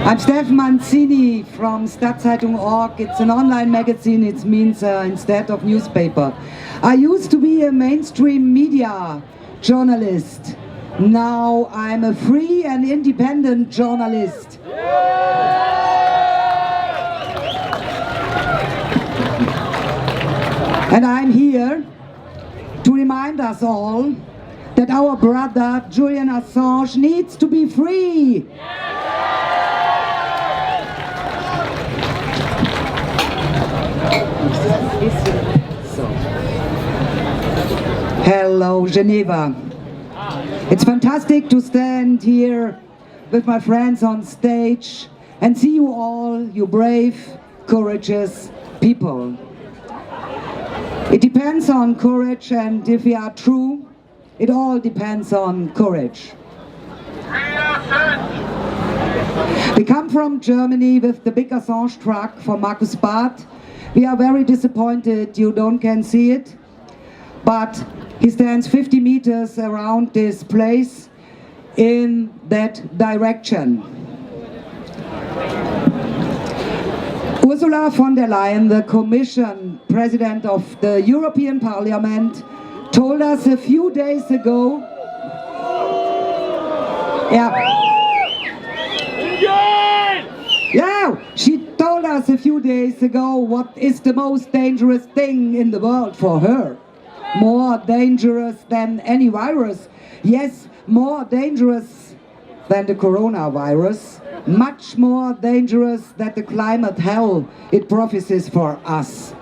I'm Stef Manzini from Stadtzeitung.org. It's an online magazine. It means instead of newspaper. I used to be a mainstream media journalist. Now I'm a free and independent journalist. And I'm here to remind us all that our brother Julian Assange needs to be free. Hello, Geneva. It's fantastic to stand here with my friends on stage and see you all, you brave, courageous people. It depends on courage, and if we are true, it all depends on courage. We come from Germany with the big Assange truck for Markus Barth. We are very disappointed you can see it, but he stands 50 meters around this place in that direction. Ursula von der Leyen, the Commission President of the European Parliament, told us a few days ago, she told us a few days ago what is the most dangerous thing in the world for her. More dangerous than any virus. Yes, more dangerous than the coronavirus. Much more dangerous than the climate hell it prophesies for us.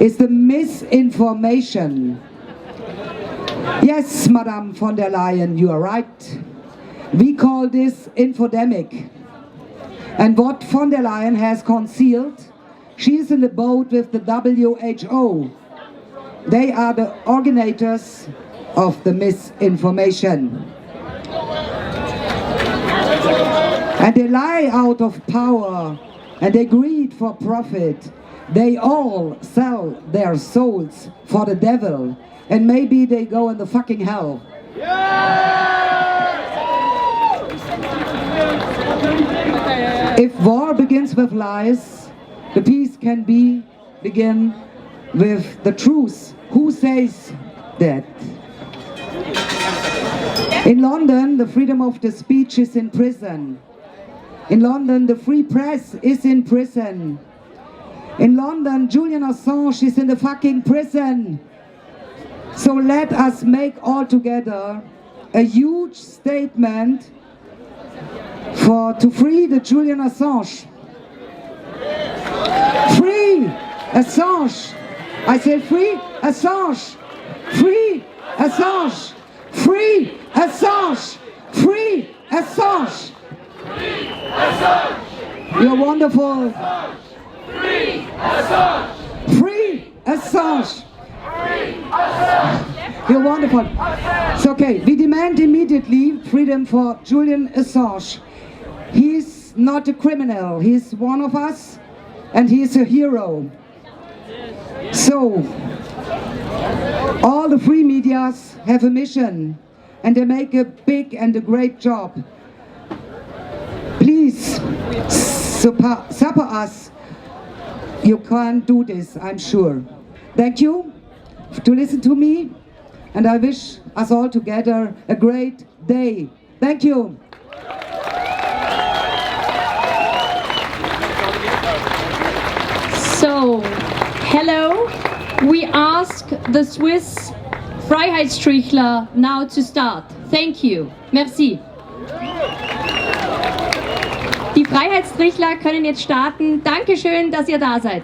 It's the misinformation. Yes, Madame von der Leyen, you are right. We call this infodemic. And what von der Leyen has concealed, she is in the boat with the WHO. They are the originators of the misinformation. And they lie out of power, and they greed for profit. They all sell their souls for the devil, and maybe they go in the fucking hell. If war begins with lies, the peace can begin with the truth. Who says that? In London, the freedom of the speech is in prison. In London, the free press is in prison. In London, Julian Assange is in the fucking prison. So let us make all together a huge statement to free the Julian Assange. Free Assange. I said free Assange. Free Assange. Free Assange. Free Assange. Free Assange. You're wonderful. Free Assange. Free Assange. You're wonderful. It's okay. We demand immediately freedom for Julian Assange. He's not a criminal. He's one of us, and he's a hero. So, all the free medias have a mission, and they make a big and a great job. Please, support us. You can't do this, I'm sure. Thank you to listen to me, and I wish us all together a great day. Thank you. So, hello. We ask the Swiss Freiheitsstrichler now to start. Thank you. Merci. Die Freiheitsstrichler können jetzt starten. Dankeschön, dass ihr da seid.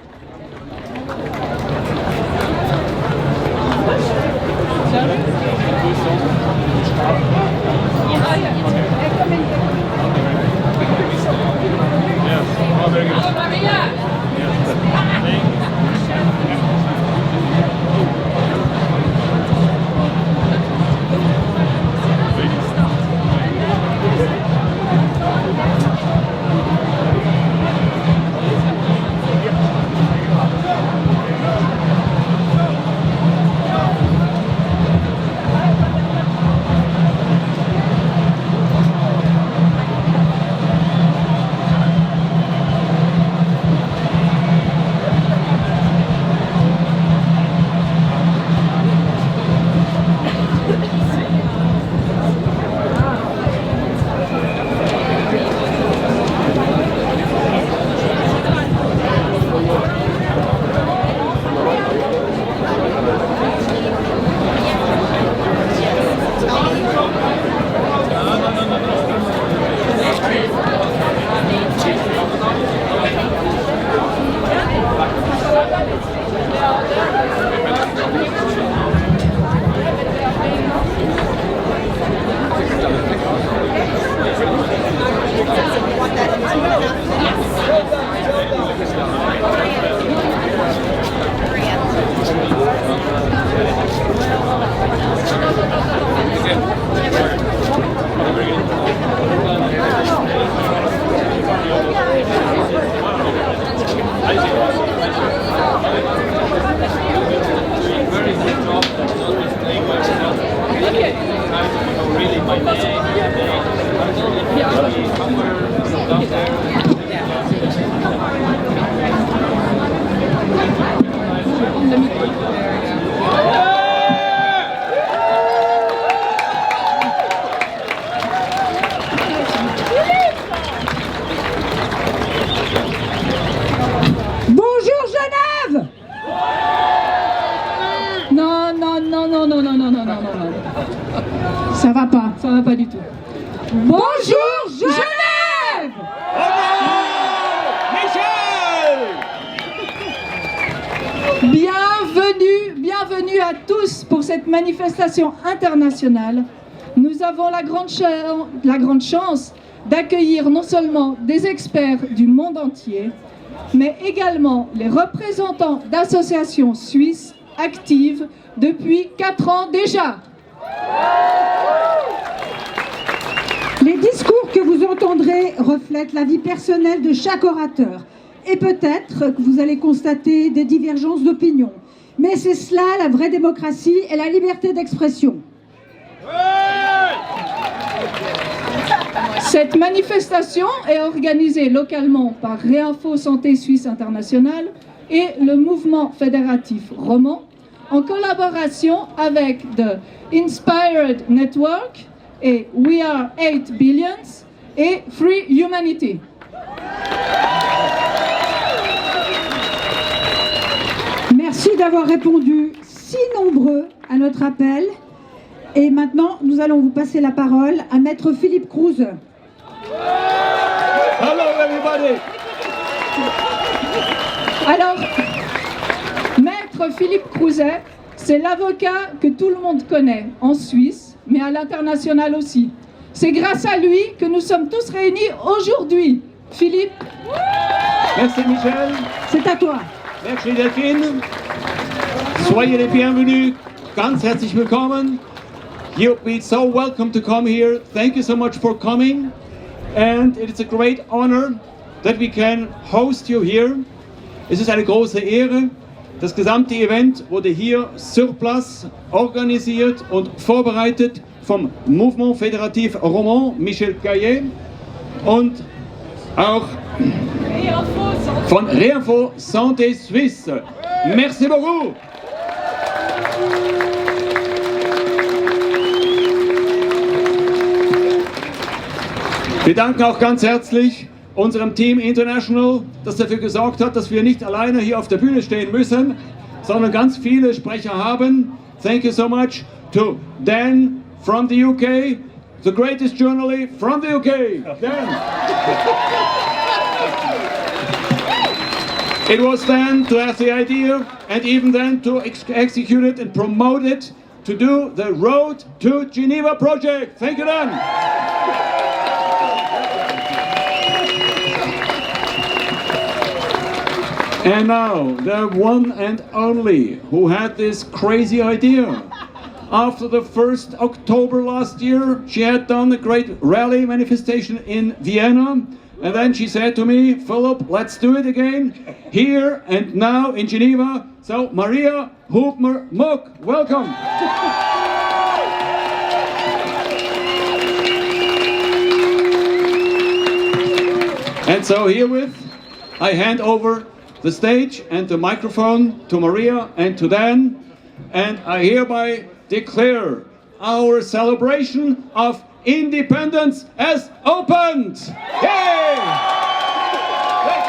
Ah non. Ça va pas du tout. Bonjour Genève. Bienvenue à tous pour cette manifestation internationale. Nous avons la grande chance d'accueillir non seulement des experts du monde entier, mais également les représentants d'associations suisses actives depuis 4 ans déjà. Les discours que vous entendrez reflètent la vie personnelle de chaque orateur. Et peut-être que vous allez constater des divergences d'opinion. Mais c'est cela la vraie démocratie et la liberté d'expression. Cette manifestation est organisée localement par Réinfo Santé Suisse Internationale et le mouvement fédératif roman en collaboration avec The Inspired Network et We Are 8 Billions et Free Humanity. Merci d'avoir répondu si nombreux à notre appel. Et maintenant, nous allons vous passer la parole à Maître Philipp Kruse. Hello everybody. Alors, Maître Philipp Kruse, c'est l'avocat que tout le monde connaît en Suisse, mais à l'international aussi. C'est grâce à lui que nous sommes tous réunis aujourd'hui. Philippe. Merci Michel. C'est à toi. Merci Delphine. Soyez les bienvenus. Ganz herzlich willkommen. You'll be so welcome to come here. Thank you so much for coming. And it's a great honor that we can host you here. Es ist eine große Ehre. Das gesamte Event wurde hier sur place organisiert und vorbereitet vom Mouvement Fédératif Roman Michel Caillet und auch von Réinfo Santé Suisse. Merci beaucoup. Wir danken auch ganz herzlich unserem Team International, das dafür gesorgt hat, dass wir nicht alleine hier auf der Bühne stehen müssen, sondern ganz viele Sprecher haben. Thank you so much to Dan from the UK, the greatest journalist from the UK. Dan. It was Dan to have the idea and even then to execute it and promote it to do the Road to Geneva project. Thank you, Dan. And now, the one and only who had this crazy idea. After the 1st October last year, she had done a great rally manifestation in Vienna. And then she said to me, Philip, let's do it again, here and now in Geneva. So, Maria Hubmer-Mogg, welcome. And so herewith, I hand over the stage and the microphone to Maria and to Dan, and I hereby declare our celebration of independence as opened! Yay! Thank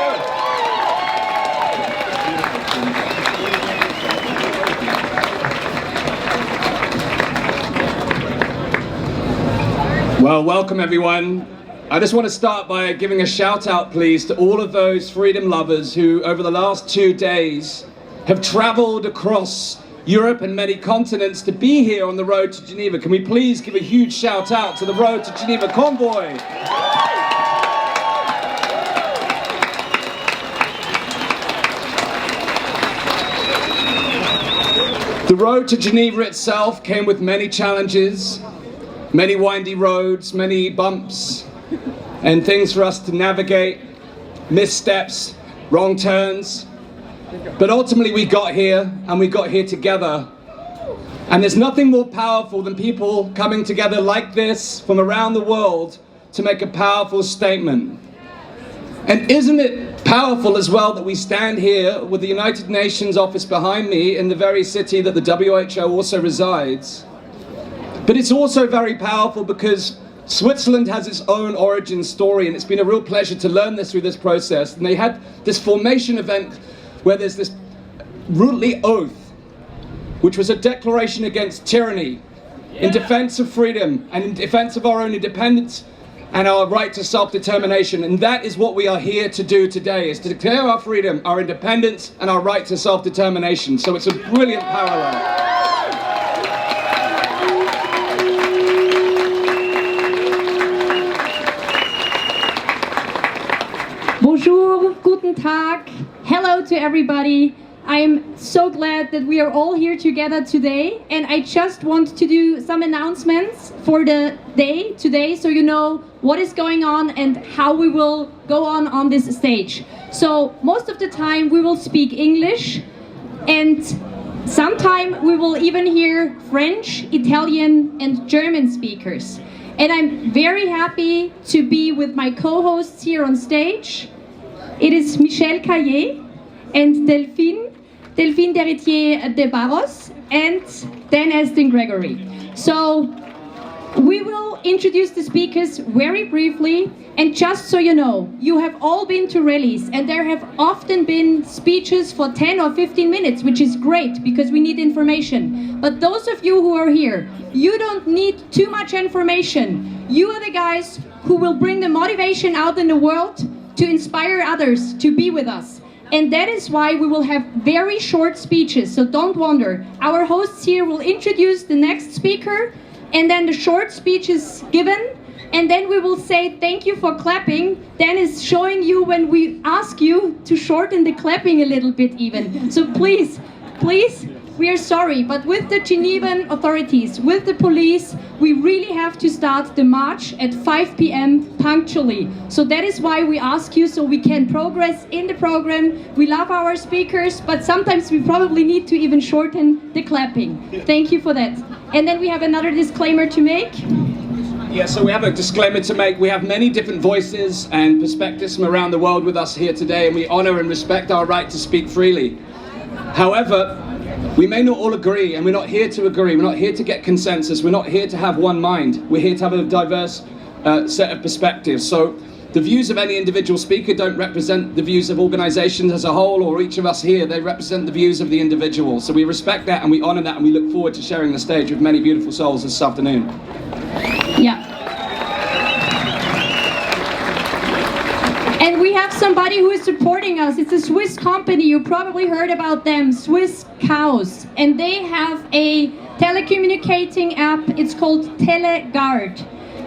you. Well, welcome everyone. I just want to start by giving a shout out, please, to all of those freedom lovers who, over the last 2 days, have traveled across Europe and many continents to be here on the road to Geneva. Can we please give a huge shout out to the Road to Geneva convoy? The road to Geneva itself came with many challenges, many windy roads, many bumps, and things for us to navigate, missteps, wrong turns. But ultimately we got here, and we got here together. And there's nothing more powerful than people coming together like this from around the world to make a powerful statement. And isn't it powerful as well that we stand here with the United Nations office behind me in the very city that the WHO also resides? But it's also very powerful because Switzerland has its own origin story, and it's been a real pleasure to learn this through this process. And they had this formation event where there's this Rutli oath which was a declaration against tyranny, in defense of freedom and in defense of our own independence and our right to self-determination. And that is what we are here to do today, is to declare our freedom, our independence, and our right to self-determination. So it's a brilliant parallel. Bonjour, guten Tag, hello to everybody. I'm so glad that we are all here together today, and I just want to do some announcements for the day today so you know what is going on and how we will go on this stage. So most of the time we will speak English, and sometime we will even hear French, Italian and German speakers. And I'm very happy to be with my co-hosts here on stage. It is Michel Caillé and Delphine Derritier de Barros, and then Astin-Gregory. So we will introduce the speakers very briefly, and just so you know, you have all been to rallies, and there have often been speeches for 10 or 15 minutes, which is great because we need information. But those of you who are here, you don't need too much information. You are the guys who will bring the motivation out in the world to inspire others to be with us. And that is why we will have very short speeches, so don't wonder. Our hosts here will introduce the next speaker, and then the short speech is given, and then we will say thank you for clapping. Dan is showing you when we ask you to shorten the clapping a little bit even. So please, we are sorry, but with the Genevan authorities, with the police, we really have to start the march at 5 p.m. punctually. So that is why we ask you, so we can progress in the program. We love our speakers, but sometimes we probably need to even shorten the clapping. Thank you for that. And then we have another disclaimer to make. Yeah, so we have a disclaimer to make. We have many different voices and perspectives from around the world with us here today, and we honor and respect our right to speak freely. However, we may not all agree, and we're not here to agree. We're not here to get consensus. We're not here to have one mind. We're here to have a diverse set of perspectives. So the views of any individual speaker don't represent the views of organizations as a whole, or each of us here. They represent the views of the individual. So we respect that and we honor that, and we look forward to sharing the stage with many beautiful souls this afternoon. Yeah. And we have somebody who is supporting us. It's a Swiss company. You probably heard about them, Swiss Cows. And they have a telecommunicating app. It's called TeleGuard.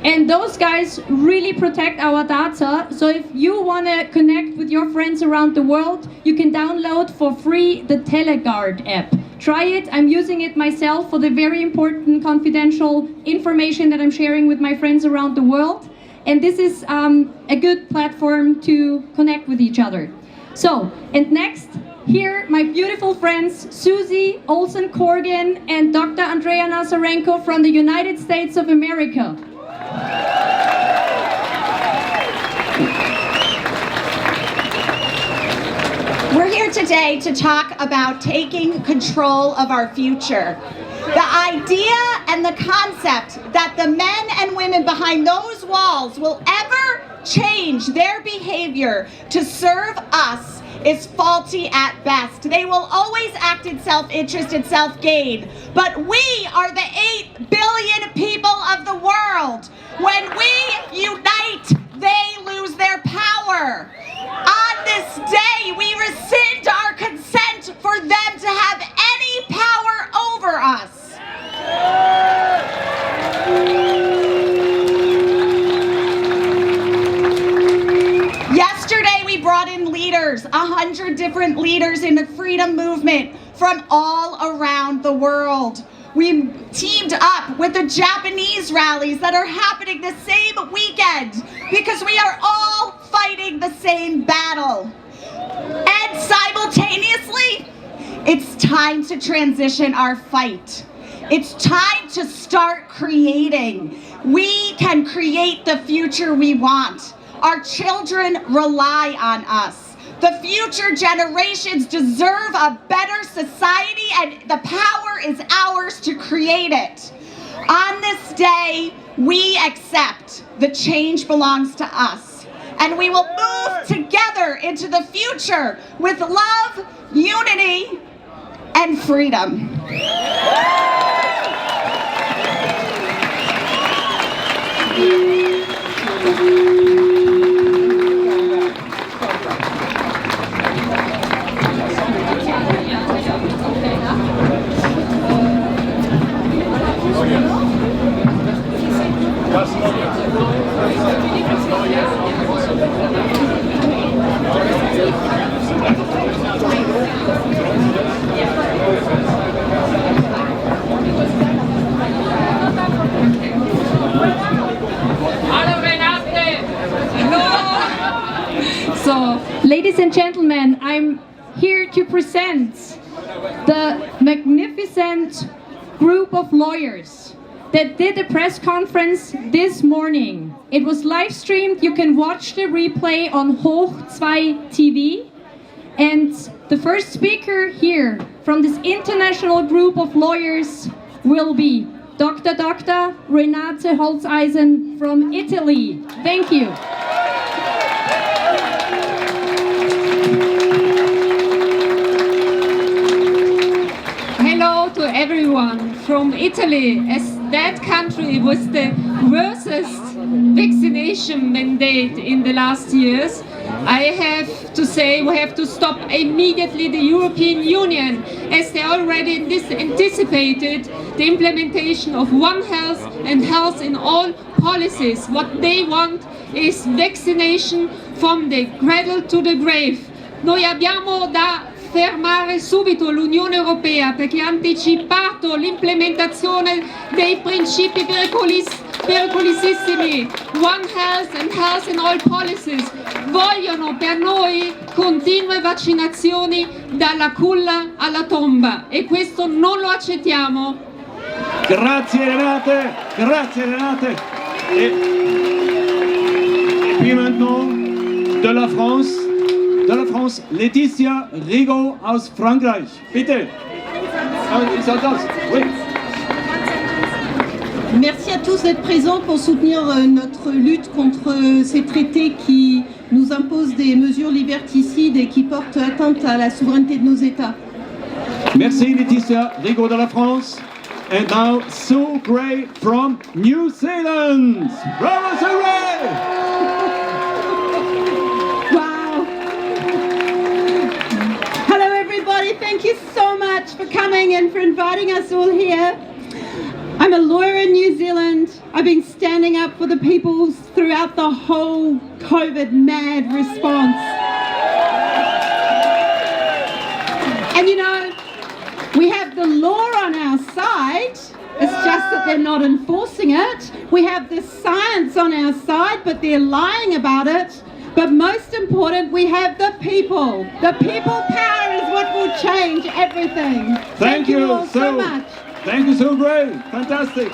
And those guys really protect our data. So if you want to connect with your friends around the world, you can download for free the TeleGuard app. Try it. I'm using it myself for the very important confidential information that I'm sharing with my friends around the world. And this is a good platform to connect with each other. So, and next, here my beautiful friends Susie Olsen-Corgan and Dr. Andrea Nazarenko from the United States of America. We're here today to talk about taking control of our future. The idea and the concept that the men and women behind those walls will ever change their behavior to serve us is faulty at best. They will always act in self-interest and self-gain. But we are the 8 billion people of the world. When we unite, they lose their power. On this day, we rescind our consent for them to have any power over us. Yesterday, we brought in leaders, 100 different leaders in the freedom movement from all around the world. We teamed up with the Japanese rallies that are happening the same weekend because we are all fighting the same battle. And simultaneously, it's time to transition our fight. It's time to start creating. We can create the future we want. Our children rely on us. The future generations deserve a better society, and the power is ours to create it. On this day, we accept the change belongs to us, and we will move together into the future with love, unity, and freedom. So, ladies and gentlemen, I'm here to present the magnificent group of lawyers that did a press conference this morning. It was live streamed. You can watch the replay on Hoch 2 TV. And the first speaker here from this international group of lawyers will be Dr. Renate Holzeisen from Italy. Thank you. Hello to everyone from Italy, as that country was the worstest vaccination mandate in the last years. I have to say we have to stop immediately the European Union, as they already anticipated the implementation of One Health and Health in all policies. What they want is vaccination from the cradle to the grave. Noi abbiamo da fermare subito l'Unione Europea perché ha anticipato l'implementazione dei principi pericolosissimi, One Health and Health in all policies. Vogliono per noi continue vaccinazioni dalla culla alla tomba e questo non lo accettiamo. Grazie Renate, grazie Renate. Et puis maintenant, de la France, Laetitia Rigaud aus Frankreich. Bitte. Oui. Merci à tous d'être présents pour soutenir notre lutte contre ces traités qui nous imposent des mesures liberticides et qui portent atteinte à la souveraineté de nos États. Merci Laetitia Rigaud de la France. And now Sue Gray from New Zealand. Bravo Sue Gray! Wow. Hello everybody, thank you so much for coming and for inviting us all here. I'm a lawyer in New Zealand. I've been standing up for the people throughout the whole COVID mad response. And you know, we have the law on our side, it's just that they're not enforcing it. We have the science on our side, but they're lying about it. But most important, we have the people. The people power is what will change everything. Thank you all so much. Thank you so great, fantastic.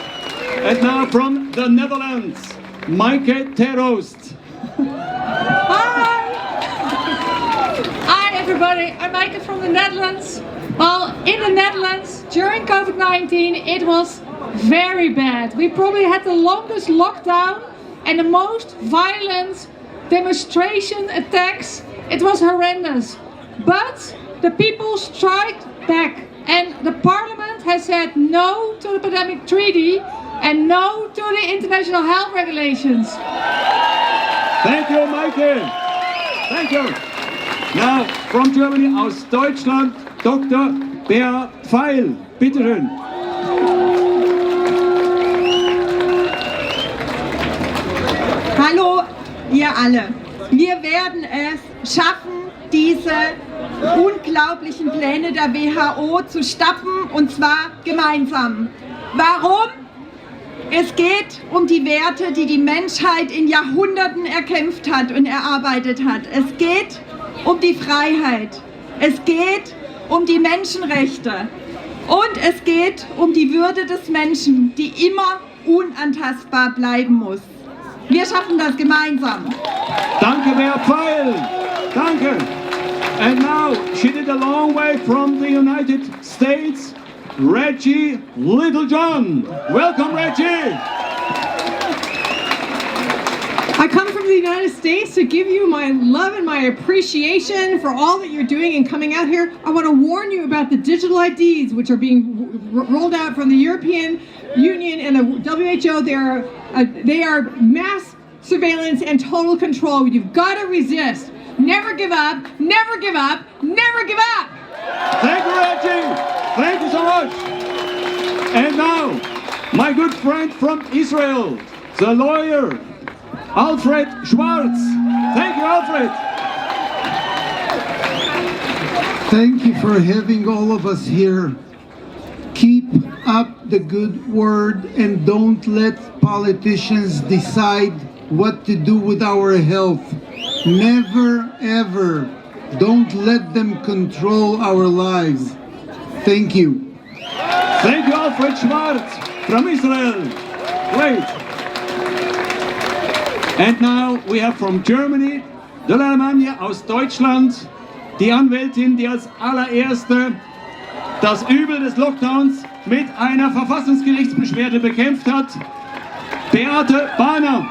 And now from the Netherlands, Maaike Teroost. Hi! Hi everybody, I'm Maaike from the Netherlands. Well, in the Netherlands, during COVID-19, it was very bad. We probably had the longest lockdown and the most violent demonstration attacks. It was horrendous. But the people strike back. And the parliament has said no to the pandemic treaty and no to the international health regulations. Thank you, Maaike. Thank you. Now, from Germany, aus Deutschland, Dr. Beate Bahner. Bitte schön. Hallo, ihr alle. Wir werden es schaffen, diese unglaublichen Pläne der WHO zu stoppen, und zwar gemeinsam. Warum? Es geht um die Werte, die die Menschheit in Jahrhunderten erkämpft hat und erarbeitet hat. Es geht um die Freiheit. Es geht um die Menschenrechte. Und es geht um die Würde des Menschen, die immer unantastbar bleiben muss. Wir schaffen das gemeinsam. Danke, Beate Bahner. Danke. And now, she did a long way from the United States, Reggie Littlejohn. Welcome, Reggie. I come from the United States to give you my love and my appreciation for all that you're doing and coming out here. I want to warn you about the digital IDs, which are being rolled out from the European Union and the WHO. They are mass surveillance and total control. You've got to resist. Never give up, never give up, never give up. Thank you, Reggie. Thank you so much. And now, my good friend from Israel, the lawyer, Alfred Schwartz. Thank you, Alfred. Thank you for having all of us here. Keep up the good word and don't let politicians decide what to do with our health. Never, ever. Don't let them control our lives. Thank you. Thank you, Alfred Schwartz from Israel. Great. And now we have from Germany, de l'Allemagne aus Deutschland, die Anwältin, die als allererste das Übel des Lockdowns mit einer Verfassungsgerichtsbeschwerde bekämpft hat, Beate Bahner.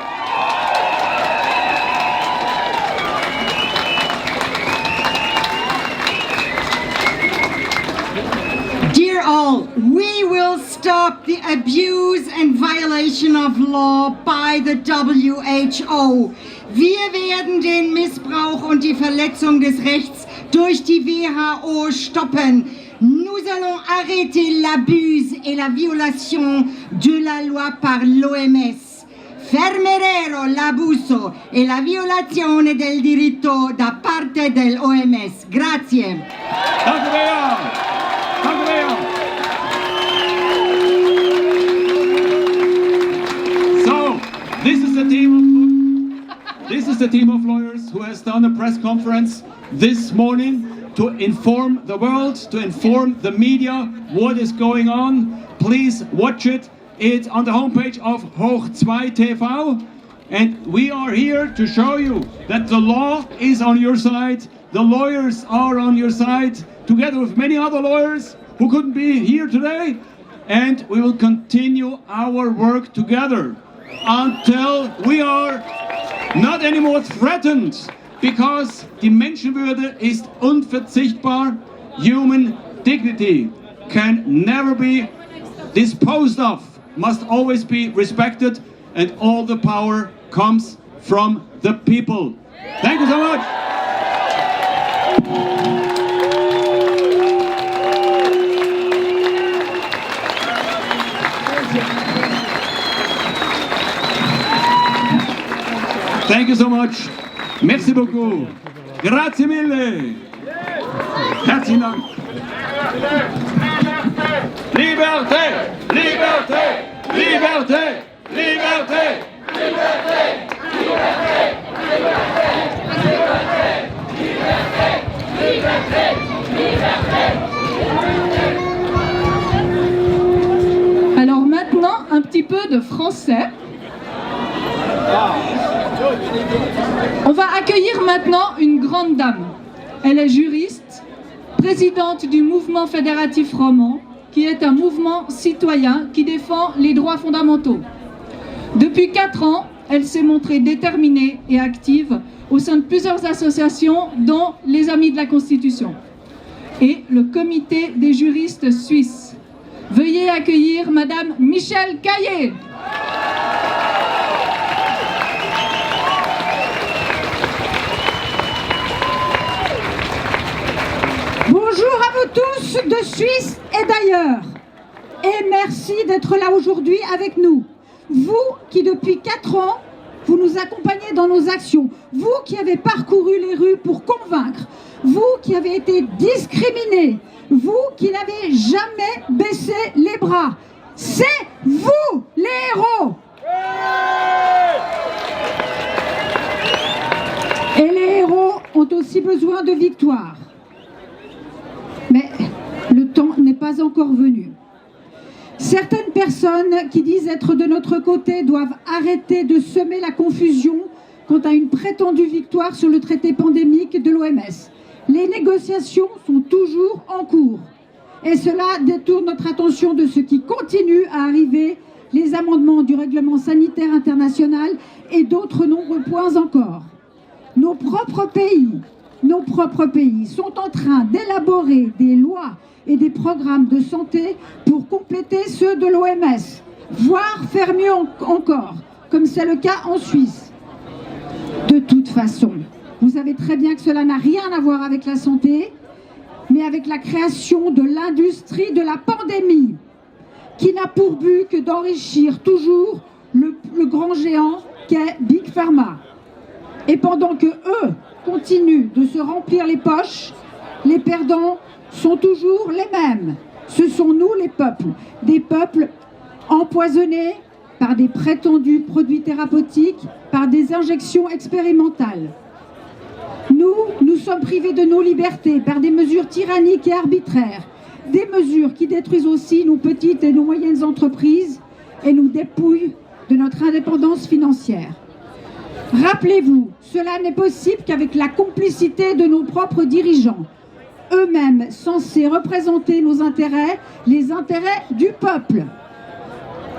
Dear all, we will stop the abuse and violation of law by the WHO. Wir werden den Missbrauch und die Verletzung des Rechts durch die WHO stoppen. Nous allons arrêter l'abus et la violation de la loi par l'OMS. Fermeremo l'abuso e la violazione del diritto da parte dell'OMS. Grazie. Danke sehr. Danke sehr. So, this is the team of lawyers who has done a press conference this morning to inform the world, to inform the media what is going on. Please watch it. It's on the homepage of Hoch 2 TV. And we are here to show you that the law is on your side. The lawyers are on your side, together with many other lawyers who couldn't be here today. And we will continue our work together until we are not anymore threatened, because die Menschenwürde ist unverzichtbar. Human dignity can never be disposed of, must always be respected, and all the power comes from the people. Thank you so much. Thank you so much. Merci beaucoup. Grazie mille. Herzlichen Dank. Liberté, liberté, liberté, liberté, Alors maintenant, un petit peu de français. On va accueillir maintenant une grande dame. Elle est juriste, présidente du mouvement fédératif roman, qui est un mouvement citoyen qui défend les droits fondamentaux. Depuis 4 ans, elle s'est montrée déterminée et active au sein de plusieurs associations, dont les Amis de la Constitution et le Comité des juristes suisses. Veuillez accueillir Madame Michèle Caillé. Bonjour à vous tous de Suisse et d'ailleurs. Et merci d'être là aujourd'hui avec nous. Vous qui depuis 4 ans, vous nous accompagnez dans nos actions. Vous qui avez parcouru les rues pour convaincre. Vous qui avez été discriminés. Vous qui n'avez jamais baissé les bras. C'est vous les héros. Et les héros ont aussi besoin de victoire. Mais le temps n'est pas encore venu. Certaines personnes qui disent être de notre côté doivent arrêter de semer la confusion quant à une prétendue victoire sur le traité pandémique de l'OMS. Les négociations sont toujours en cours. Et cela détourne notre attention de ce qui continue à arriver les amendements du règlement sanitaire international et d'autres nombreux points encore. Nos propres pays sont en train d'élaborer des lois et des programmes de santé pour compléter ceux de l'OMS, voire faire mieux encore, comme c'est le cas en Suisse. De toute façon, vous savez très bien que cela n'a rien à voir avec la santé, mais avec la création de l'industrie de la pandémie, qui n'a pour but que d'enrichir toujours le grand géant qu'est Big Pharma. Et pendant que eux continuent de se remplir les poches, les perdants sont toujours les mêmes. Ce sont nous les peuples, des peuples empoisonnés par des prétendus produits thérapeutiques, par des injections expérimentales. Nous sommes privés de nos libertés par des mesures tyranniques et arbitraires, des mesures qui détruisent aussi nos petites et nos moyennes entreprises et nous dépouillent de notre indépendance financière. Rappelez-vous, cela n'est possible qu'avec la complicité de nos propres dirigeants, eux-mêmes censés représenter nos intérêts, les intérêts du peuple.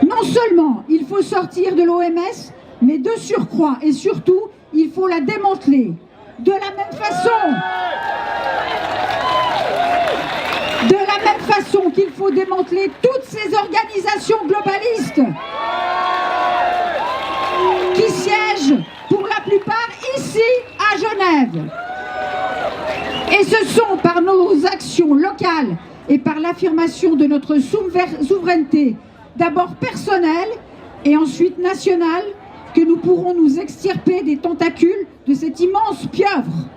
Non seulement il faut sortir de l'OMS, mais de surcroît et surtout, il faut la démanteler. De la même façon qu'il faut démanteler toutes ces organisations globalistes qui siègent pour la plupart ici à Genève. Et ce sont par nos actions locales et par l'affirmation de notre souveraineté, d'abord personnelle et ensuite nationale, que nous pourrons nous extirper des tentacules de cette immense pieuvre.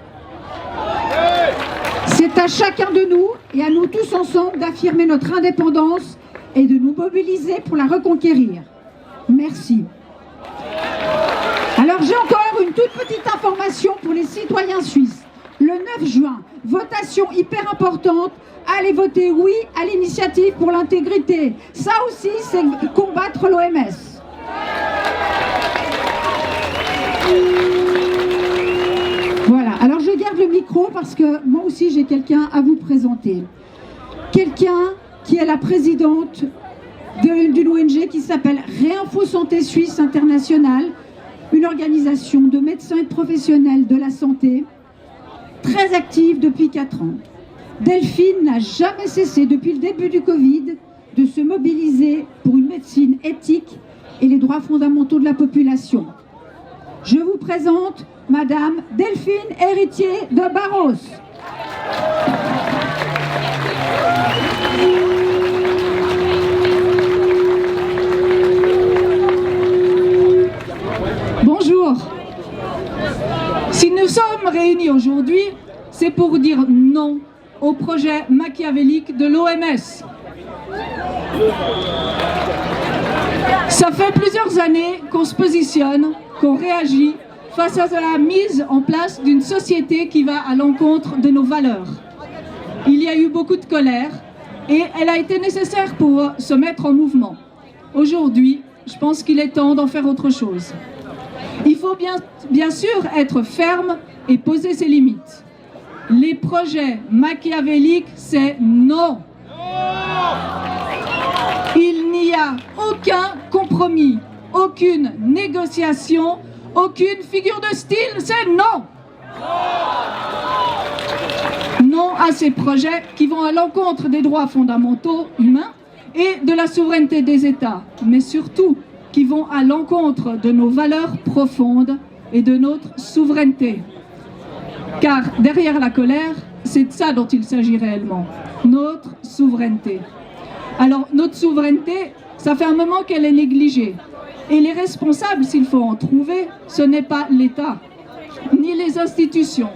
C'est à chacun de nous et à nous tous ensemble d'affirmer notre indépendance et de nous mobiliser pour la reconquérir. Merci. Alors j'ai encore une toute petite information pour les citoyens suisses. Le 9 juin, votation hyper importante, allez voter oui à l'initiative pour l'intégrité. Ça aussi, c'est combattre l'OMS. Voilà, alors je garde le micro parce que moi aussi j'ai quelqu'un à vous présenter. Quelqu'un qui est la présidente d'une ONG qui s'appelle Réinfo Santé Suisse Internationale, une organisation de médecins et de professionnels de la santé, très active depuis 4 ans. Delphine n'a jamais cessé depuis le début du Covid de se mobiliser pour une médecine éthique et les droits fondamentaux de la population. Je vous présente Madame Delphine Héritier de Barros. Bonjour. Si nous sommes réunis aujourd'hui, c'est pour dire non au projet machiavélique de l'OMS. Ça fait plusieurs années qu'on se positionne, qu'on réagit face à la mise en place d'une société qui va à l'encontre de nos valeurs. Il y a eu beaucoup de colère et elle a été nécessaire pour se mettre en mouvement. Aujourd'hui, je pense qu'il est temps d'en faire autre chose. Il faut bien sûr être ferme et poser ses limites. Les projets machiavéliques, c'est non. Il n'y a aucun compromis, aucune négociation, aucune figure de style, c'est non. Non à ces projets qui vont à l'encontre des droits fondamentaux humains et de la souveraineté des États, mais surtout qui vont à l'encontre de nos valeurs profondes et de notre souveraineté. Car derrière la colère, c'est de ça dont il s'agit réellement, notre souveraineté. Alors notre souveraineté, ça fait un moment qu'elle est négligée. Et les responsables, s'il faut en trouver, ce n'est pas l'État, ni les institutions,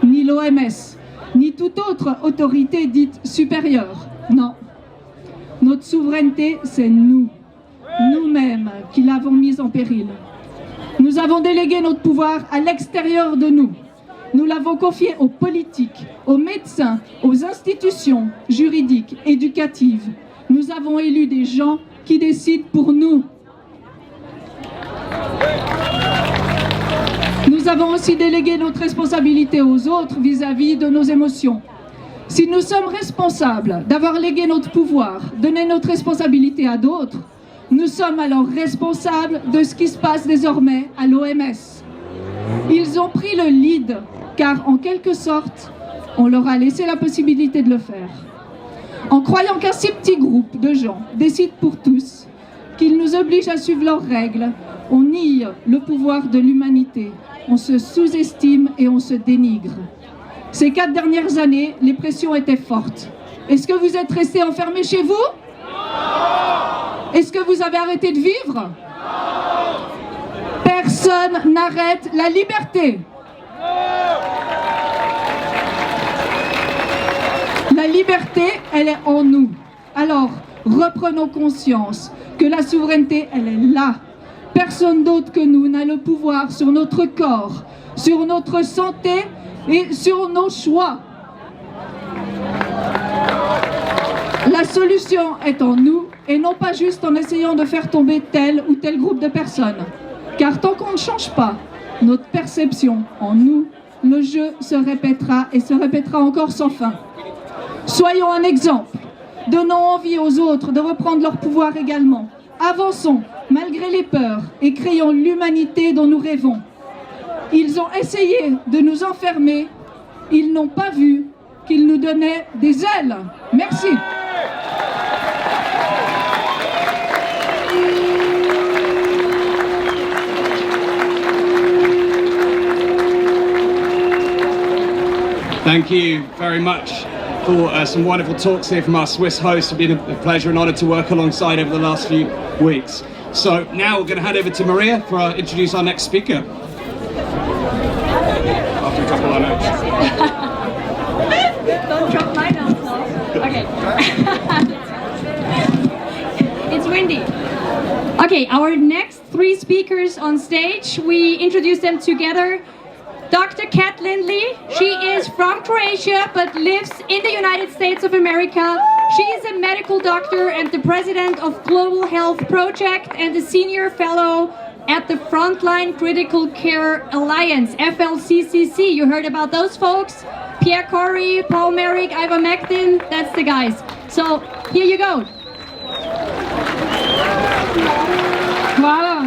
ni l'OMS, ni toute autre autorité dite supérieure. Non. Notre souveraineté, c'est nous, nous-mêmes, qui l'avons mise en péril. Nous avons délégué notre pouvoir à l'extérieur de nous. Nous l'avons confié aux politiques, aux médecins, aux institutions juridiques, éducatives. Nous avons élu des gens qui décident pour nous. Nous avons aussi délégué notre responsabilité aux autres vis-à-vis de nos émotions. Si nous sommes responsables d'avoir légué notre pouvoir, donné notre responsabilité à d'autres, Nous sommes alors responsables de ce qui se passe désormais à l'OMS. Ils ont pris le lead, car en quelque sorte, on leur a laissé la possibilité de le faire. En croyant qu'un si petit groupe de gens décide pour tous, qu'ils nous obligent à suivre leurs règles, on nie le pouvoir de l'humanité, on se sous-estime et on se dénigre. Ces 4 dernières années, les pressions étaient fortes. Est-ce que vous êtes restés enfermés chez vous? Est-ce que vous avez arrêté de vivre? Personne n'arrête la liberté. La liberté, elle est en nous. Alors, reprenons conscience que la souveraineté, elle est là. Personne d'autre que nous n'a le pouvoir sur notre corps, sur notre santé et sur nos choix. La solution est en nous et non pas juste en essayant de faire tomber tel ou tel groupe de personnes. Car tant qu'on ne change pas notre perception en nous, le jeu se répétera et se répétera encore sans fin. Soyons un exemple. Donnons envie aux autres de reprendre leur pouvoir également. Avançons malgré les peurs et créons l'humanité dont nous rêvons. Ils ont essayé de nous enfermer. Ils n'ont pas vu qu'ils nous donnaient des ailes. Merci. Thank you very much for some wonderful talks here from our Swiss hosts. It's been a pleasure and honour to work alongside over the last few weeks. So now we're going to hand over to Maria for introduce our next speaker. After a couple of notes. Don't drop my notes now. Okay. It's windy. Okay, our next 3 speakers on stage, we introduce them together. Dr. Kat Lindley, she is from Croatia but lives in the United States of America. She is a medical doctor and the president of Global Health Project and a senior fellow at the Frontline Critical Care Alliance, FLCCC. You heard about those folks? Pierre Corey, Paul Merrick, ivermectin, that's the guys. So here you go. Hvala.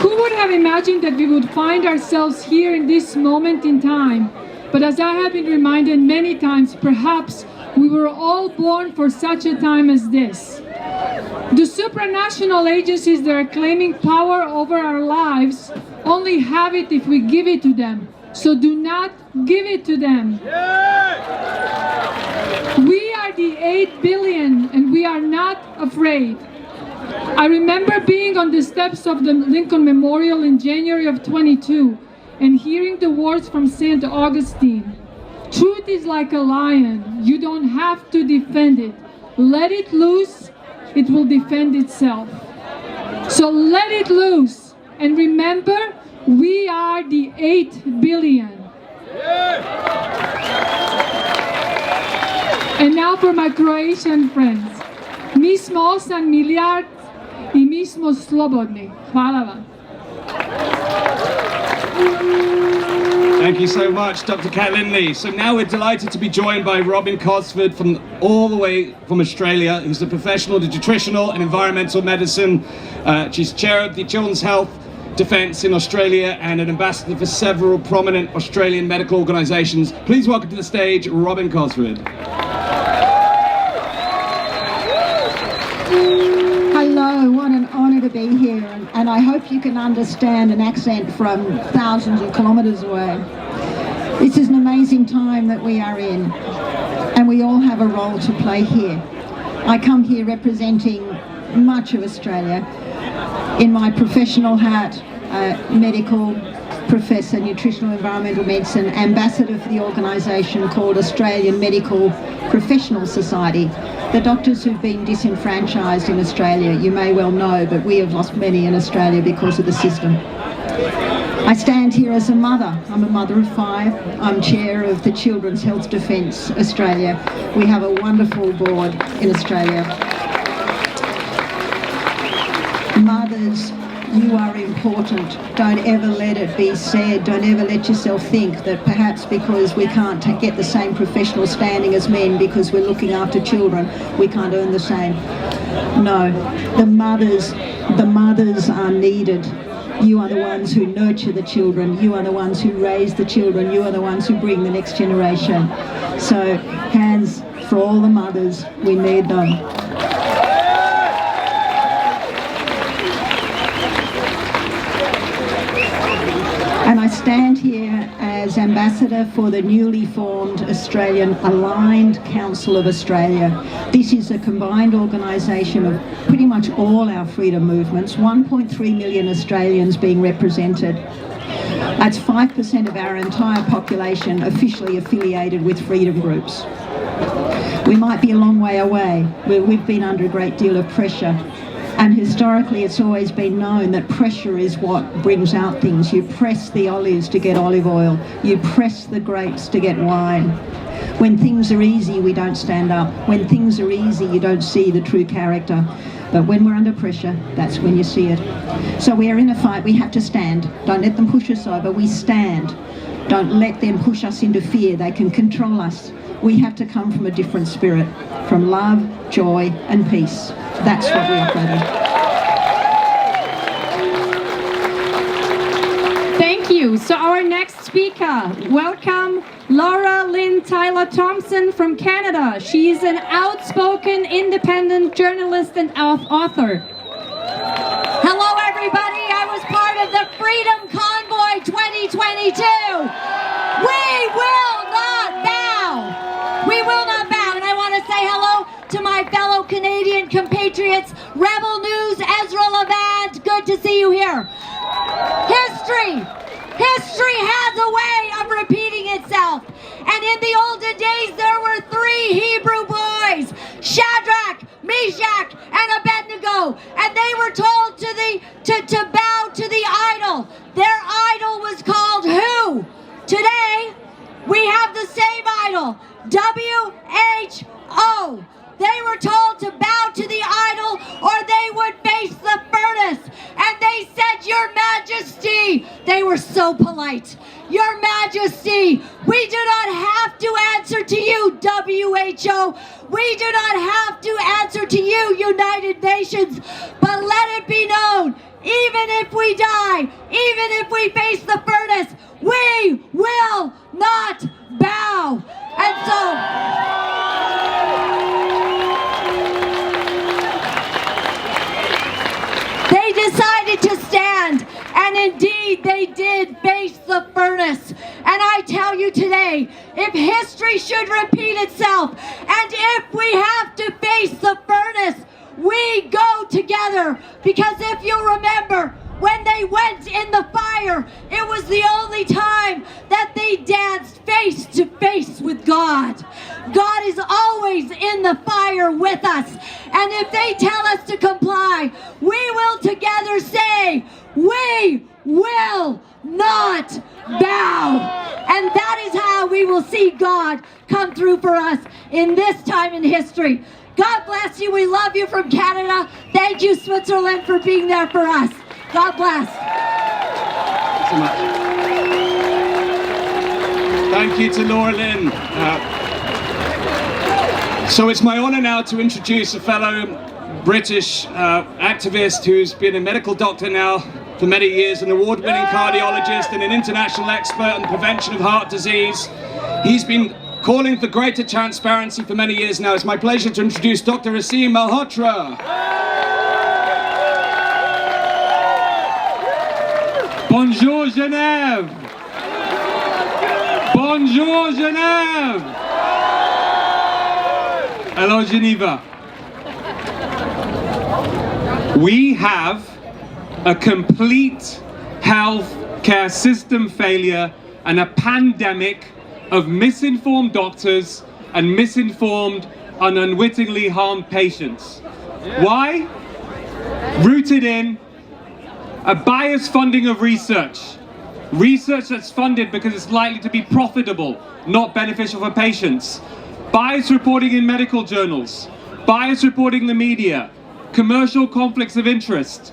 Who would have imagined that we would find ourselves here in this moment in time? But as I have been reminded many times, perhaps we were all born for such a time as this. The supranational agencies that are claiming power over our lives only have it if we give it to them. So do not give it to them. We are the 8 billion and we are not afraid. I remember being on the steps of the Lincoln Memorial in January of 22 and hearing the words from St. Augustine. Truth is like a lion. You don't have to defend it. Let it loose, it will defend itself. So let it loose. And remember, we are the 8 billion. And now for my Croatian friends. Mi smo 8 milijard I mi smo slobodni. Hvala vam. Thank you so much, Dr. Kat Lindley. So now we're delighted to be joined by Robin Cosford from all the way from Australia, who's a professional in nutritional and environmental medicine. She's chair of the Children's Health Defence in Australia and an ambassador for several prominent Australian medical organisations. Please welcome to the stage, Robin Cosford. Hello, what an honour to be here, and I hope you can understand an accent from thousands of kilometres away. This is an amazing time that we are in, and we all have a role to play here. I come here representing much of Australia in my professional hat, medical professor, nutritional environmental medicine, ambassador for the organisation called Australian Medical Professional Society. The doctors who've been disenfranchised in Australia, you may well know, but we have lost many in Australia because of the system. I stand here as a mother. I'm a mother of 5. I'm chair of the Children's Health Defence Australia. We have a wonderful board in Australia. Mothers, you are important. Don't ever let it be said, don't ever let yourself think that perhaps because we can't get the same professional standing as men because we're looking after children, we can't earn the same. No, the mothers are needed. You are the ones who nurture the children. You are the ones who raise the children. You are the ones who bring the next generation. So, hands for all the mothers. We need them. And I stand here as ambassador for the newly formed Australian Aligned Council of Australia. This is a combined organisation of pretty much all our freedom movements, 1.3 million Australians being represented. That's 5% of our entire population officially affiliated with freedom groups. We might be a long way away, where we've been under a great deal of pressure. And historically, it's always been known that pressure is what brings out things. You press the olives to get olive oil. You press the grapes to get wine. When things are easy, we don't stand up. When things are easy, you don't see the true character. But when we're under pressure, that's when you see it. So we are in a fight. We have to stand. Don't let them push us over. We stand. Don't let them push us into fear. They can control us. We have to come from a different spirit, from love, joy, and peace. That's what we are fighting. Thank you. So our next speaker, welcome Laura Lynn Tyler Thompson from Canada. She is an outspoken independent journalist and author. Hello everybody, I was part of the Freedom Convoy 2022. We will not bow. We will not bow. And I want to say hello to my fellow Canadian compatriots, Rebel News, Ezra Levant. Good to see you here. History has a way of repeating itself. And in the olden days, there were 3 Hebrew boys, Shadrach, Meshach, and Abednego. And they were told to bow to the idol. Their idol was called who? Today, we have the same idol, WHO. They were told to bow to the idol or they would face the furnace. And they said, Your Majesty. They were so polite. Your Majesty, we do not have to answer to you, WHO. We do not have to answer to you, United Nations. But let it be known, even if we die, even if we face the furnace, we will not bow. And so, they decided to stand, and indeed they did face the furnace. And I tell you today, if history should repeat itself, and if we have to face the furnace, we go together. Because if you remember, when they went in the fire, it was the only time that they danced face to face with God. God is always in the fire with us. And if they tell us to comply, we will together say, we will not bow. And that is how we will see God come through for us in this time in history. God bless you. We love you from Canada. Thank you, Switzerland, for being there for us. God bless. Thanks so much. Thank you to Laura Lynn. So it's my honour now to introduce a fellow British activist who's been a medical doctor now for many years, an award-winning cardiologist and an international expert on the prevention of heart disease. He's been calling for greater transparency for many years now. It's my pleasure to introduce Dr. Aseem Malhotra. Bonjour Genève! Bonjour Genève! Hello Geneva. We have a complete health care system failure and a pandemic of misinformed doctors and misinformed and unwittingly harmed patients. Why? Rooted in a biased funding of research. Research that's funded because it's likely to be profitable, not beneficial for patients. Biased reporting in medical journals. Biased reporting in the media. Commercial conflicts of interest.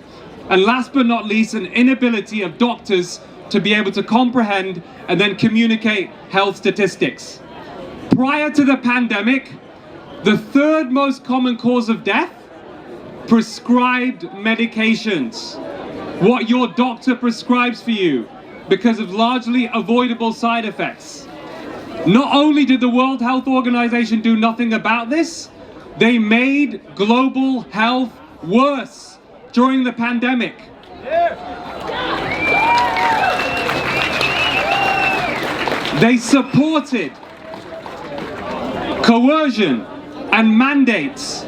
And last but not least, an inability of doctors to be able to comprehend and then communicate health statistics. Prior to the pandemic, the third most common cause of death prescribed medications, what your doctor prescribes for you, because of largely avoidable side effects. Not only did the World Health Organization do nothing about this, they made global health worse during the pandemic. They supported coercion and mandates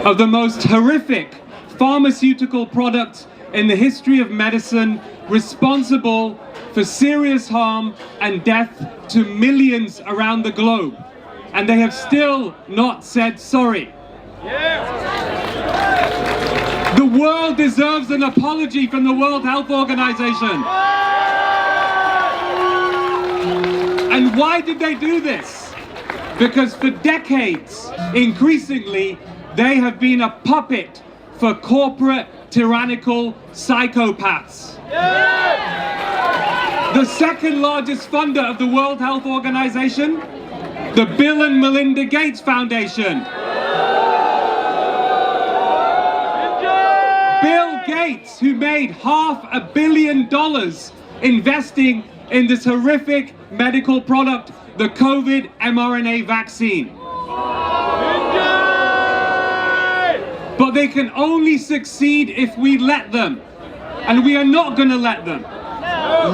of the most horrific pharmaceutical product in the history of medicine, responsible for serious harm and death to millions around the globe. And they have still not said sorry. The world deserves an apology from the World Health Organization. And why did they do this? Because for decades, increasingly, they have been a puppet for corporate, tyrannical psychopaths. The second largest funder of the World Health Organization, the Bill and Melinda Gates Foundation. Bill Gates, who made $500 million investing in this horrific medical product, the COVID mRNA vaccine. But they can only succeed if we let them. And we are not going to let them.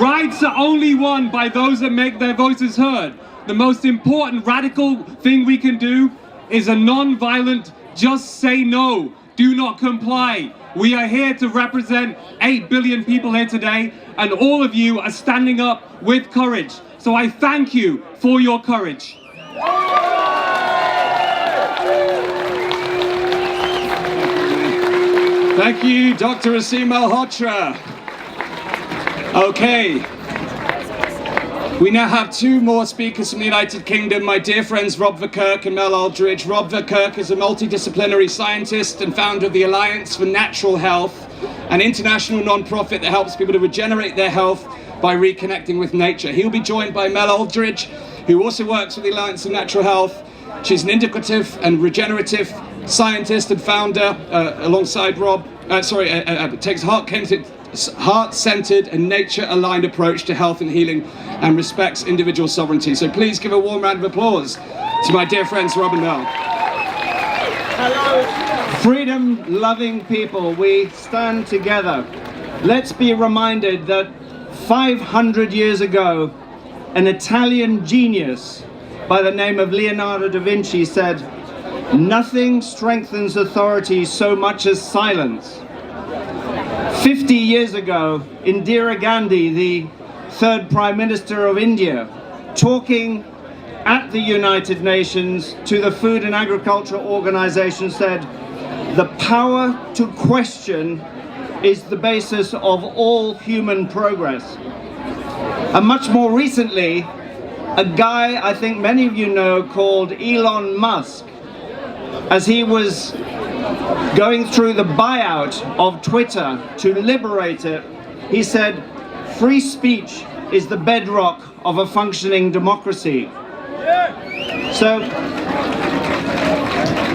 Rights are only won by those that make their voices heard. The most important radical thing we can do is a non-violent, just say no, do not comply. We are here to represent 8 billion people here today, and all of you are standing up with courage. So I thank you for your courage. Thank you, Dr. Aseem Malhotra. Okay. We now have two more speakers from the United Kingdom, my dear friends Rob Verkerk and Mel Aldridge. Rob Verkerk is a multidisciplinary scientist and founder of the Alliance for Natural Health, an international non-profit that helps people to regenerate their health by reconnecting with nature. He'll be joined by Mel Aldridge, who also works with the Alliance for Natural Health. She's an integrative and regenerative scientist and founder, alongside Rob. Takes heart-centered and nature-aligned approach to health and healing and respects individual sovereignty. So please give a warm round of applause to my dear friends Rob and Mel. Hello. Freedom-loving people, we stand together. Let's be reminded that 500 years ago, an Italian genius by the name of Leonardo da Vinci said, "Nothing strengthens authority so much as silence." 50 years ago, Indira Gandhi, the third Prime Minister of India, talking at the United Nations to the Food and Agriculture Organization, said, "The power to question is the basis of all human progress." And much more recently, a guy I think many of you know called Elon Musk, as he was going through the buyout of Twitter to liberate it, he said, "Free speech is the bedrock of a functioning democracy." So,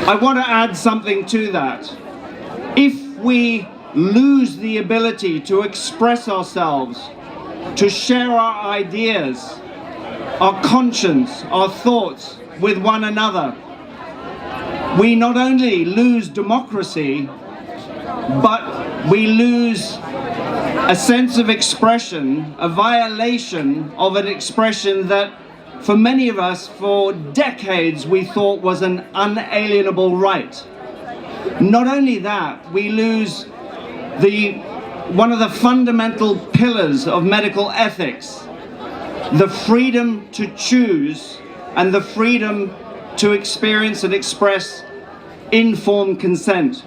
I want to add something to that. If we lose the ability to express ourselves, to share our ideas, our conscience, our thoughts with one another, we not only lose democracy, but we lose a sense of expression, a violation of an expression that for many of us for decades we thought was an unalienable right. Not only that, we lose one of the fundamental pillars of medical ethics, the freedom to choose and the freedom to experience and express informed consent.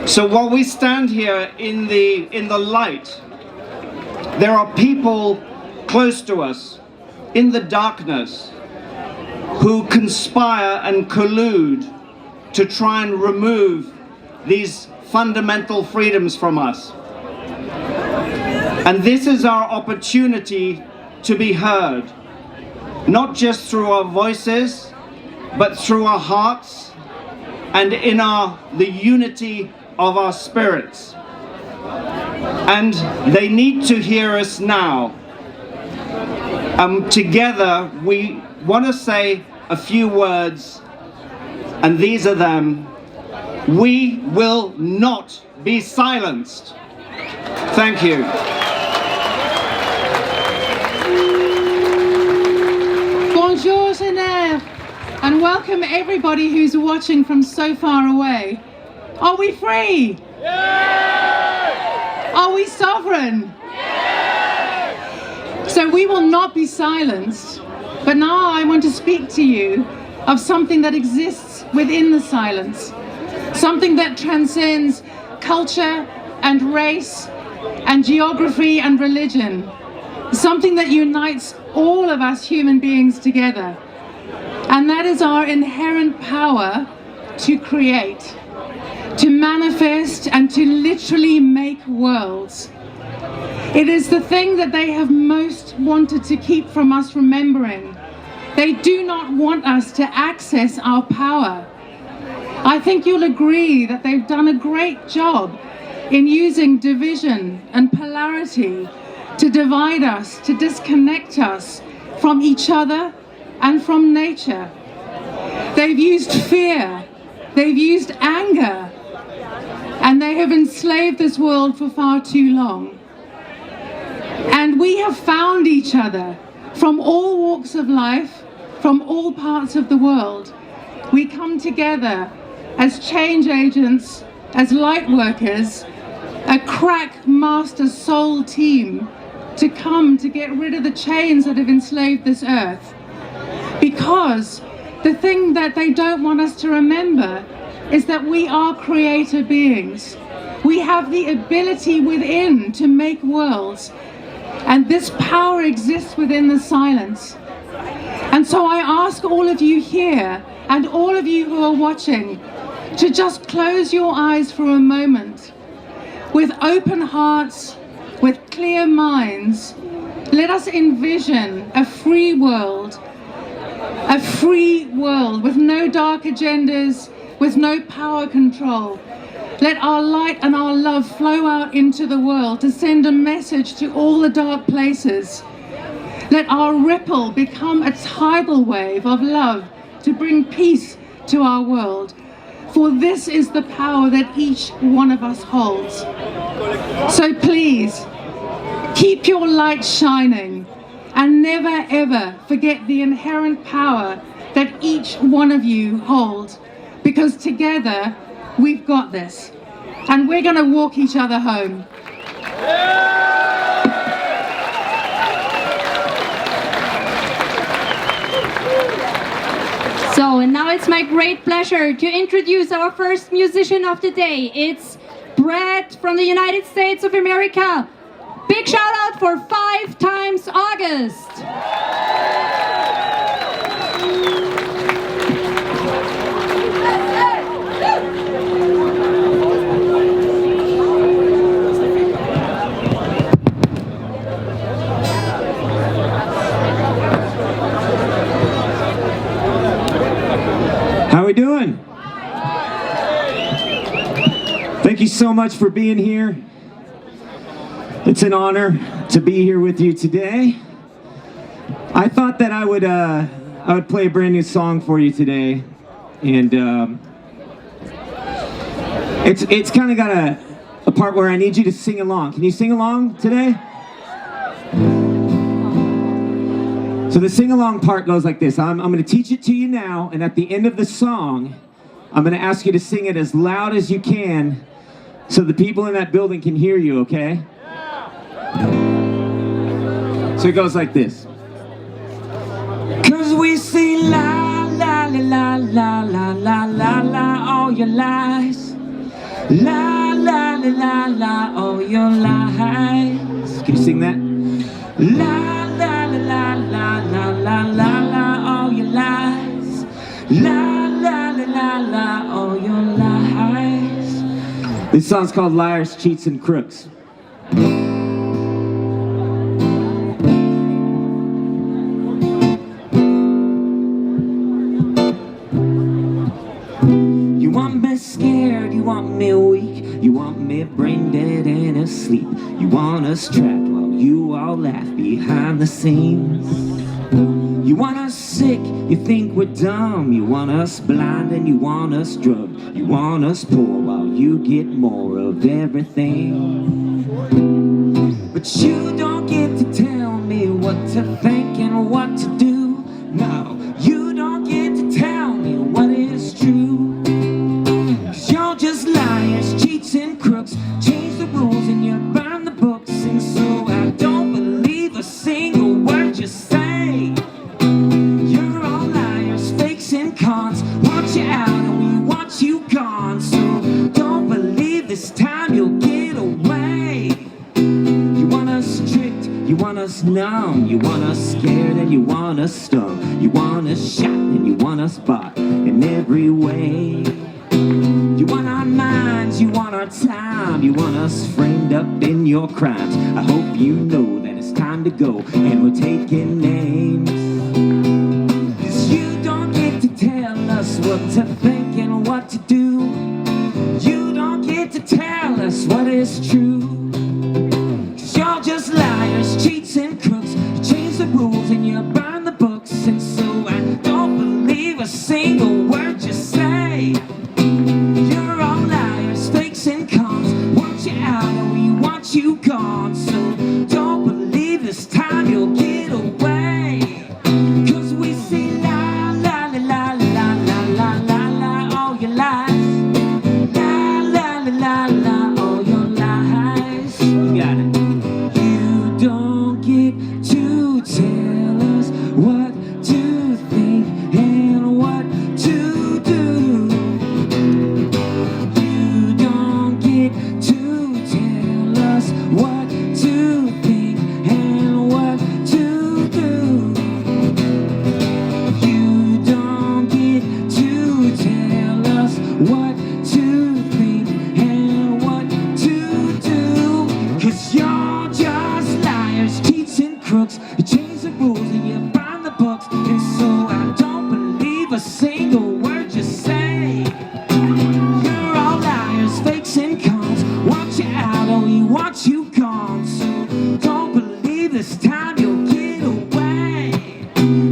So while we stand here in the light, there are people close to us in the darkness who conspire and collude to try and remove these fundamental freedoms from us. And this is our opportunity to be heard, not just through our voices, but through our hearts, and in the unity of our spirits. And they need to hear us now. Together we want to say a few words, and these are them. We will not be silenced. Thank you. Bonjour Genève, and welcome everybody who's watching from so far away. Are we free? Yes! Are we sovereign? Yes! So we will not be silenced, but now I want to speak to you of something that exists within the silence, something that transcends culture and race and geography and religion, something that unites all of us human beings together, and that is our inherent power to create, to manifest, and to literally make worlds. It is the thing that they have most wanted to keep from us remembering. They do not want us to access our power. I think you'll agree that they've done a great job in using division and polarity to divide us, to disconnect us from each other and from nature. They've used fear, they've used anger, and they have enslaved this world for far too long. And we have found each other from all walks of life, from all parts of the world. We come together as change agents, as light workers, a crack master soul team to come to get rid of the chains that have enslaved this earth. Because the thing that they don't want us to remember is that we are creator beings. We have the ability within to make worlds, and this power exists within the silence. And so I ask all of you here and all of you who are watching to just close your eyes for a moment. With open hearts, with clear minds, let us envision a free world with no dark agendas, with no power control. Let our light and our love flow out into the world to send a message to all the dark places. Let our ripple become a tidal wave of love to bring peace to our world. For this is the power that each one of us holds. So please, keep your light shining and never ever forget the inherent power that each one of you holds, because together we've got this, and we're going to walk each other home. So, and now it's my great pleasure to introduce our first musician of the day. It's Bret from the United States of America. Big shout out for 5 times August. How we doing? Thank you so much for being here. It's an honor to be here with you today. I thought that I would play a brand new song for you today, and it's kind of got a part where I need you to sing along. Can you sing along today? So the sing-along part goes like this. I'm going to teach it to you now, and at the end of the song, I'm going to ask you to sing it as loud as you can so the people in that building can hear you, okay? So it goes like this. 'Cause we say la, la, la, la, la, la, la, la, all your lies. La, la, la, la, la, all your lies. Can you sing that? La, la, la, la, la, la, la, la, all your lies. La, la, la, la, la, all your lies. This song's called Liars, Cheats, and Crooks. You want want me weak, you want me brain dead and asleep. You want us trapped while you all laugh behind the scenes. You want us sick, you think we're dumb. You want us blind and you want us drugged. You want us poor while you get more of everything. But you don't get to tell me what to think and what to do. No, you don't get to tell me what is true. 'Cause you're just liars, cheats and crooks. Change the rules and you burn the books. And so I don't believe a single word you say. You're all liars, fakes and cons. Want you out and we want you gone. So don't believe this time you'll get away. You want us tricked, you want us numb. You want us scared and you want us stung. You want us shot and you want us bought in every way. You want our minds, you want our time. You want us framed up in your crimes. I hope you know that it's time to go and we're taking names. 'Cause you don't get to tell us what to think and what to do. You don't get to tell us what is true. 'Cause you're just liars, cheats and crooks. You change the rules and you burn the books. And so I don't believe a single word you say. You're all liars, fakes and cons. Want you out and we want you gone. So don't believe this time you'll get away. 'Cause we say la la la la la la la la la all your lies. La la la la la all your lies. You got it. You don't get to tell us what to think and what to do. You don't get to tell us what to think and what to do. You don't get to tell us what to think and what to do. 'Cause you're just liars, cheats and crooks. You change the rules and you burn the books. And so I don't believe a single word you say. You're all liars, fakes and cons. Want you out or we want you gone. So don't believe this time you'll get away.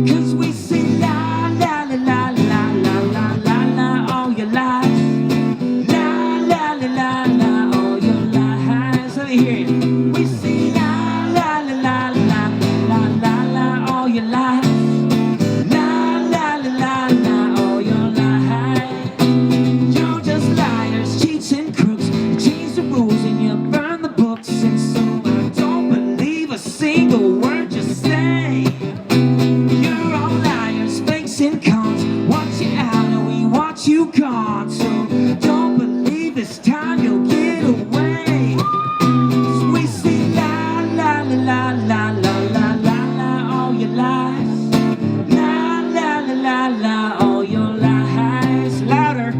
'Cause we say la la la la la la la la la all your lies. La la la la la all your lies. Let me hear it. We say la la la la la la la la all your lies. La la la la la all your lies. You're just liars, cheats and crooks. You change the rules and you burn the books. And so I don't believe a single word you say. You're all liars, fakes and cons. Want you out and we want you gone. So don't believe this time you'll get away. 'Cause we say la la la la la la la la la all your lies. La la la la la all your lies. Louder.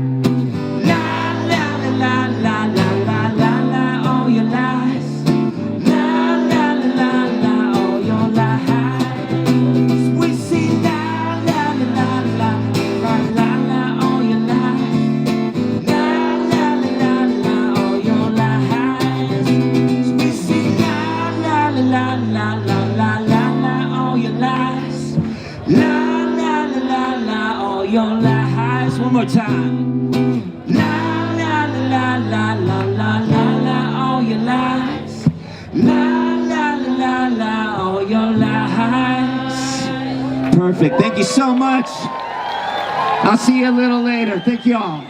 La la la la la la la la la all your lies. La la la la la all your lies. We say la la la la la la la la all your lies. La la la la la all your lies. We say la la la la la la la la la all your lies. La la la la la all your lies. One more time. La la la la la la la la all your lies. La la la la all your lies. Perfect. Thank you so much. I'll see you a little later. Thank you all.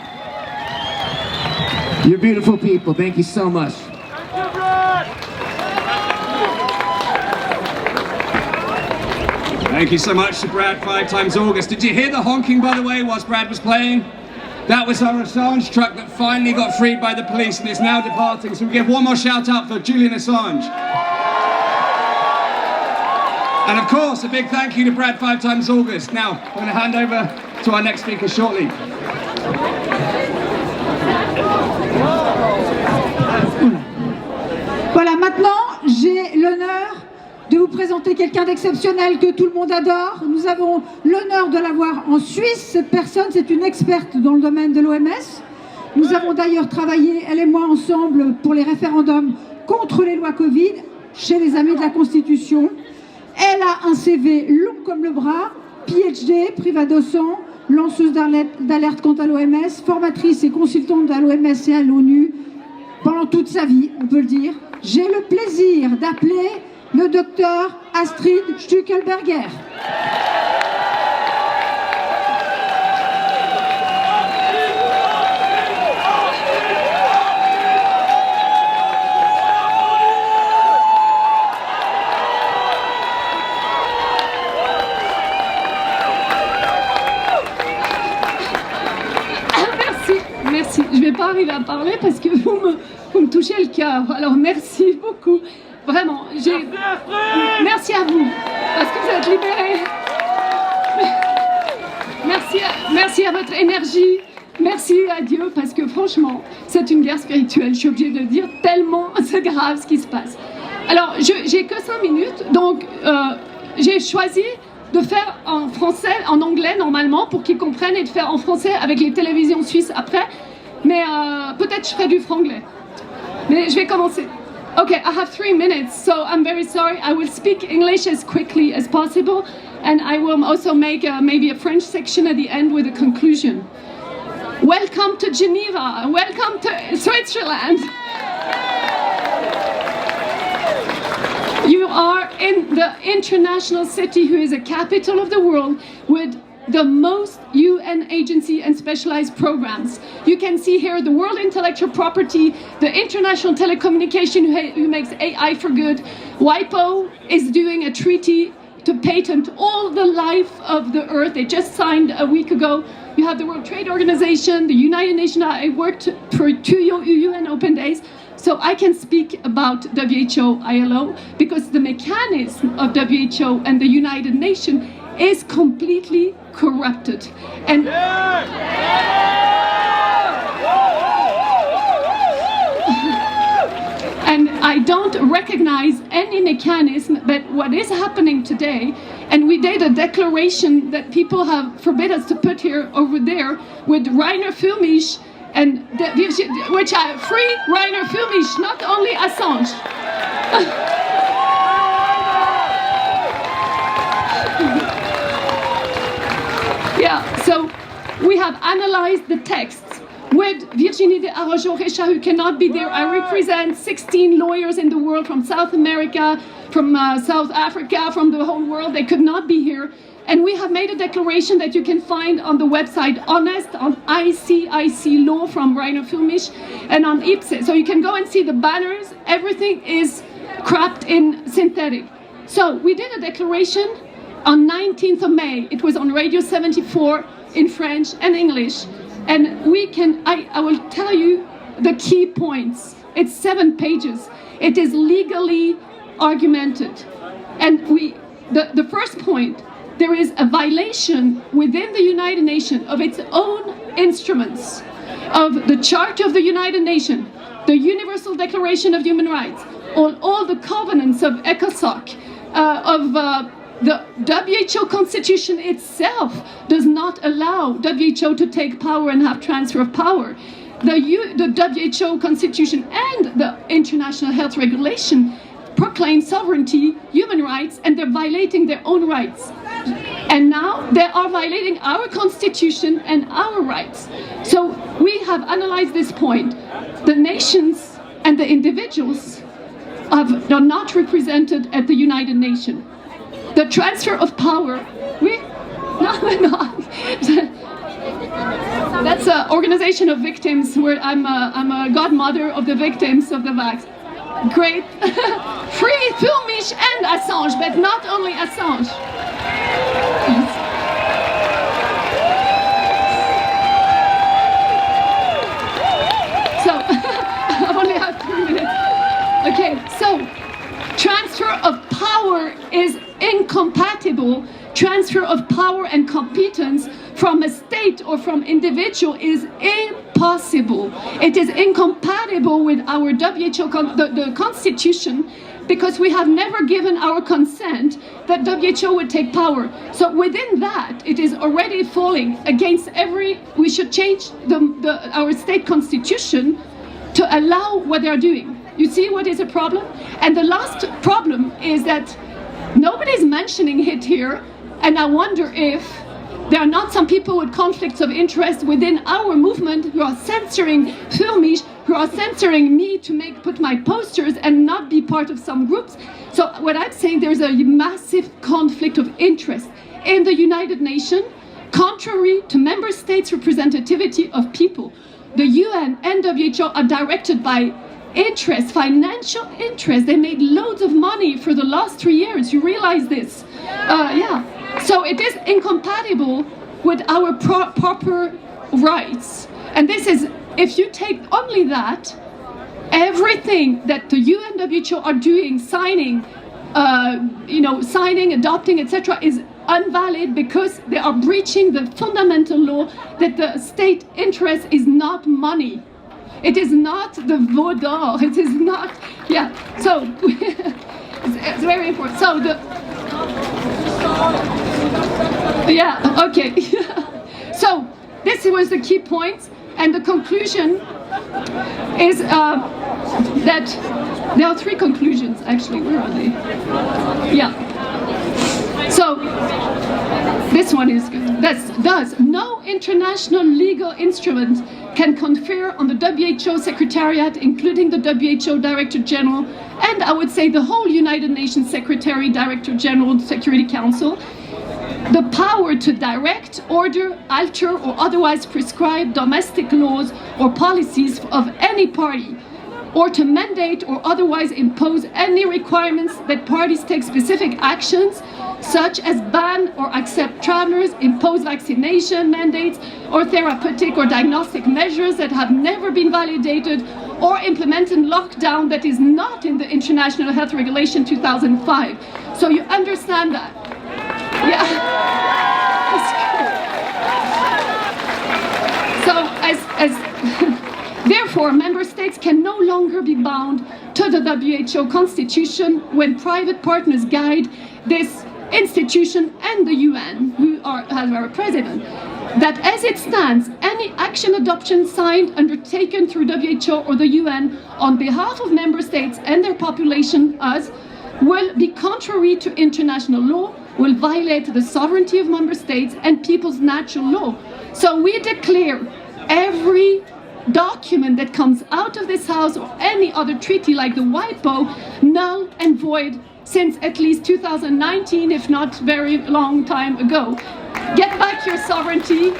You're beautiful people. Thank you so much. Thank you so much to Brad 5 times August. Did you hear the honking, by the way, whilst Brad was playing? That was our Assange truck that finally got freed by the police and is now departing. So we give one more shout out for Julian Assange. And of course, a big thank you to Brad 5 times August. Now, I'm going to hand over to our next speaker shortly. Voilà, maintenant, j'ai l'honneur de vous présenter quelqu'un d'exceptionnel que tout le monde adore. Nous avons l'honneur de l'avoir en Suisse. Cette personne, c'est une experte dans le domaine de l'OMS, Nous avons d'ailleurs travaillé, elle et moi, ensemble pour les référendums contre les lois Covid chez les Amis de la Constitution. Elle a un CV long comme le bras, PhD, privadocent, lanceuse d'alerte quant à l'OMS, formatrice et consultante à l'OMS et à l'ONU pendant toute sa vie, on peut le dire. J'ai le plaisir d'appeler le docteur Astrid Stuckelberger. Merci. Je ne vais pas arriver à parler parce que vous me touchez le cœur. Alors merci beaucoup. Vraiment. Merci à vous parce que vous êtes libérés. Merci à votre énergie. Merci à Dieu parce que franchement, c'est une guerre spirituelle. Je suis obligée de le dire tellement c'est grave ce qui se passe. Alors, j'ai que 5 minutes, donc j'ai choisi de faire en français, en anglais normalement, pour qu'ils comprennent, et de faire en français avec les télévisions suisses après. Mais peut-être je ferai du franglais. Mais je vais commencer. Okay, I have 3 minutes, so I'm very sorry. I will speak English as quickly as possible, and I will also make maybe a French section at the end with a conclusion. Welcome to Geneva. Welcome to Switzerland. You are in the international city who is a capital of the world with the most UN agency and specialized programs. You can see here the World Intellectual Property, the International Telecommunication who makes AI for good. WIPO is doing a treaty to patent all the life of the earth. They just signed a week ago. You have the World Trade Organization, the United Nations. I worked for 2 UN Open Days. So I can speak about WHO, ILO, because the mechanism of WHO and the United Nations is completely corrupted. And I don't recognize any mechanism, but what is happening today, and we did a declaration that people have forbid us to put here over there with Rainer Füllmich, and which are free Rainer Füllmich, not only Assange. Yeah, so we have analyzed the texts with Virginie de Araujo-Recha, who cannot be there. I represent 16 lawyers in the world from South America, from South Africa, from the whole world. They could not be here. And we have made a declaration that you can find on the website Honest, on ICIC Law from Rainer Füllmich, and on IPSE. So you can go and see the banners. Everything is cropped in synthetic. So we did a declaration on 19th of May. It was on Radio 74 in French and English. And we can, I will tell you the key points. It's 7 pages. It is legally argumented. And the first point, there is a violation within the United Nations of its own instruments, of the Charter of the United Nations, the Universal Declaration of Human Rights, all the covenants of ECOSOC, of the WHO Constitution itself does not allow WHO to take power and have transfer of power. The WHO Constitution and the International Health Regulation proclaim sovereignty, human rights, and they're violating their own rights. And now they are violating our constitution and our rights. So we have analyzed this point. The nations and the individuals are not represented at the United Nations. The transfer of power, that's an organization of victims where I'm a godmother of the victims of the vax. Great. Free Füllmich and Assange, but not only Assange. So, I only have 3 minutes. Okay, so transfer of power is incompatible. Transfer of power and competence from a state or from individual is impossible. It is incompatible with our WHO, the Constitution, because we have never given our consent that WHO would take power. So within that, it is already falling against we should change our state constitution to allow what they're doing. You see what is a problem? And the last problem is that nobody's mentioning it here, and I wonder if there are not some people with conflicts of interest within our movement who are censoring Furmich, who are censoring me to put my posters and not be part of some groups. So what I'm saying, there's a massive conflict of interest in the United Nations, contrary to member states' representativity of people. The UN and WHO are directed by interest, financial interest. They made loads of money for the last 3 years. You realize this? Yeah. So it is incompatible with our proper rights. And this is, if you take only that, everything that the UN and WHO are doing, signing, adopting, etc., is invalid because they are breaching the fundamental law that the state interest is not money. It is not the veau d'or. It is not, yeah. So it's very important. So yeah, okay. So this was the key point, and the conclusion is that there are 3 conclusions actually. Where are they? Yeah. So this one is good. Thus, no international legal instrument can confer on the WHO Secretariat, including the WHO Director General, and I would say the whole United Nations Secretary, Director General, Security Council, the power to direct, order, alter, or otherwise prescribe domestic laws or policies of any party, or to mandate or otherwise impose any requirements that parties take specific actions, such as ban or accept travelers, impose vaccination mandates, or therapeutic or diagnostic measures that have never been validated, or implement a lockdown that is not in the International Health Regulation 2005. So you understand that? Yeah. So therefore, member states can no longer be bound to the WHO Constitution when private partners guide this institution and the UN, who has our president, that as it stands, any action adoption signed, undertaken through WHO or the UN on behalf of member states and their population, us, will be contrary to international law, will violate the sovereignty of member states and people's natural law. So we declare every document that comes out of this house or any other treaty like the WIPO null and void since at least 2019, if not very long time ago. Get back your sovereignty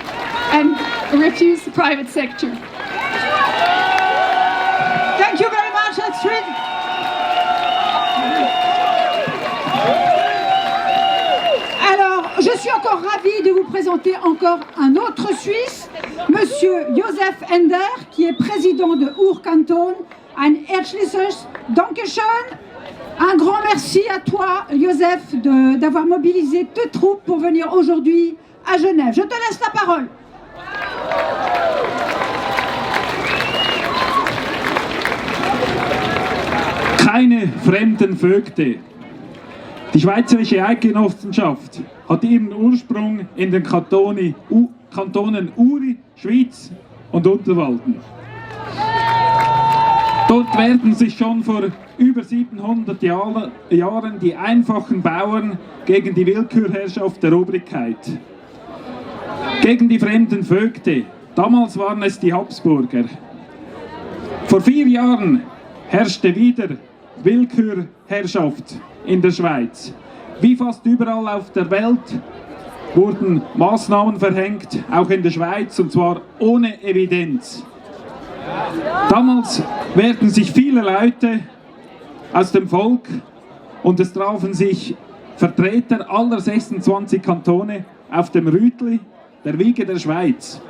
and refuse the private sector. Thank you very much, Astrid. Alors, je suis encore ravie de vous présenter encore un autre Suisse, Monsieur Josef Ender, qui est président de Ur-Kanton. Ein herzliches Dankeschön. Un grand merci à toi, Josef, d'avoir mobilisé tes troupes pour venir aujourd'hui à Genève. Je te laisse la parole. Keine fremden Vögte. Die Schweizerische Eidgenossenschaft hat ihren Ursprung in den Kantonen Uri, Schwyz und Unterwalden. Dort werden sich schon vor über 700 Jahren die einfachen Bauern gegen die Willkürherrschaft der Obrigkeit, gegen die fremden Vögte, damals waren es die Habsburger. Vor 4 Jahren herrschte wieder Willkürherrschaft in der Schweiz. Wie fast überall auf der Welt wurden Maßnahmen verhängt, auch in der Schweiz, und zwar ohne Evidenz. Damals wehrten sich viele Leute aus dem Volk und es trafen sich Vertreter aller 26 Kantone auf dem Rütli, der Wiege der Schweiz.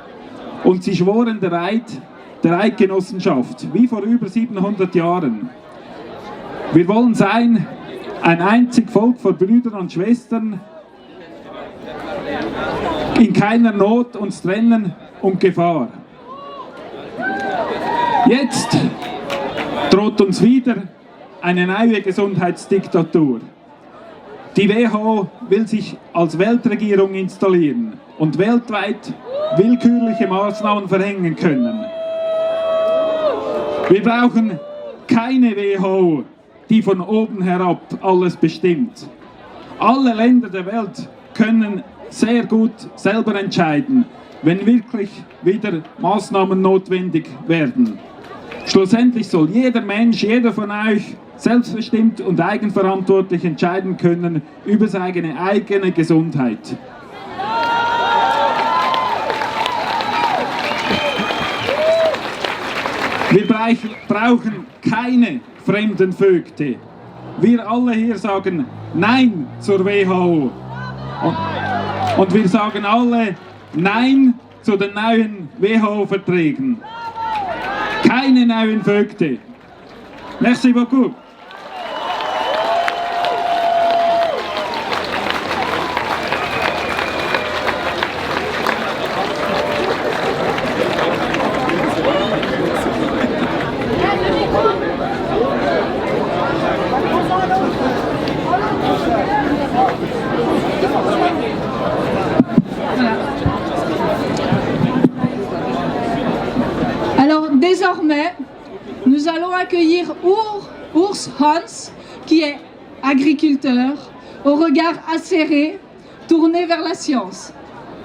Und sie schworen der Eid der Eidgenossenschaft, wie vor über 700 Jahren. Wir wollen sein ein einzig Volk von Brüdern und Schwestern, in keiner Not uns trennen und Gefahr. Jetzt droht uns wieder eine neue Gesundheitsdiktatur. Die WHO will sich als Weltregierung installieren und weltweit willkürliche Maßnahmen verhängen können. Wir brauchen keine WHO, die von oben herab alles bestimmt. Alle Länder der Welt können sehr gut selber entscheiden, wenn wirklich wieder Maßnahmen notwendig werden. Schlussendlich soll jeder Mensch, jeder von euch selbstbestimmt und eigenverantwortlich entscheiden können über seine eigene Gesundheit. Wir brauchen keine fremden Vögte. Wir alle hier sagen Nein zur WHO. Und wir sagen alle Nein zu den neuen WHO-Verträgen. Keine neuen Vögte. Merci beaucoup. Alors désormais, nous allons accueillir Urs Hans, qui est agriculteur, au regard acéré, tourné vers la science.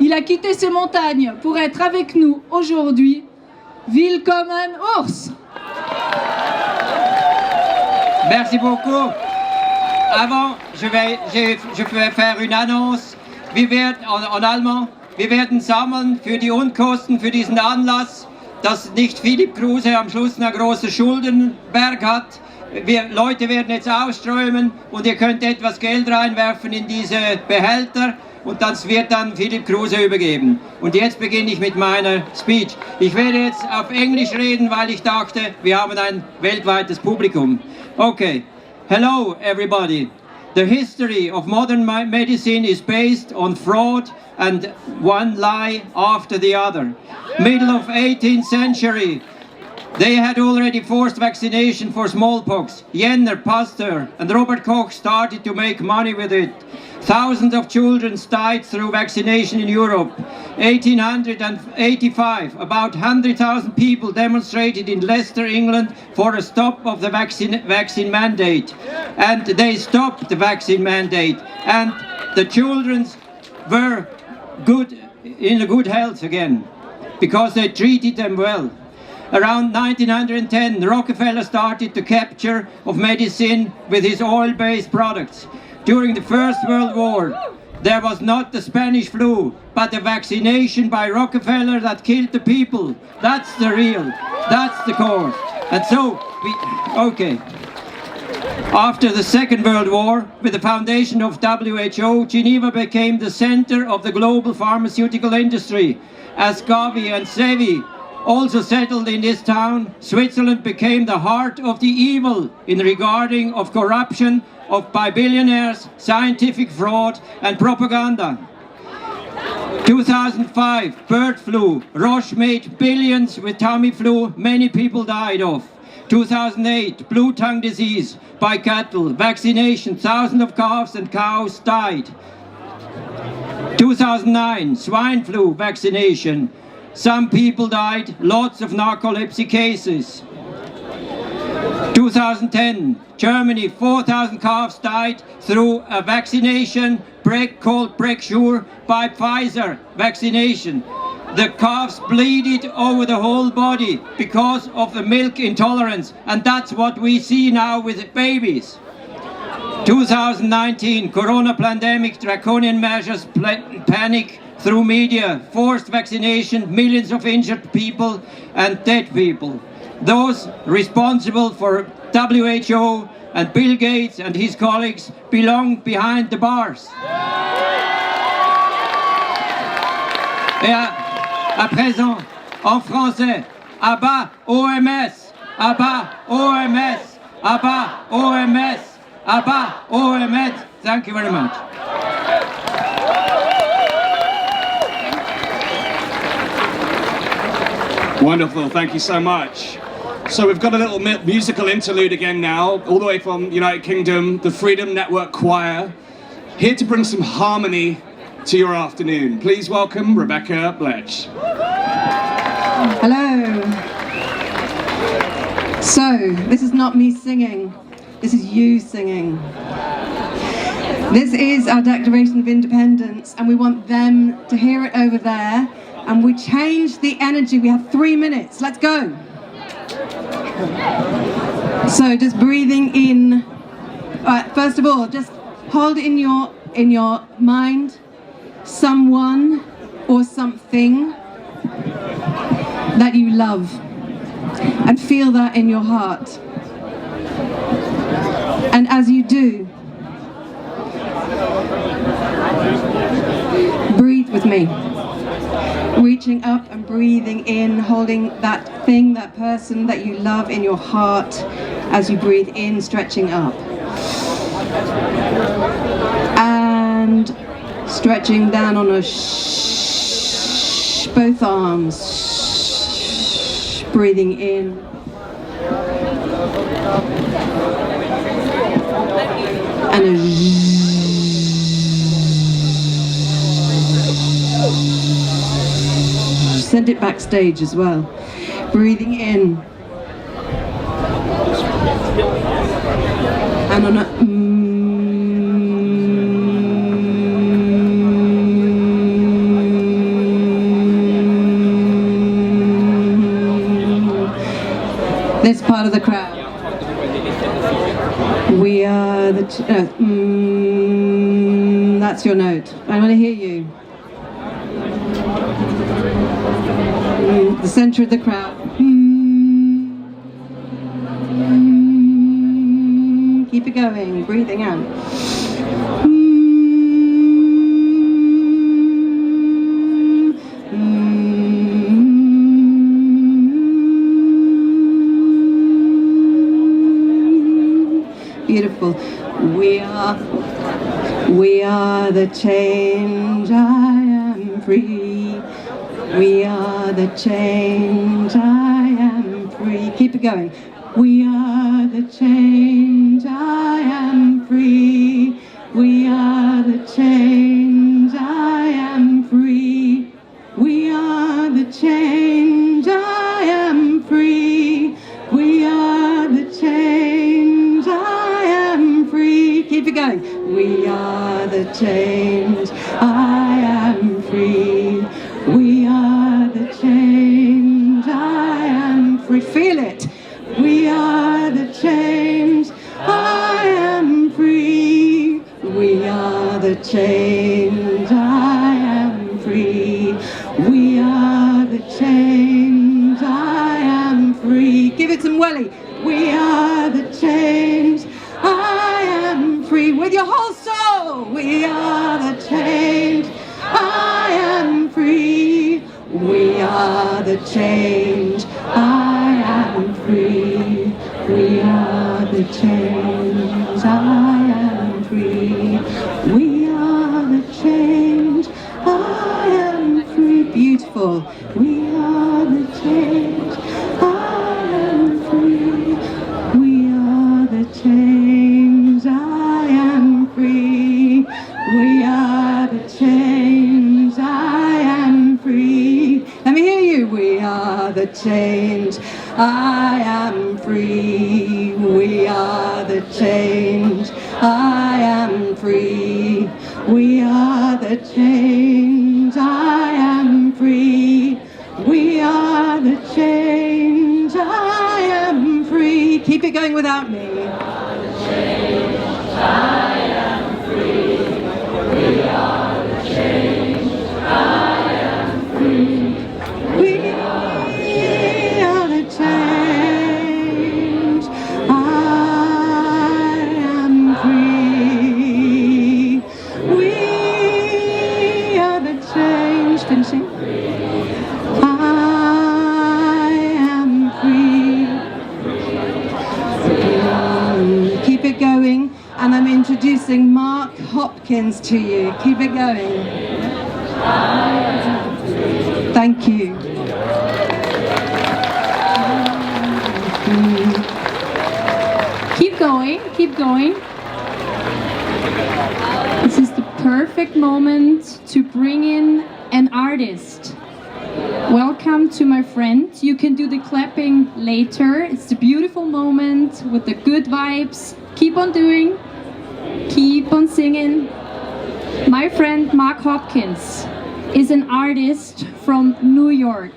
Il a quitté ses montagnes pour être avec nous aujourd'hui. Willkommen Urs! Merci beaucoup. Avant, je vais faire une annonce. Wir werden, en allemand, wir werden sammeln für die Unkosten für diesen Anlass, dass nicht Philipp Kruse am Schluss einen großen Schuldenberg hat. Leute werden jetzt ausströmen und ihr könnt etwas Geld reinwerfen in diese Behälter und das wird dann Philipp Kruse übergeben. Und jetzt beginne ich mit meiner Speech. Ich werde jetzt auf Englisch reden, weil ich dachte, wir haben ein weltweites Publikum. Okay, hello everybody. The history of modern medicine is based on fraud and one lie after the other. Middle of 18th century, they had already forced vaccination for smallpox. Jenner, Pasteur and Robert Koch started to make money with it. Thousands of children died through vaccination in Europe. 1885, about 100,000 people demonstrated in Leicester, England for a stop of the vaccine mandate. And they stopped the vaccine mandate. And the children were in good health again because they treated them well. Around 1910, Rockefeller started the capture of medicine with his oil-based products. During the First World War, there was not the Spanish flu, but the vaccination by Rockefeller that killed the people. That's that's the cause. And so, okay. After the Second World War, with the foundation of WHO, Geneva became the center of the global pharmaceutical industry. As Gavi and Sevi also settled in this town, Switzerland became the heart of the evil in regarding of corruption by billionaires, scientific fraud and propaganda. 2005, bird flu. Roche made billions with Tamiflu, many people died of. 2008, blue tongue disease by cattle, vaccination, thousands of calves and cows died. 2009, swine flu vaccination. Some people died, lots of narcolepsy cases. 2010, Germany, 4,000 calves died through a vaccination called Brecksure by Pfizer vaccination. The calves bleeded over the whole body because of the milk intolerance, and that's what we see now with babies. 2019, Corona pandemic, draconian measures, panic through media, forced vaccination, millions of injured people and dead people. Those responsible for WHO and Bill Gates and his colleagues belong behind the bars. Et à présent, en français, à bas OMS, à bas OMS, à bas OMS, à bas OMS. Thank you very much. Wonderful, thank you so much. So we've got a little musical interlude again now, all the way from United Kingdom, the Freedom Network Choir. here to bring some harmony to your afternoon. Please welcome Rebecca Blech. Hello. So, this is not me singing, this is you singing. This is our Declaration of Independence, and we want them to hear it over there, and we change the energy. We have 3 minutes, let's go. So, just breathing in. First of all, just hold in your mind someone or something that you love, and feel that in your heart. And as you do, breathe with me, reaching up and breathing in, holding that thing, that person that you love in your heart as you breathe in, stretching up. And stretching down on a shh, both arms, shh, breathing in. And a zzz. Send it backstage as well. Breathing in. And on a this part of the crowd. We are the that's your note. I want to hear you. The center of the crowd. Keep it going, breathing out. Beautiful. We are the change, I am free. We are the change, I am free. Keep it going. We are the change, I am free. We are the change, I am free. We are the change, I am free. We are the change, I am free. Keep it going. We are the change, I am free. We are the change, I am free. Feel it. We are the change, I am free. We are the change, I am free. We are the change, I am free. Give it some welly. We are the change, I am free. With your whole soul. We are the change, I am free. We are the change, I am free. We are the change, I am free. We are the change, I am free. Beautiful. We are the change, I am free. We are the change, I am free. We are the change, I am free. Let me hear you. We are the change, I am free. We are the change, I am free. We are the change, I am free. We are the change, I am free. Keep it going without me. We are the change, I am free. We are the change, I am free. We are the change, I am free. We are the change. Didn't she? I am free. Keep it going. And I'm introducing Mark Hopkins to you. Keep it going. Thank you. Keep going, keep going. This is the perfect moment to bring in an artist. Welcome to my friend. You can do the clapping later. It's a beautiful moment with the good vibes. Keep on doing, keep on singing. My friend Mark Hopkins is an artist from New York,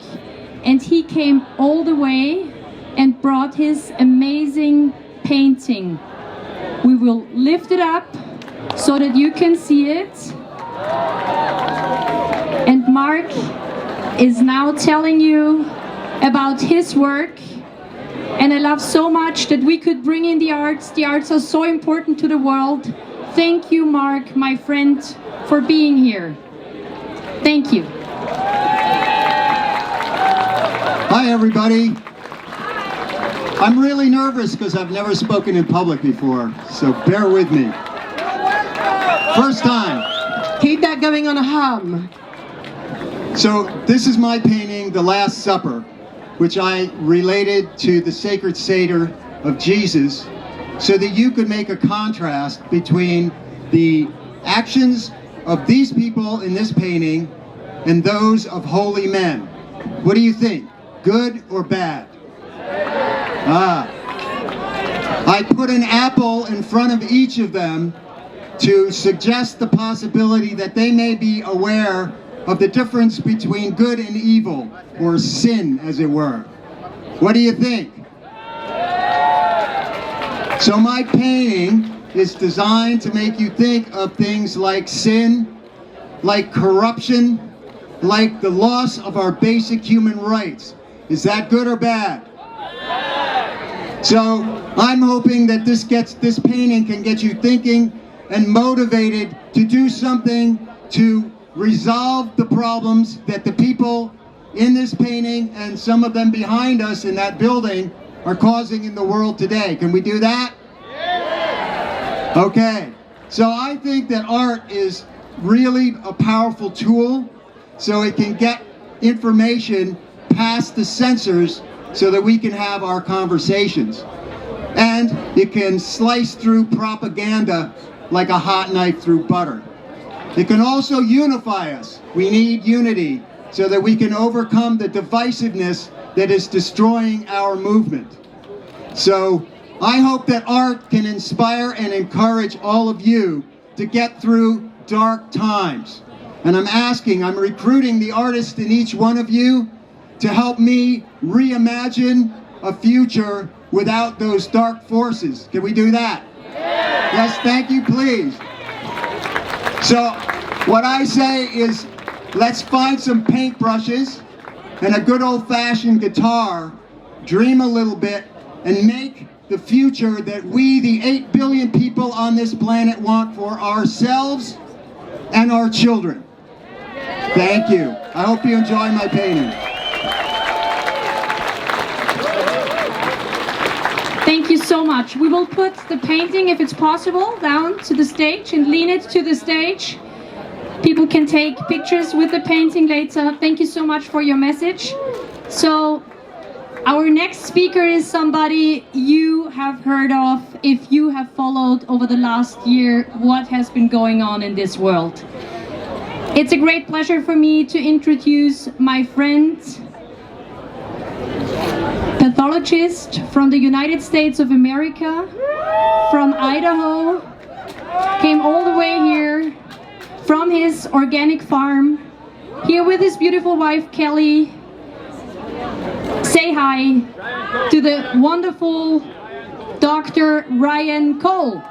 and he came all the way and brought his amazing painting. We will lift it up so that you can see it. And Mark is now telling you about his work. And I love so much that we could bring in the arts. The arts are so important to the world. Thank you, Mark, my friend, for being here. Thank you. Hi, everybody. I'm really nervous because I've never spoken in public before, so bear with me. First time. Keep that going on a hum. So this is my painting, The Last Supper, which I related to the sacred Seder of Jesus, so that you could make a contrast between the actions of these people in this painting and those of holy men. What do you think? Good or bad? I put an apple in front of each of them to suggest the possibility that they may be aware of the difference between good and evil, or sin, as it were. What do you think? So my painting is designed to make you think of things like sin, like corruption, like the loss of our basic human rights. Is that good or bad? So I'm hoping that this painting can get you thinking and motivated to do something to resolve the problems that the people in this painting and some of them behind us in that building are causing in the world today. Can we do that? Okay. So I think that art is really a powerful tool, so it can get information past the censors so that we can have our conversations. And it can slice through propaganda like a hot knife through butter. It can also unify us. We need unity so that we can overcome the divisiveness that is destroying our movement. So I hope that art can inspire and encourage all of you to get through dark times. And I'm recruiting the artists in each one of you to help me reimagine a future without those dark forces. Can we do that? Yes, thank you, please. So what I say is, let's find some paintbrushes and a good old-fashioned guitar, dream a little bit, and make the future that we, the 8 billion people on this planet, want for ourselves and our children. Thank you. I hope you enjoy my painting. Thank you so much. We will put the painting, if it's possible, down to the stage and lean it to the stage. People can take pictures with the painting later. Thank you so much for your message. So our next speaker is somebody you have heard of if you have followed over the last year what has been going on in this world. It's a great pleasure for me to introduce my friend, pathologist from the United States of America, from Idaho, came all the way here from his organic farm, here with his beautiful wife Kelly. Say hi to the wonderful Dr. Ryan Cole.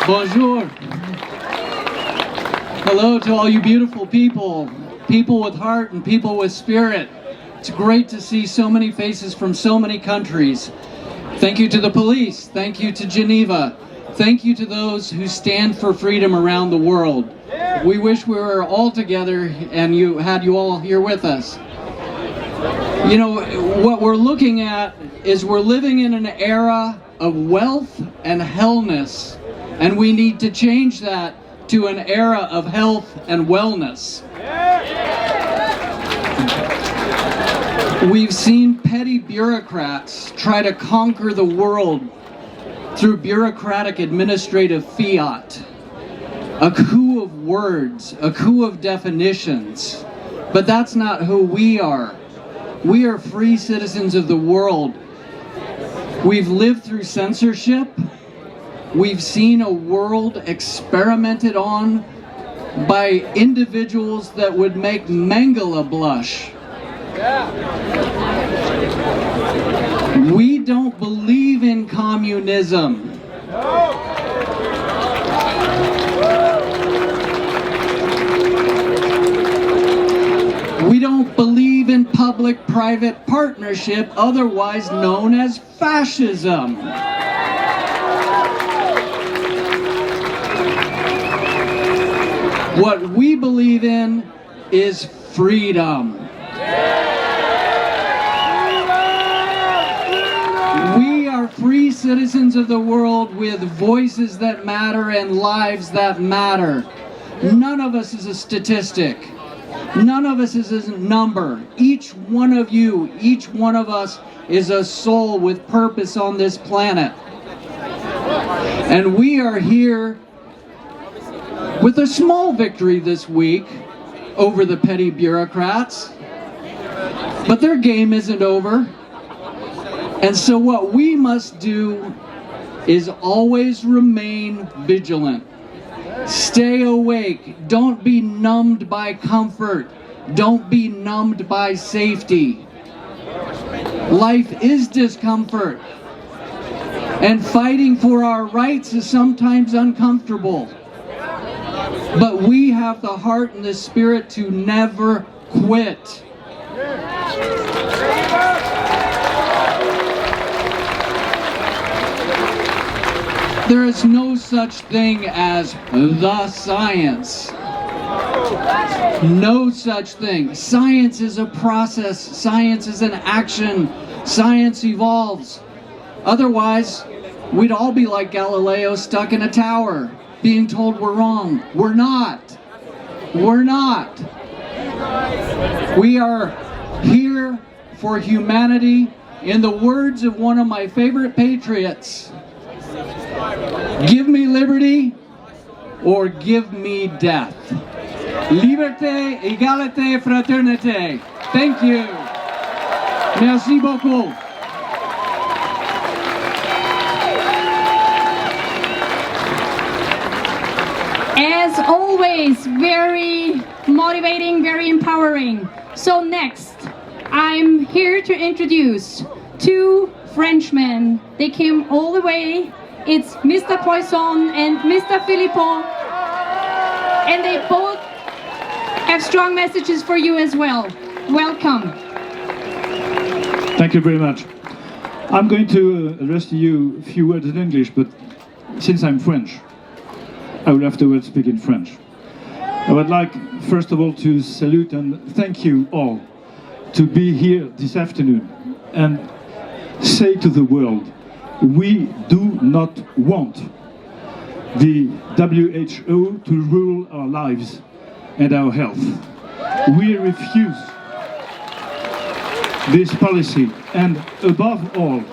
Bonjour. Hello to all you beautiful people, people with heart and people with spirit. It's great to see so many faces from so many countries. Thank you to the police. Thank you to Geneva. Thank you to those who stand for freedom around the world. We wish we were all together and had you all here with us. You know, what we're looking at is we're living in an era of wealth and hellness. And we need to change that to an era of health and wellness. We've seen petty bureaucrats try to conquer the world through bureaucratic administrative fiat. A coup of words, a coup of definitions. But that's not who we are. We are free citizens of the world. We've lived through censorship. We've seen a world experimented on by individuals that would make Mengele blush. We don't believe in communism. We don't believe in public-private partnership, otherwise known as fascism. What we believe in is freedom. We are free citizens of the world with voices that matter and lives that matter. None of us is a statistic. None of us is a number. Each one of you, each one of us is a soul with purpose on this planet. And we are here with a small victory this week over the petty bureaucrats. But their game isn't over. And so what we must do is always remain vigilant. Stay awake. Don't be numbed by comfort. Don't be numbed by safety. Life is discomfort. And fighting for our rights is sometimes uncomfortable. But we have the heart and the spirit to never quit. There is no such thing as the science. No such thing. Science is a process. Science is an action. Science evolves. Otherwise, we'd all be like Galileo stuck in a tower, being told we're wrong. We're not. We're not. We are here for humanity. In the words of one of my favorite patriots, give me liberty or give me death. Liberté, égalité, fraternité. Thank you. Merci beaucoup. As always, very motivating, very empowering. So next, I'm here to introduce two Frenchmen. They came all the way. It's Mr. Poisson and Mr. Philippot. And they both have strong messages for you as well. Welcome. Thank you very much. I'm going to address to you a few words in English, but since I'm French, I will afterwards speak in French. I would like, first of all, to salute and thank you all to be here this afternoon and say to the world, we do not want the WHO to rule our lives and our health. We refuse this policy, and above all,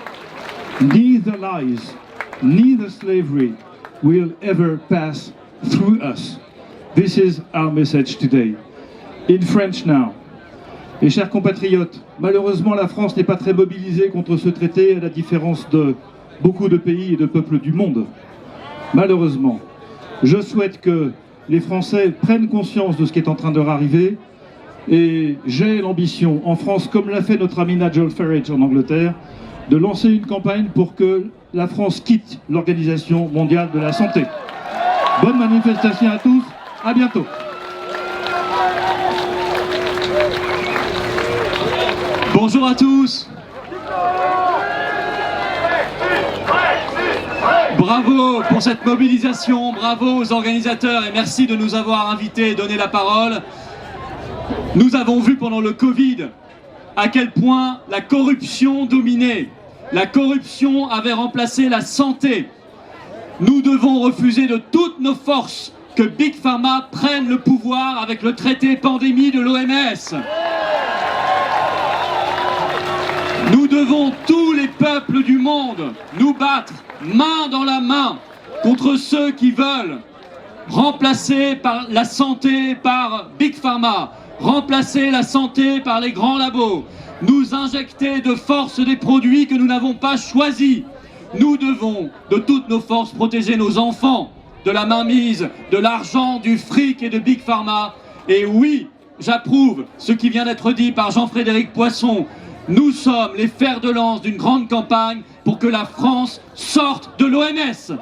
neither lies, neither slavery will ever pass through us. This is our message today. In French now. Mes chers compatriotes, malheureusement la France n'est pas très mobilisée contre ce traité à la différence de beaucoup de pays et de peuples du monde. Malheureusement, je souhaite que les Français prennent conscience de ce qui est en train de leur arriver et j'ai l'ambition, en France, comme l'a fait notre ami Nigel Farage en Angleterre, de lancer une campagne pour que la France quitte l'Organisation mondiale de la santé. Bonne manifestation à tous, à bientôt. Bonjour à tous. Bravo pour cette mobilisation, bravo aux organisateurs et merci de nous avoir invités et donné la parole. Nous avons vu pendant le Covid à quel point la corruption dominait. La corruption avait remplacé la santé. Nous devons refuser de toutes nos forces que Big Pharma prenne le pouvoir avec le traité pandémie de l'OMS. Nous devons, tous les peuples du monde, nous battre main dans la main contre ceux qui veulent remplacer par la santé par Big Pharma, remplacer la santé par les grands labos, nous injecter de force des produits que nous n'avons pas choisis. Nous devons, de toutes nos forces, protéger nos enfants de la mainmise, de l'argent, du fric et de Big Pharma. Et oui, j'approuve ce qui vient d'être dit par Jean-Frédéric Poisson. Nous sommes les fers de lance d'une grande campagne pour que la France sorte de l'OMS.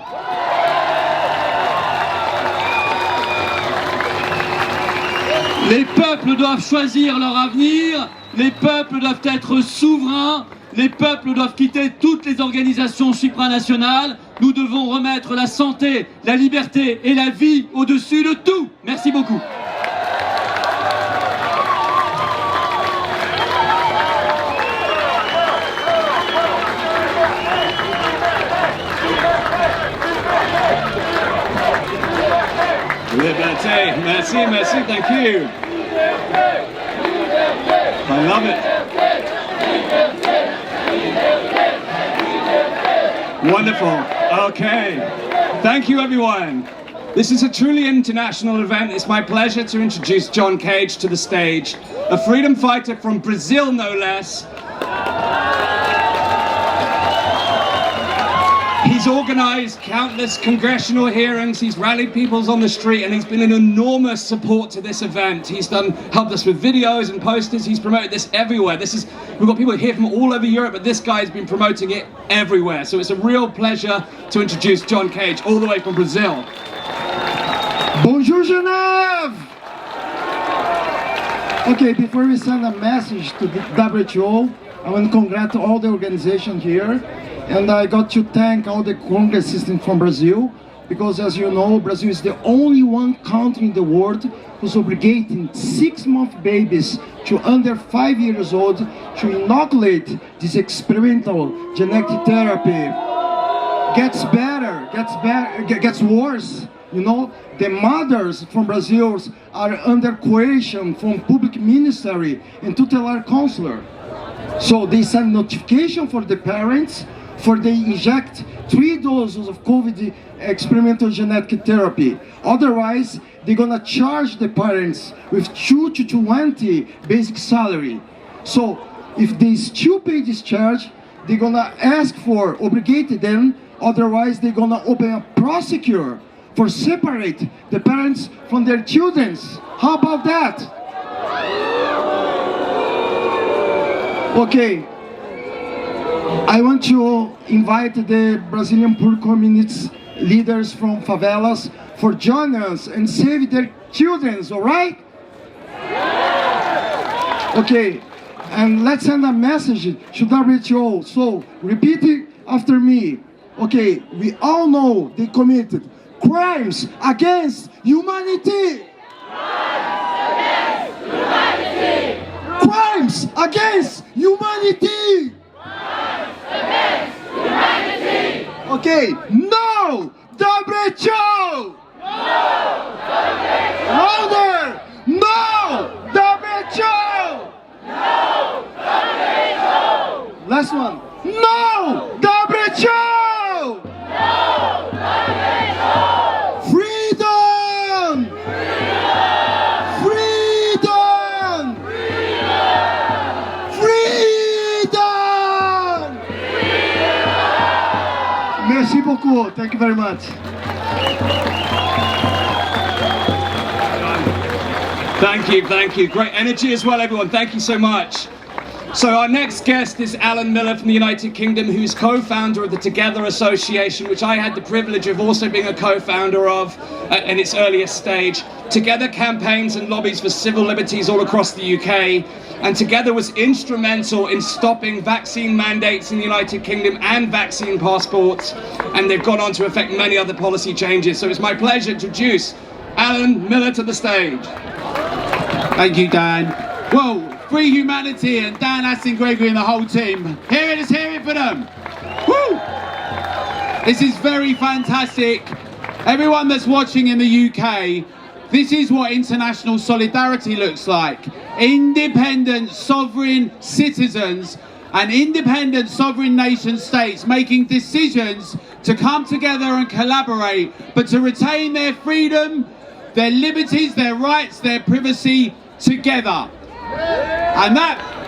Les peuples doivent choisir leur avenir, les peuples doivent être souverains, les peuples doivent quitter toutes les organisations supranationales. Nous devons remettre la santé, la liberté et la vie au-dessus de tout. Merci beaucoup. Liberté, merci, merci, thank you. I love it. Wonderful. Okay. Thank you, everyone. This is a truly international event. It's my pleasure to introduce John Cage to the stage, a freedom fighter from Brazil, no less. He's organised countless congressional hearings, he's rallied peoples on the street, and he's been an enormous support to this event. He's helped us with videos and posters, he's promoted this everywhere. We've got people here from all over Europe, but this guy's been promoting it everywhere. So it's a real pleasure to introduce John Cage, all the way from Brazil. Bonjour Genève! Okay, before we send a message to the WHO, I want to congratulate all the organizations here. And I got to thank all the Congress system from Brazil, because as you know, Brazil is the only one country in the world who's obligating 6-month babies to under 5 years old to inoculate this experimental genetic therapy. Gets better, gets worse. You know, the mothers from Brazil are under coercion from public ministry and tutelar counselor. So they send notification for the parents, for they inject 3 doses of COVID experimental genetic therapy. Otherwise, they're gonna charge the parents with 2 to 20 basic salary. So if they still pay this charge, they're gonna ask for obligated them. Otherwise, they're gonna open a prosecutor for separate the parents from their children. How about that? Okay. I want to invite the Brazilian poor communities leaders from favelas for join us and save their children, all right? Okay, and let's send a message to WHO. So, repeat it after me. Okay, we all know they committed crimes against humanity. Crimes against humanity. Okay, no WHO! Louder! No WHO! Last one. No WHO! Freedom! Freedom! Freedom! Merci beaucoup. Thank you very much. Thank you. Great energy as well, everyone. Thank you so much. So our next guest is Alan Miller from the United Kingdom, who's co-founder of the Together Association, which I had the privilege of also being a co-founder of in its earliest stage. Together campaigns and lobbies for civil liberties all across the UK, and Together was instrumental in stopping vaccine mandates in the United Kingdom and vaccine passports, and they've gone on to affect many other policy changes. So it's my pleasure to introduce Alan Miller to the stage. Thank you, Dan. Well, Free Humanity and Dan Astin-Gregory and the whole team. Hear it for them. Woo! This is very fantastic. everyone that's watching in the UK, this is what international solidarity looks like. Independent sovereign citizens and independent sovereign nation states making decisions to come together and collaborate, but to retain their freedom, their liberties, their rights, their privacy together. And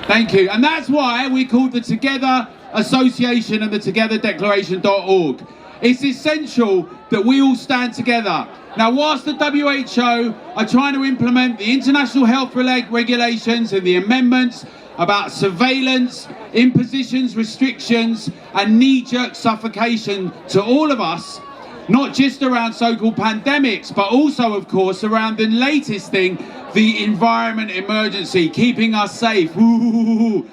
thank you. And that's why we called the Together Association and the Together Declaration.org. It's essential that we all stand together. Now, whilst the WHO are trying to implement the international health regulations and the amendments about surveillance, impositions, restrictions, and knee-jerk suffocation to all of us, not just around so-called pandemics, but also, of course, around the latest thing, the environment emergency, keeping us safe. Ooh,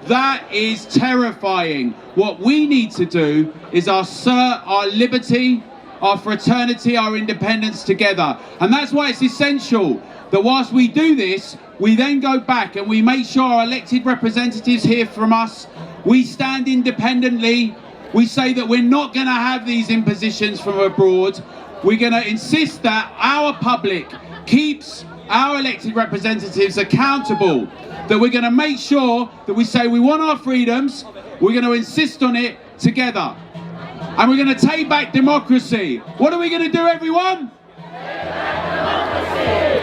that is terrifying. What we need to do is assert our liberty, our fraternity, our independence together. And that's why it's essential that whilst we do this, we then go back and we make sure our elected representatives hear from us. We stand independently. We say that we're not going to have these impositions from abroad. We're going to insist that our public keeps our elected representatives accountable, that we're going to make sure that we say we want our freedoms, we're going to insist on it together. And we're going to take back democracy. What are we going to do, everyone?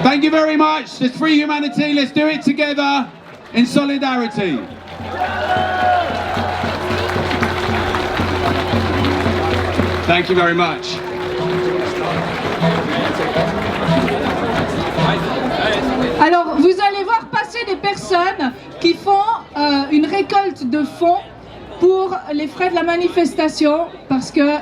Thank you very much. There's free humanity. Let's do it together in solidarity. Thank you very much. Alors, vous allez voir passer des personnes qui font une récolte de fonds pour les frais de la manifestation, parce que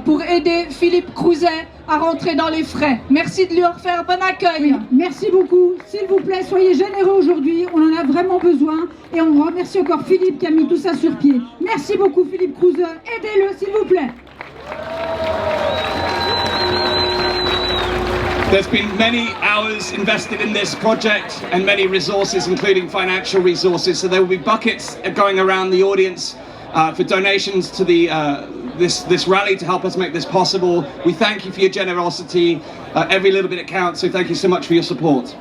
pour aider Philipp Kruse à rentrer dans les frais. Merci de lui faire bon accueil. Oui, merci beaucoup. S'il vous plaît, soyez généreux aujourd'hui. On en a vraiment besoin. Et on remercie encore Philippe qui a mis tout ça sur pied. Merci beaucoup, Philipp Kruse. Aidez-le, s'il vous plaît. There's been many hours invested in this project and many resources, including financial resources. So there will be buckets going around the audience for donations to the this rally to help us make this possible. We thank you for your generosity. Every little bit counts, so thank you so much for your support.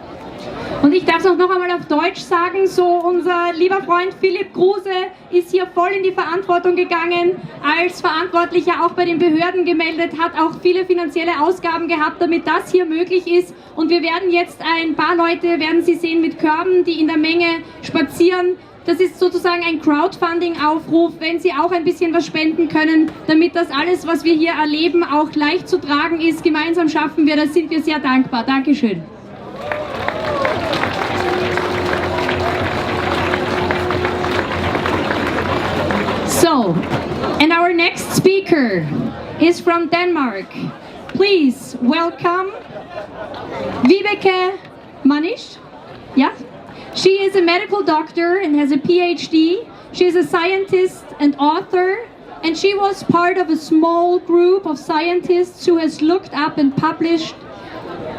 Und ich darf es auch noch einmal auf Deutsch sagen, so unser lieber Freund Philipp Kruse ist hier voll in die Verantwortung gegangen, als Verantwortlicher auch bei den Behörden gemeldet, hat auch viele finanzielle Ausgaben gehabt, damit das hier möglich ist. Und wir werden jetzt ein paar Leute, werden Sie sehen, mit Körben, die in der Menge spazieren. Das ist sozusagen ein Crowdfunding-Aufruf, wenn Sie auch ein bisschen was spenden können, damit das alles, was wir hier erleben, auch leicht zu tragen ist. Gemeinsam schaffen wir das, sind wir sehr dankbar. Dankeschön. So, and our next speaker is from Denmark. Please welcome Vibeke Manniche. Yeah? She is a medical doctor and has a PhD. She is a scientist and author, and she was part of a small group of scientists who has looked up and published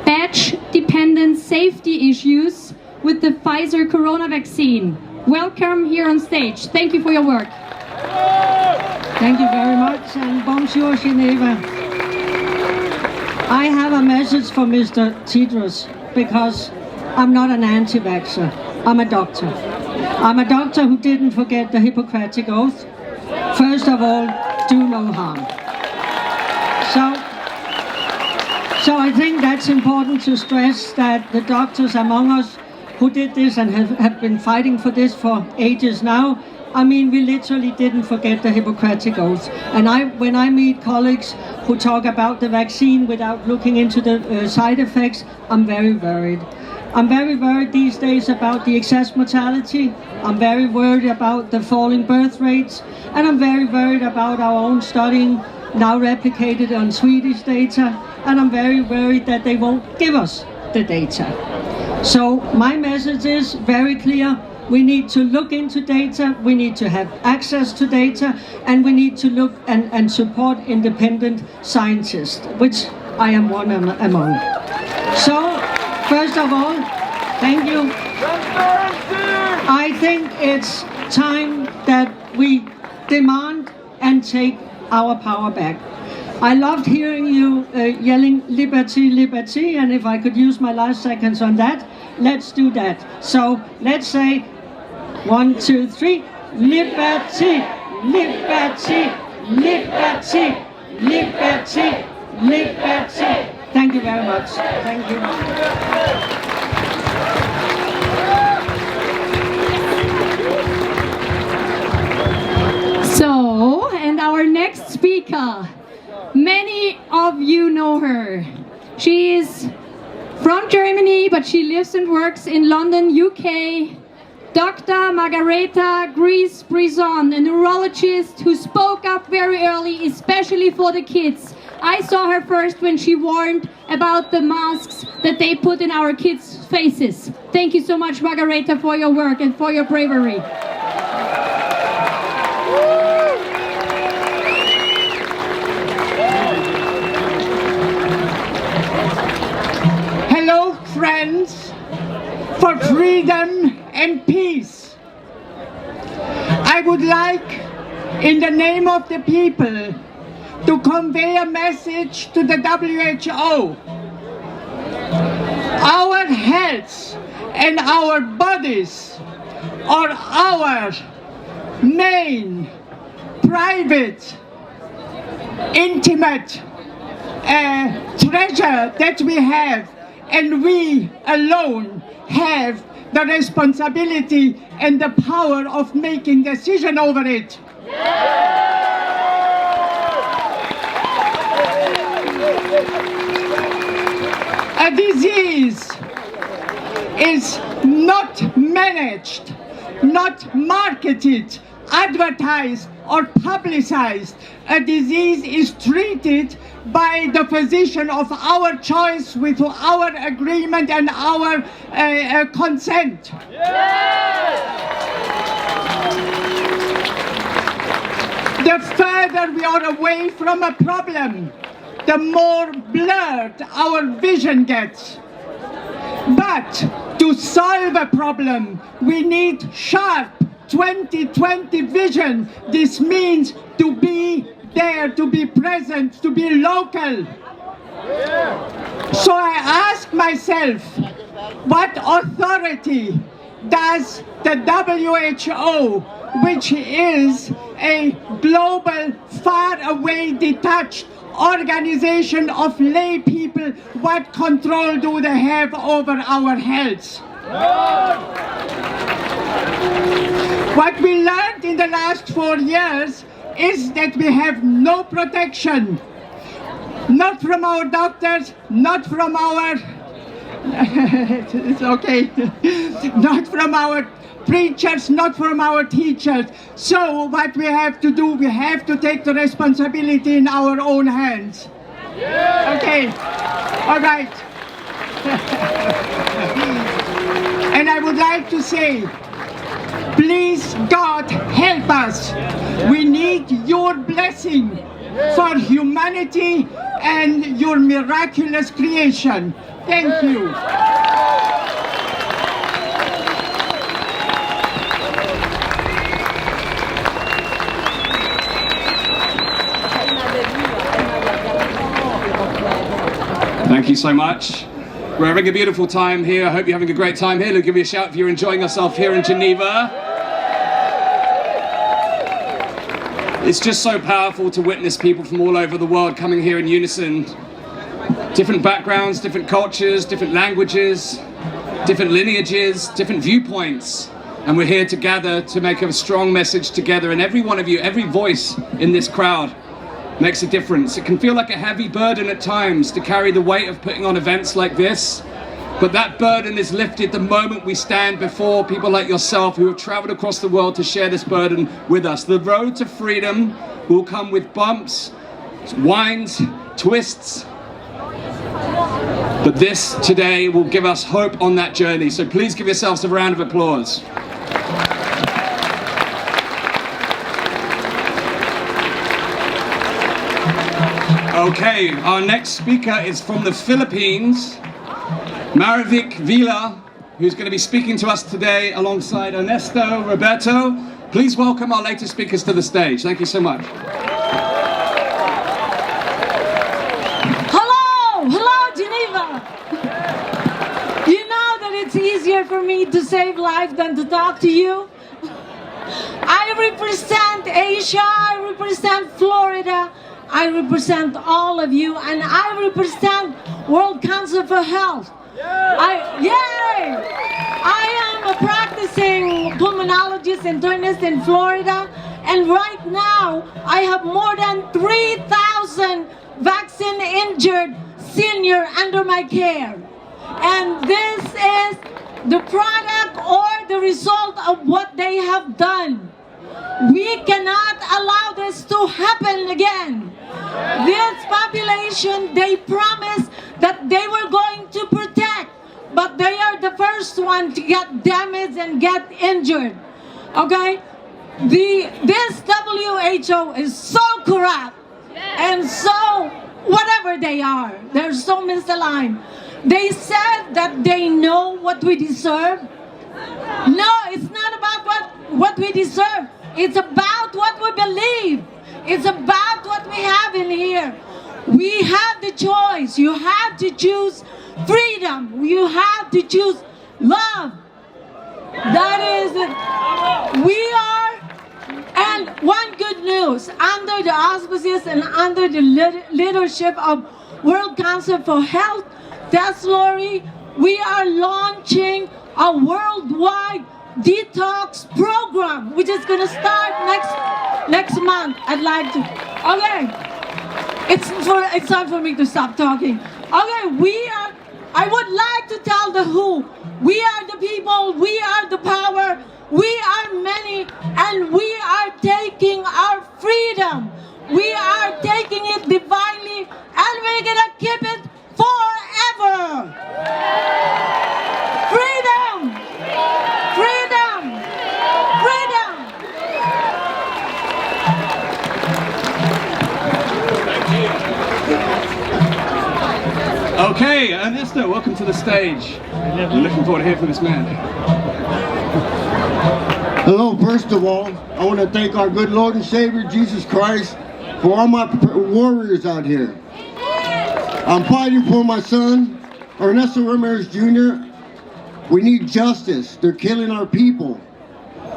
batch-dependent safety issues with the Pfizer corona vaccine. Welcome here on stage. Thank you for your work. Thank you very much, and bonjour, Geneva. I have a message for Mr. Tedros, because I'm not an anti-vaxxer. I'm a doctor. I'm a doctor who didn't forget the Hippocratic Oath. First of all, do no harm. So I think that's important to stress, that the doctors among us who did this and have been fighting for this for ages now, I mean, we literally didn't forget the Hippocratic Oath. And when I meet colleagues who talk about the vaccine without looking into the side effects, I'm very worried. I'm very worried these days about the excess mortality. I'm very worried about the falling birth rates. And I'm very worried about our own studying, now replicated on Swedish data. And I'm very worried that they won't give us the data. So my message is very clear. We need to look into data, we need to have access to data, and we need to look and support independent scientists, which I am one among. So, first of all, thank you. I think it's time that we demand and take our power back. I loved hearing you yelling liberty, liberty, and if I could use my last seconds on that, let's do that. So let's say 1, 2, 3, liberty, liberty, liberty, liberty, liberty. Thank you very much. Thank you. So, and our next speaker, many of you know her. She is from Germany, but she lives and works in London, UK. Dr. Margareta Griesz-Brisson, a neurologist who spoke up very early, especially for the kids. I saw her first when she warned about the masks that they put in our kids' faces. Thank you so much, Margareta, for your work and for your bravery. Hello, friends, for freedom and peace. I would like, in the name of the people, to convey a message to the WHO. Our health and our bodies are our main, private, intimate treasure that we have, and we alone have the responsibility and the power of making decision over it. A disease is not managed, not marketed, advertised or publicized. A disease is treated by the physician of our choice with our agreement and our consent. The further we are away from a problem, the more blurred our vision gets. But to solve a problem, we need sharp 20/20 vision. This means to be there, to be present, to be local. So I ask myself, what authority does the WHO, which is a global, far-away, detached organization of lay people, what control do they have over our health? What we learned in the last 4 years is that we have no protection, not from our doctors, not from our, it's okay, not from our preachers, not from our teachers. So what we have to do, we have to take the responsibility in our own hands. Okay, all right. And I would like to say, please, God, help us. We need your blessing for humanity and your miraculous creation. Thank you. Thank you so much. We're having a beautiful time here. I hope you're having a great time here. Give me a shout if you're enjoying yourself here in Geneva. It's just so powerful to witness people from all over the world coming here in unison. Different backgrounds, different cultures, different languages, different lineages, different viewpoints. And we're here together to make a strong message together. And every one of you, every voice in this crowd makes a difference. It can feel like a heavy burden at times to carry the weight of putting on events like this, but that burden is lifted the moment we stand before people like yourself who have traveled across the world to share this burden with us. The road to freedom will come with bumps, winds, twists, but this today will give us hope on that journey. So please give yourselves a round of applause. Okay, our next speaker is from the Philippines, Marivic Villa, who's going to be speaking to us today alongside Ernesto, Roberto. Please welcome our latest speakers to the stage. Thank you so much. easier for me to save life than to talk to you. I represent Asia, I represent Florida, I represent all of you, and I represent World Council for Health. I am a practicing pulmonologist internist in Florida, and right now I have more than 3,000 vaccine-injured seniors under my care. And this is the product or the result of what they have done. We cannot allow this to happen again. This population, they promised that they were going to protect, but they are the first one to get damaged and get injured. Okay? This WHO is so corrupt and so whatever they are, they're so misaligned. They said that they know what we deserve. No, it's not about what we deserve. It's about what we believe. It's about what we have in here. We have the choice. You have to choose freedom. You have to choose love. That is it. We are, and one good news, under the auspices and under the leadership of World Council for Health, that's Lori, we are launching a worldwide detox program, which is going to start next month. I'd like to. Okay, it's time for me to stop talking. Okay, I would like to tell the WHO, we are the people, we are the power, we are many, and we are taking our freedom. We are taking it divinely, and we're going to keep it forever. Freedom! Freedom! Freedom! Okay, Ernesto, welcome to the stage. I'm looking forward to hearing from this man. Hello, first of all, I want to thank our good Lord and Savior, Jesus Christ, for all my warriors out here. I'm fighting for my son, Ernest Ramirez Jr. We need justice. They're killing our people.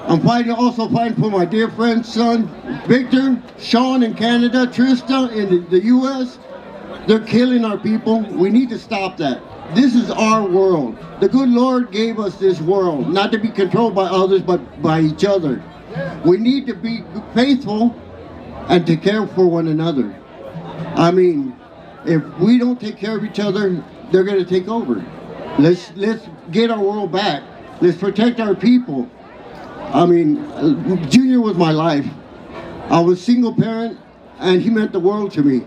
I'm also fighting for my dear friend's son, Victor, Sean in Canada, Trista in the U.S. They're killing our people. We need to stop that. This is our world. The good Lord gave us this world, not to be controlled by others, but by each other. We need to be faithful and to care for one another. I mean, if we don't take care of each other, they're going to take over. Let's get our world back. Let's protect our people. I mean, Junior was my life. I was a single parent, and he meant the world to me.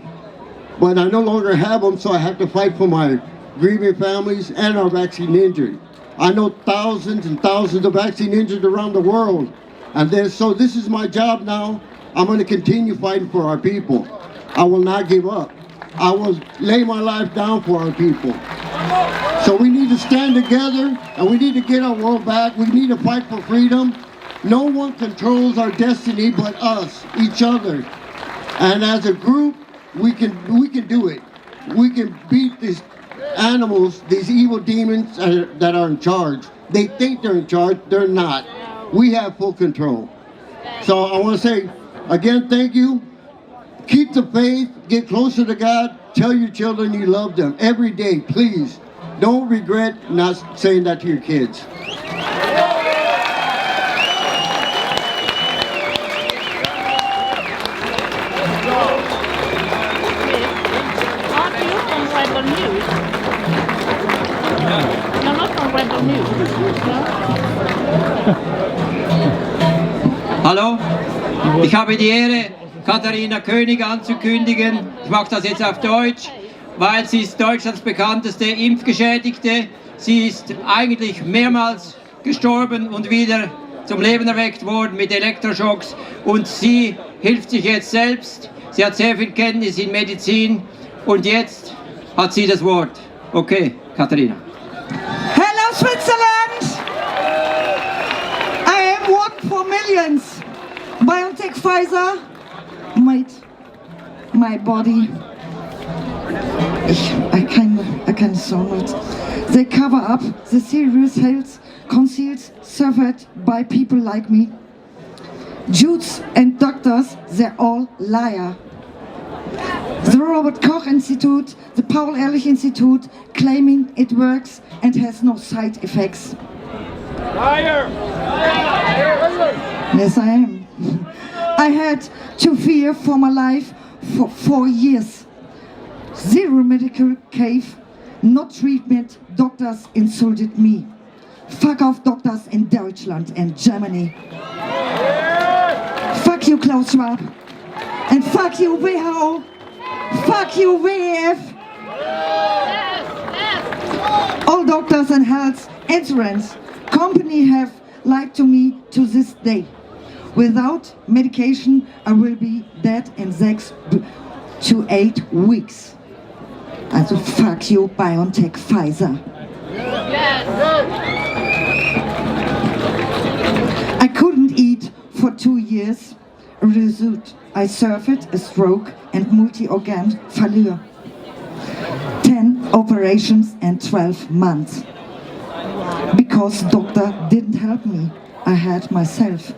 But I no longer have him, so I have to fight for my grieving families and our vaccine injured. I know thousands and thousands of vaccine injured around the world. And so this is my job now. I'm going to continue fighting for our people. I will not give up. I will lay my life down for our people. So we need to stand together, and we need to get our world back. We need to fight for freedom. No one controls our destiny but us, each other. And as a group, we can do it. We can beat these animals, these evil demons that are in charge. They think they're in charge, they're not. We have full control. So I want to say, again, thank you. Keep the faith, get closer to God, tell your children you love them every day, please. Don't regret not saying that to your kids. Hallo, ich habe die Ehre, Katharina Koenig anzukündigen. Ich mache das jetzt auf Deutsch, weil sie ist Deutschlands bekannteste Impfgeschädigte. Sie ist eigentlich mehrmals gestorben und wieder zum Leben erweckt worden mit Elektroschocks. Und sie hilft sich jetzt selbst. Sie hat sehr viel Kenntnis in Medizin und jetzt hat sie das Wort. Okay, Katharina. Hello, Switzerland! I am one for millions. BioNTech, Pfizer, my body. I can so not. They cover up the serious health conceals suffered by people like me. Jews and doctors, they're all liar. The Robert Koch Institute, the Paul-Ehrlich Institute, claiming it works and has no side effects. Liar! Yes, I am. I had to fear for my life for 4 years. Zero medical care, no treatment. Doctors insulted me. Fuck off doctors in Deutschland and Germany. Fuck you, Klaus Schwab. And fuck you, WHO. Fuck you, WEF. All doctors and health insurance company have lied to me to this day. Without medication, I will be dead in 6 to 8 weeks. Also fuck you, BioNTech, Pfizer. I couldn't eat for 2 years. Result, I suffered a stroke and multi-organ failure. 10 operations and 12 months. Because doctor didn't help me, I had myself.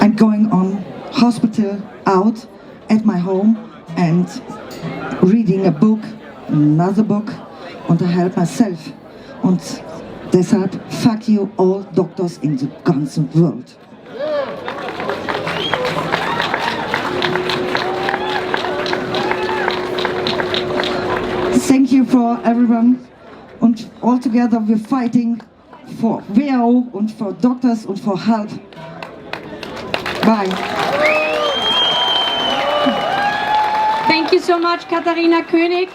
I'm going on hospital out at my home and reading a book, another book, und I help myself. Und deshalb fuck you all doctors in the ganzen world. Thank you for everyone. Und all together we're fighting for WHO und for doctors and for help. Bye. Thank you so much, Katharina Koenig.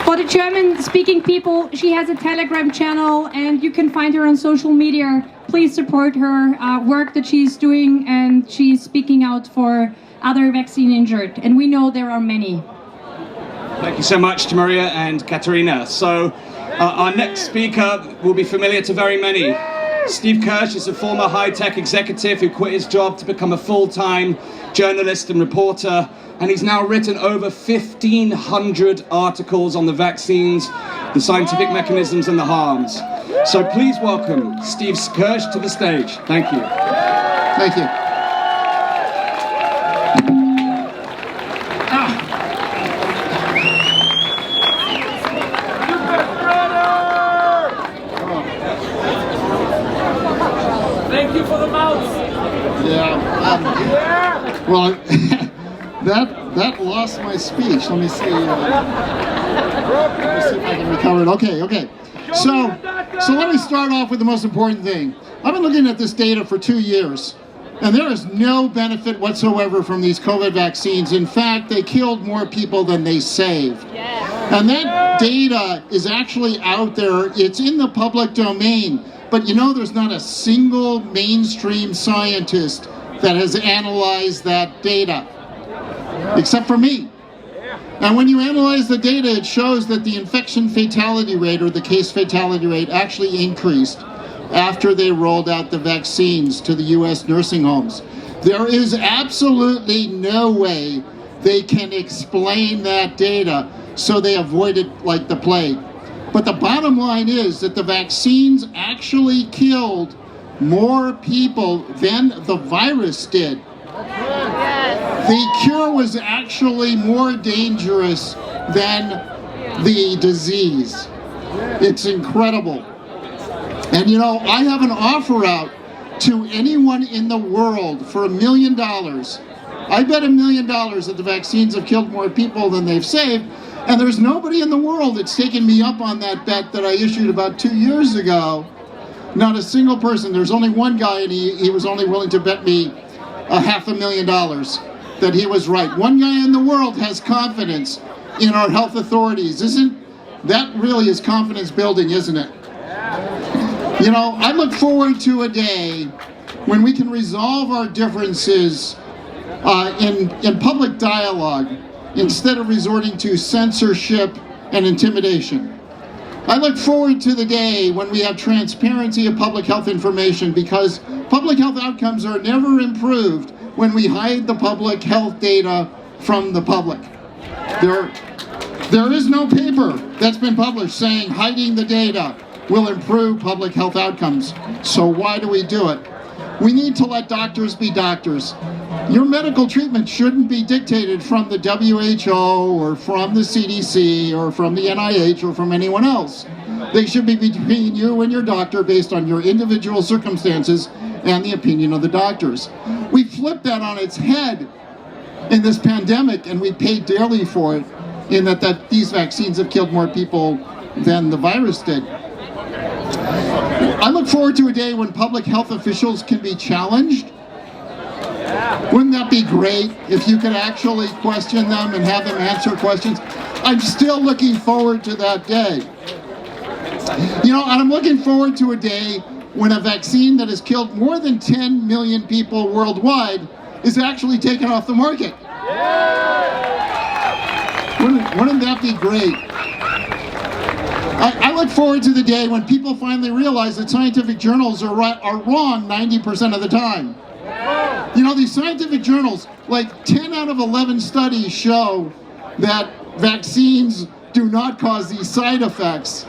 For the German-speaking people, she has a Telegram channel and you can find her on social media. Please support her work that she's doing, and she's speaking out for other vaccine injured. And we know there are many. Thank you so much to Maria and Katharina. So our next speaker will be familiar to very many. Steve Kirsch is a former high-tech executive who quit his job to become a full-time journalist and reporter, and he's now written over 1,500 articles on the vaccines, the scientific mechanisms and the harms. So please welcome Steve Kirsch to the stage. Thank you. Thank you. Thank you for the mouse. Yeah. Well, that lost my speech. Let me see. Let me see if I can recover it. Okay. So let me start off with the most important thing. I've been looking at this data for 2 years, and there is no benefit whatsoever from these COVID vaccines. In fact, they killed more people than they saved. And that data is actually out there. It's in the public domain. But you know, there's not a single mainstream scientist that has analyzed that data, except for me. And when you analyze the data, it shows that the infection fatality rate, or the case fatality rate, actually increased after they rolled out the vaccines to the US nursing homes. There is absolutely no way they can explain that data, so they avoid it like the plague. But the bottom line is that the vaccines actually killed more people than the virus did. The cure was actually more dangerous than the disease. It's incredible. And you know, I have an offer out to anyone in the world for $1 million. I bet $1 million that the vaccines have killed more people than they've saved. And there's nobody in the world that's taken me up on that bet that I issued about 2 years ago. Not a single person. There's only one guy, and he was only willing to bet me $500,000 that he was right. One guy in the world has confidence in our health authorities. That really is confidence building, isn't it? You know, I look forward to a day when we can resolve our differences in public dialogue, instead of resorting to censorship and intimidation. I look forward to the day when we have transparency of public health information, because public health outcomes are never improved when we hide the public health data from the public. There is no paper that's been published saying hiding the data will improve public health outcomes. So why do we do it? We need to let doctors be doctors. Your medical treatment shouldn't be dictated from the WHO or from the CDC or from the NIH or from anyone else. They should be between you and your doctor based on your individual circumstances and the opinion of the doctors. We flipped that on its head in this pandemic, and we paid dearly for it in that these vaccines have killed more people than the virus did. I look forward to a day when public health officials can be challenged. Wouldn't that be great if you could actually question them and have them answer questions? I'm still looking forward to that day. You know, and I'm looking forward to a day when a vaccine that has killed more than 10 million people worldwide is actually taken off the market. Wouldn't that be great? I look forward to the day when people finally realize that scientific journals are wrong 90% of the time. You know, these scientific journals, like 10 out of 11 studies show that vaccines do not cause these side effects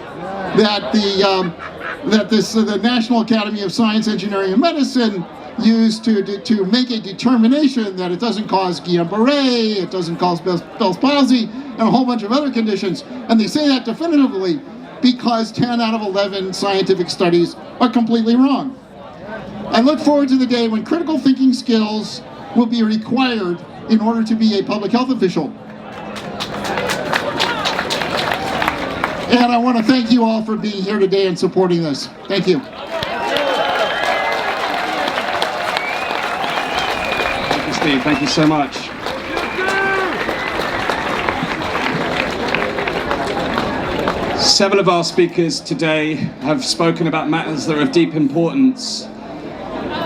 that the National Academy of Science, Engineering, and Medicine used to make a determination that it doesn't cause Guillain-Barré, it doesn't cause Bell's palsy, and a whole bunch of other conditions. And they say that definitively because 10 out of 11 scientific studies are completely wrong. I look forward to the day when critical thinking skills will be required in order to be a public health official. And I want to thank you all for being here today and supporting this. Thank you. Thank you, Steve. Thank you so much. Several of our speakers today have spoken about matters that are of deep importance.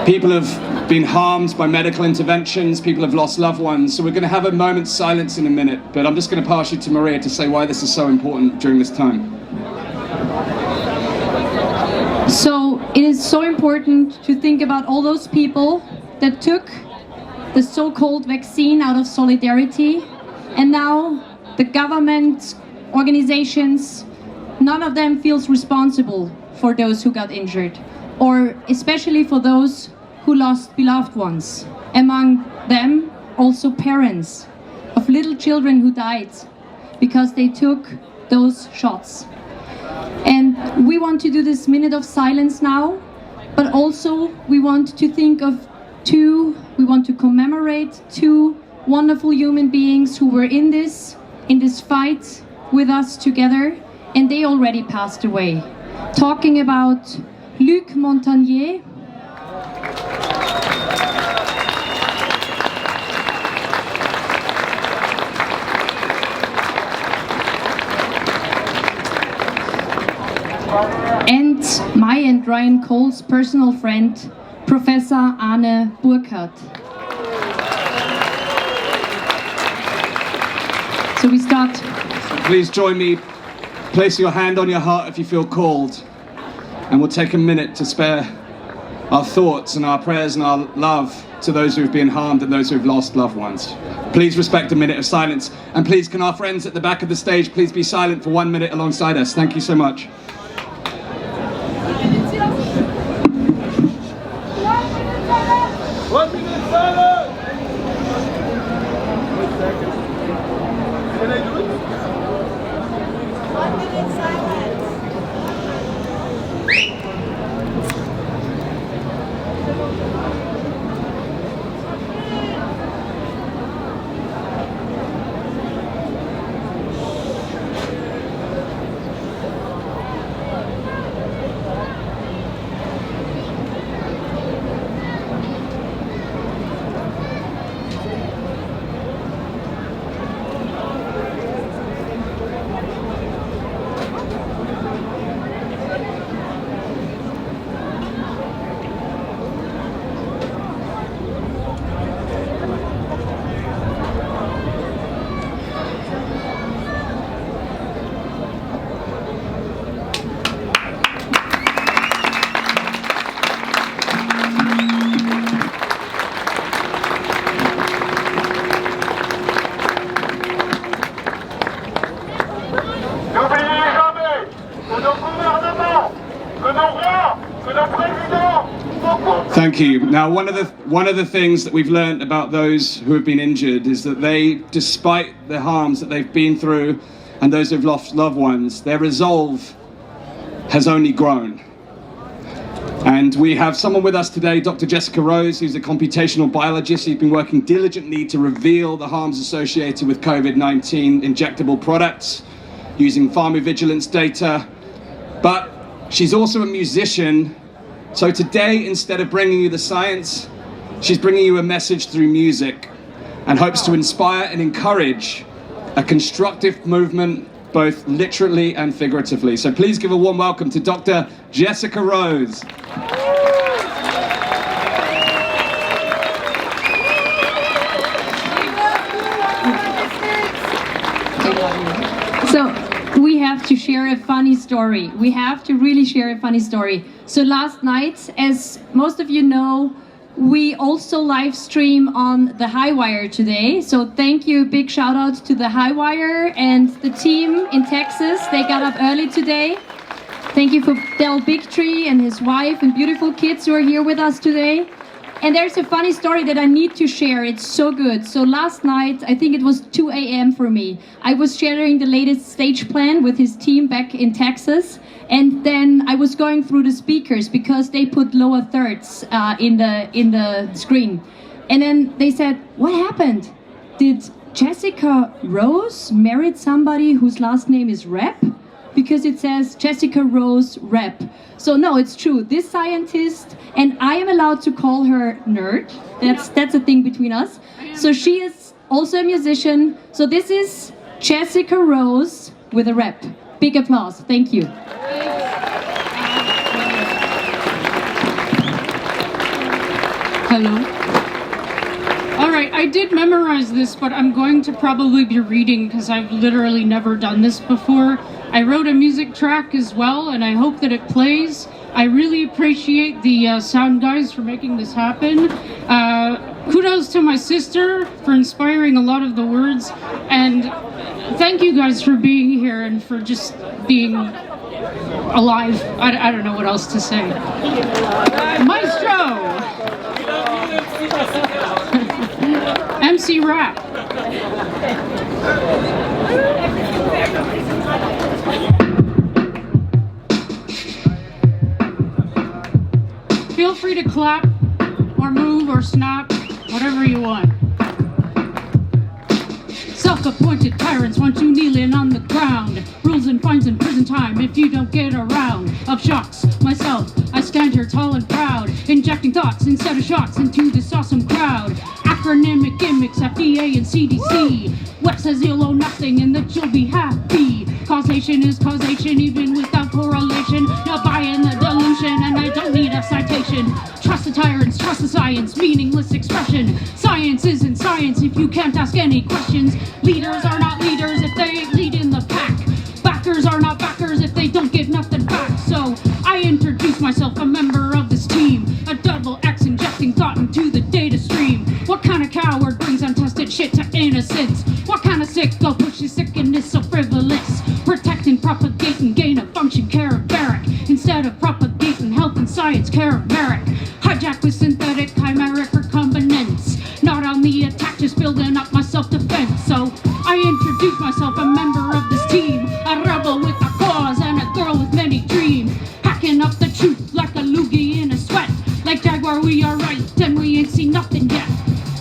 People have been harmed by medical interventions, people have lost loved ones, so we're going to have a moment's silence in a minute, but I'm just going to pass you to Maria to say why this is so important during this time. So it is so important to think about all those people that took the so-called vaccine out of solidarity, and now the government, organizations, none of them feels responsible for those who got injured, or especially for those who lost beloved ones. Among them, also parents of little children who died because they took those shots. And we want to do this minute of silence now, but also we want to think of we want to commemorate two wonderful human beings who were in this fight with us together, and they already passed away. Talking about Luc Montagnier, and my and Ryan Cole's personal friend, Professor Arne Burkhardt. So we start. Please join me. Place your hand on your heart if you feel called, and we'll take a minute to spare our thoughts and our prayers and our love to those who have been harmed and those who have lost loved ones. Please respect a minute of silence, and please can our friends at the back of the stage please be silent for 1 minute alongside us. Thank you so much. Thank you. Now, one of the things that we've learned about those who have been injured is that they, despite the harms that they've been through and those who've lost loved ones, their resolve has only grown. And we have someone with us today, Dr. Jessica Rose, who's a computational biologist. She's been working diligently to reveal the harms associated with COVID-19 injectable products using pharmacovigilance data. But she's also a musician. So today, instead of bringing you the science, she's bringing you a message through music and hopes to inspire and encourage a constructive movement, both literally and figuratively. So please give a warm welcome to Dr. Jessica Rose. So we have to share a funny story. We have to really share a funny story. So last night, as most of you know, we also live stream on the Highwire today. So thank you, big shout out to the Highwire and the team in Texas. They got up early today. Thank you for Del Bigtree and his wife and beautiful kids who are here with us today. And there's a funny story that I need to share. It's so good. So last night, I think it was 2 a.m. for me, I was sharing the latest stage plan with his team back in Texas. And then I was going through the speakers because they put lower thirds in the screen. And then they said, what happened? Did Jessica Rose marry somebody whose last name is Rep? Because it says Jessica Rose Rep. So no, it's true. This scientist, and I am allowed to call her nerd. That's a thing between us. So she is also a musician. So this is Jessica Rose with a rep. Big applause. Thank you. Hello. All right, I did memorize this, but I'm going to probably be reading because I've literally never done this before. I wrote a music track as well, and I hope that it plays. I really appreciate the sound guys for making this happen. Kudos to my sister for inspiring a lot of the words, and thank you guys for being here and for just being alive. I don't know what else to say. Maestro! MC Rap. Feel free to clap or move or snap, whatever you want. Self-appointed tyrants want you kneeling on the ground. Rules and fines and prison time if you don't get a round of shocks. Myself, I stand here tall and proud, injecting thoughts instead of shots into this awesome crowd. Acronymic gimmicks, FDA and CDC. Web says you'll owe nothing and that you'll be happy. Causation is causation even without correlation. Not buying the delusion and I don't need a citation. Trust the tyrants, trust the science, meaningless expression. Science isn't science if you can't ask any questions. Leaders are not leaders if they ain't leading the pack. Backers are not backers if they don't give nothing back. So I introduce myself, a member of this team. A double X injecting thought into the data stream. What kind of coward brings untested shit to innocence? What kind of sicko pushes sickness so frivolous? Protecting, propagating, gain of function, cadaveric. Instead of propagating health and science, cadaveric. Hijack with synthetic, chimeric recombinants. Not on the attack, just building up my self-defense. So I introduce myself, a member of this team. A rebel with a cause and a girl with many dreams. Hacking up the truth like a loogie in a sweat. Like Jaguar, we are right, and we ain't seen nothing yet.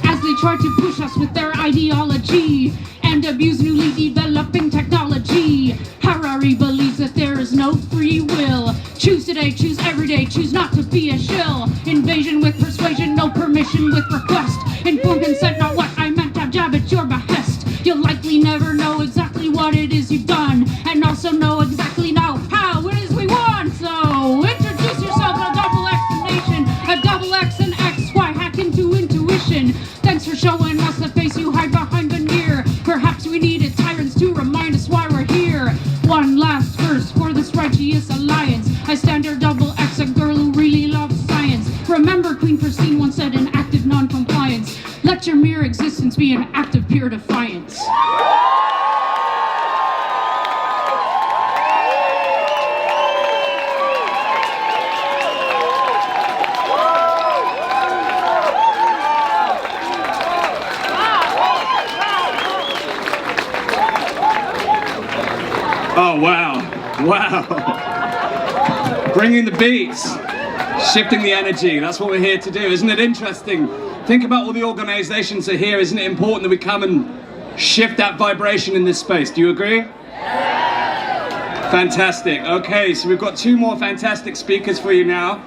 As they try to push us with their ideology and abuse newly developing technology. Harari believes that there is no free will. Choose today, choose every day, choose not to be a shill. Invasion with persuasion, no permission with request. Informed consent, not what I meant, I jab at your behest. You'll likely never know exactly what it is you've done, and also know exactly now how it is we won. So introduce yourself, a double explanation, a double X and X, Y hack into intuition. Thanks for showing us the face you hide behind veneer. Perhaps we needed tyrants to remind us why we're here. One last verse for this righteous alliance. I stand here double X, a girl who really loves science. Remember Queen Christine once said an act of non-compliance. Let your mere existence be an act of pure defiance. Oh, wow. Wow. Bringing the beats, shifting the energy. That's what we're here to do. Isn't it interesting? Think about all the organizations that are here. Isn't it important that we come and shift that vibration in this space? Do you agree? Fantastic. Okay, so we've got two more fantastic speakers for you now.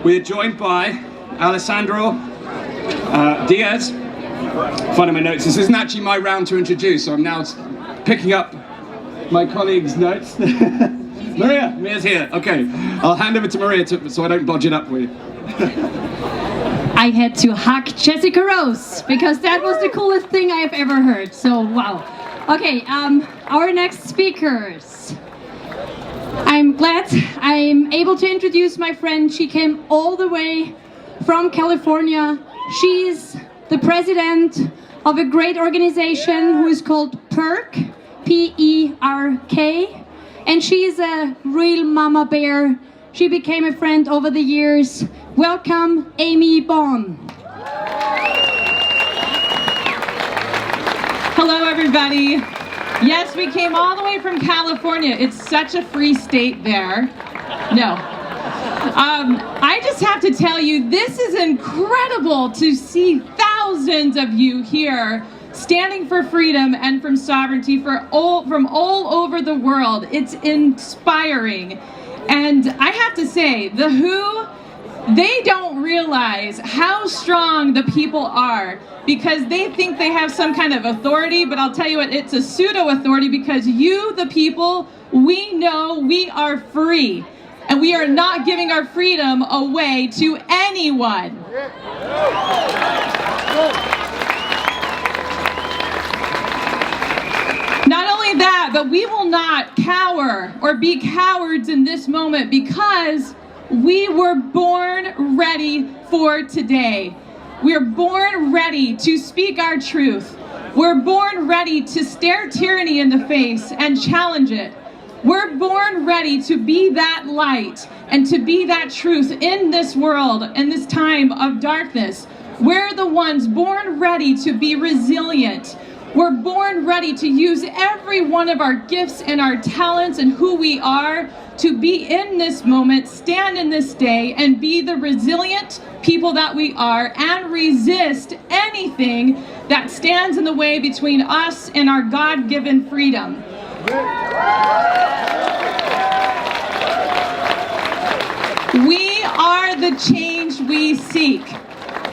We're joined by Alejandro Diaz. Finding my notes. This isn't actually my round to introduce, so I'm now picking up my colleague's notes. Maria's here. Okay, I'll hand over to Maria so I don't bodge it up for you. I had to hug Jessica Rose because that was the coolest thing I've ever heard. So wow. Okay, our next speakers. I'm glad I'm able to introduce my friend. She came all the way from California. She's the president of a great organization who is called PERK, P-E-R-K, and she's a real mama bear. She became a friend over the years. Welcome, Amy Bond. Hello, everybody. Yes, we came all the way from California. It's such a free state there. No. I just have to tell you, this is incredible to see thousands of you here standing for freedom and from sovereignty from all over the world. It's inspiring. And I have to say, the WHO, they don't realize how strong the people are because they think they have some kind of authority, but I'll tell you what, it's a pseudo-authority because you, the people, we know we are free. And we are not giving our freedom away to anyone. Not only that, but we will not cower or be cowards in this moment because we were born ready for today. We're born ready to speak our truth. We're born ready to stare tyranny in the face and challenge it. We're born ready to be that light and to be that truth in this world, in this time of darkness. We're the ones born ready to be resilient. We're born ready to use every one of our gifts and our talents and who we are to be in this moment, stand in this day, and be the resilient people that we are and resist anything that stands in the way between us and our God-given freedom. We are the change we seek.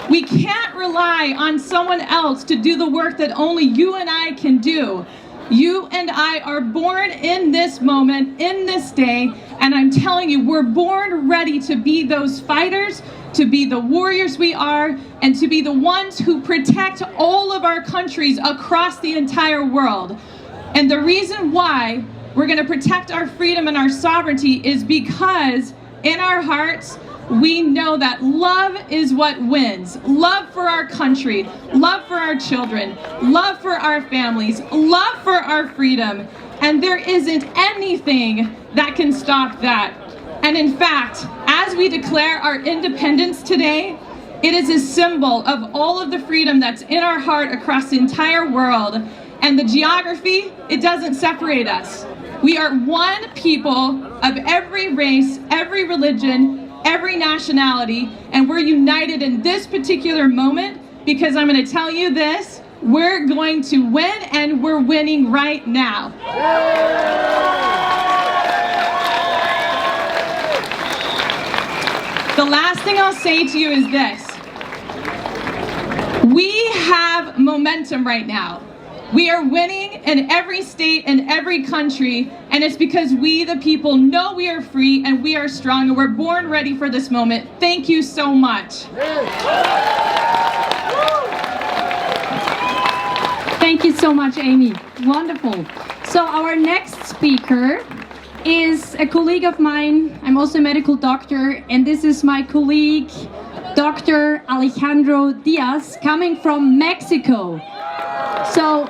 We can't rely on someone else to do the work that only you and I can do. You and I are born in this moment, in this day, and I'm telling you, we're born ready to be those fighters, to be the warriors we are, and to be the ones who protect all of our countries across the entire world. And the reason why we're going to protect our freedom and our sovereignty is because in our hearts, we know that love is what wins. Love for our country, love for our children, love for our families, love for our freedom. And there isn't anything that can stop that. And in fact, as we declare our independence today, it is a symbol of all of the freedom that's in our heart across the entire world. And the geography, it doesn't separate us. We are one people of every race, every religion, every nationality, and we're united in this particular moment because I'm going to tell you this, we're going to win and we're winning right now. The last thing I'll say to you is this. We have momentum right now. We are winning in every state and every country, and it's because we, the people, know we are free and we are strong and we're born ready for this moment. Thank you so much. Thank you so much, Amy. Wonderful. So our next speaker is a colleague of mine. I'm also a medical doctor, and this is my colleague, Dr. Alejandro Diaz, coming from Mexico. So,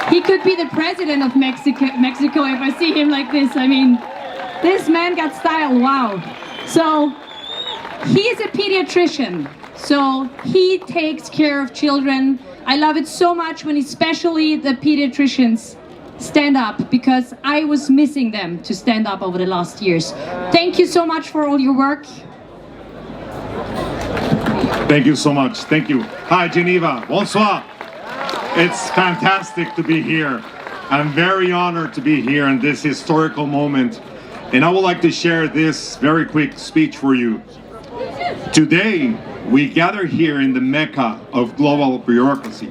he could be the president of Mexico if I see him like this. I mean, this man got style, wow. So, he is a pediatrician. So, he takes care of children I love it so much when especially the pediatricians stand up, because I was missing them to stand up over the last years. Thank you so much for all your work. Thank you so much. Thank you. Hi, Geneva. Bonsoir. It's fantastic to be here. I'm very honored to be here in this historical moment. And I would like to share this very quick speech for you. Today, we gather here in the Mecca of global bureaucracy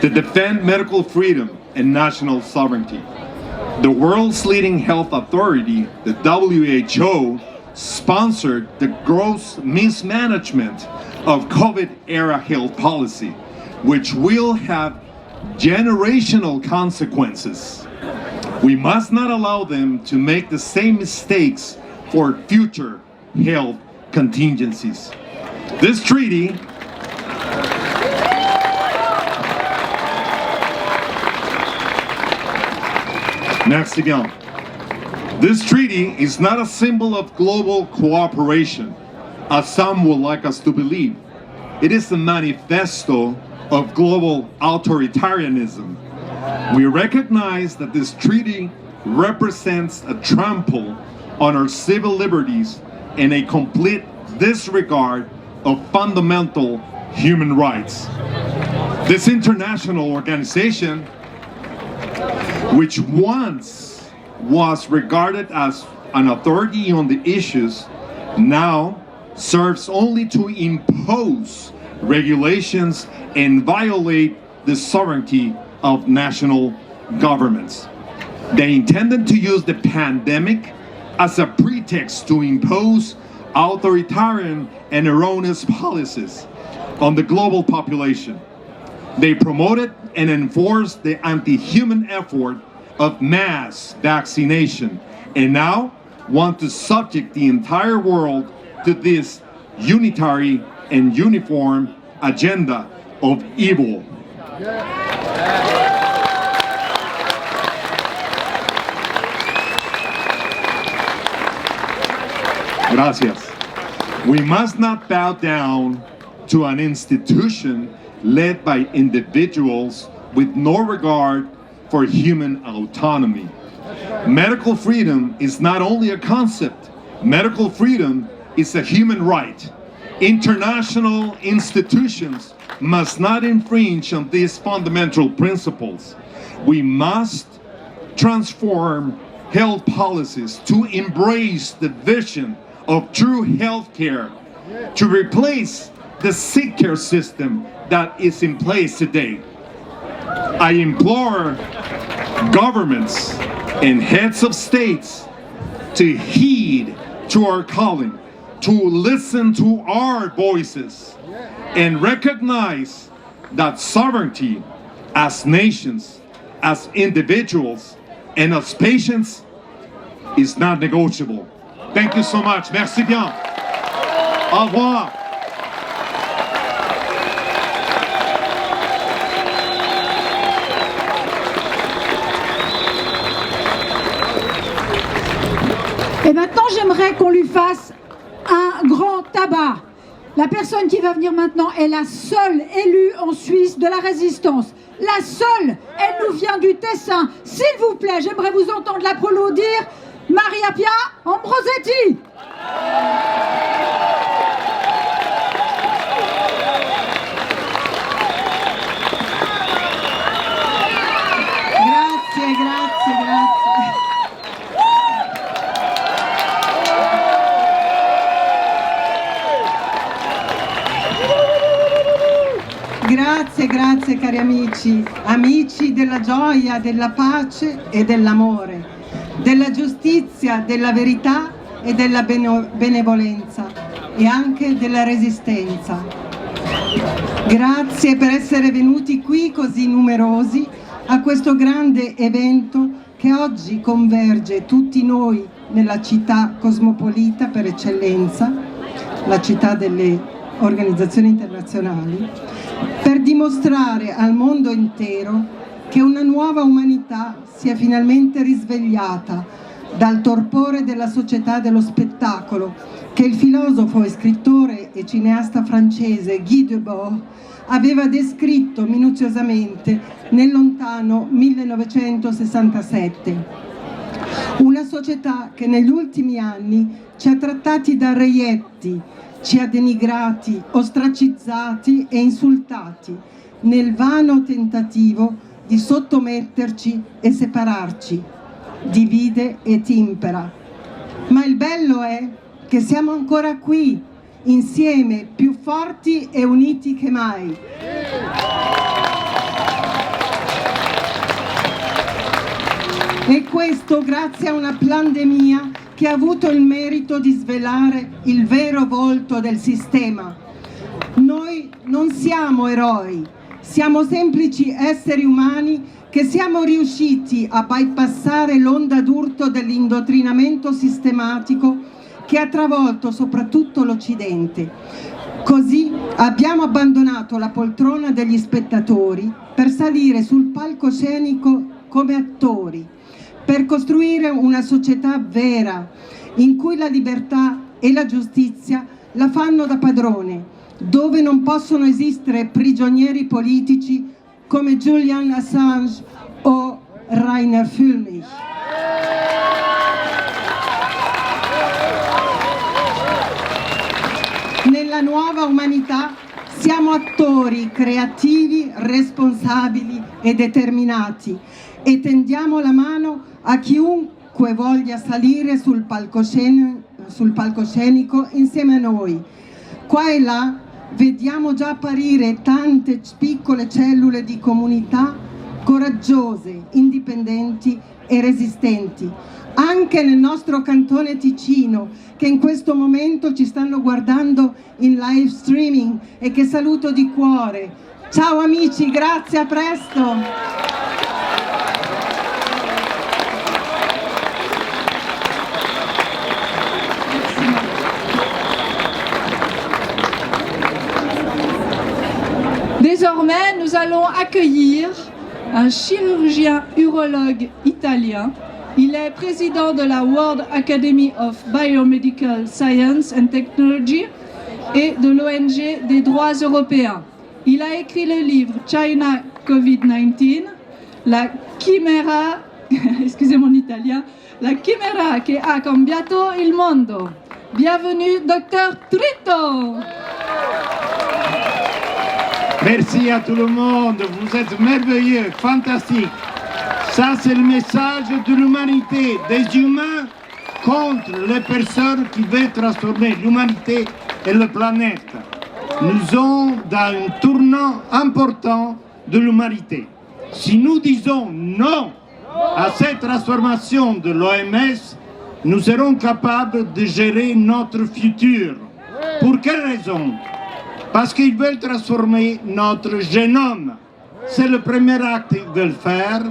to defend medical freedom and national sovereignty. The world's leading health authority, the WHO, sponsored the gross mismanagement of COVID-era health policy, which will have generational consequences. We must not allow them to make the same mistakes for future health contingencies. This treaty next again. This treaty is not a symbol of global cooperation, as some would like us to believe. It is a manifesto of global authoritarianism. We recognize that this treaty represents a trample on our civil liberties and a complete disregard of fundamental human rights. This international organization, which once was regarded as an authority on the issues, now serves only to impose regulations and violate the sovereignty of national governments. They intended to use the pandemic as a pretext to impose authoritarian and erroneous policies on the global population. They promoted and enforced the anti-human effort of mass vaccination, and now want to subject the entire world to this unitary and uniform agenda of evil. Gracias. We must not bow down to an institution led by individuals with no regard for human autonomy. Medical freedom is not only a concept. Medical freedom is a human right. International institutions must not infringe on these fundamental principles. We must transform health policies to embrace the vision of true health care, to replace the sick care system that is in place today. I implore governments and heads of states to heed to our calling, to listen to our voices, and recognize that sovereignty as nations, as individuals, and as patients is not negotiable. Thank you so much. Merci bien. Au revoir. Et maintenant, j'aimerais qu'on lui fasse un grand tabac. La personne qui va venir maintenant est la seule élue en Suisse de la résistance. La seule. Elle nous vient du Tessin. S'il vous plaît, j'aimerais vous entendre l'applaudir. Maria Pia Ambrosetti. Grazie, grazie, grazie. Grazie, grazie cari amici, amici della gioia, della pace e dell'amore, della giustizia, della verità e della benevolenza e anche della resistenza. Grazie per essere venuti qui così numerosi a questo grande evento che oggi converge tutti noi nella città cosmopolita per eccellenza, la città delle organizzazioni internazionali, per dimostrare al mondo intero che una nuova umanità si è finalmente risvegliata dal torpore della società dello spettacolo che il filosofo e scrittore e cineasta francese Guy Debord aveva descritto minuziosamente nel lontano 1967. Una società che negli ultimi anni ci ha trattati da reietti, ci ha denigrati, ostracizzati e insultati nel vano tentativo di sottometterci e separarci, divide et impera. Ma il bello è che siamo ancora qui, insieme, più forti e uniti che mai. E questo grazie a una pandemia che ha avuto il merito di svelare il vero volto del sistema. Noi non siamo eroi, siamo semplici esseri umani che siamo riusciti a bypassare l'onda d'urto dell'indottrinamento sistematico che ha travolto soprattutto l'Occidente. Così abbiamo abbandonato la poltrona degli spettatori per salire sul palcoscenico come attori, per costruire una società vera, in cui la libertà e la giustizia la fanno da padrone, dove non possono esistere prigionieri politici come Julian Assange o Rainer Füllmich. Nella nuova umanità siamo attori creativi, responsabili e determinati e tendiamo la mano a chiunque voglia salire sul palcoscenico insieme a noi. Qua e là vediamo già apparire tante piccole cellule di comunità coraggiose, indipendenti e resistenti, anche nel nostro cantone Ticino, che in questo momento ci stanno guardando in live streaming e che saluto di cuore. Ciao amici, grazie, a presto! Désormais, nous allons accueillir un chirurgien urologue italien. Il est président de la World Academy of Biomedical Science and Technology et de l'ONG des droits européens. Il a écrit le livre China Covid-19, la chimera, excusez mon italien, la chimera che ha cambiato il mondo. Bienvenue, Dr Tritto. Merci à tout le monde, vous êtes merveilleux, fantastique. Ça, c'est le message de l'humanité, des humains contre les personnes qui veulent transformer l'humanité et la planète. Nous sommes dans un tournant important de l'humanité. Si nous disons non à cette transformation de l'OMS, nous serons capables de gérer notre futur. Pour quelle raison? Parce qu'ils veulent transformer notre génome. C'est le premier acte qu'ils veulent faire,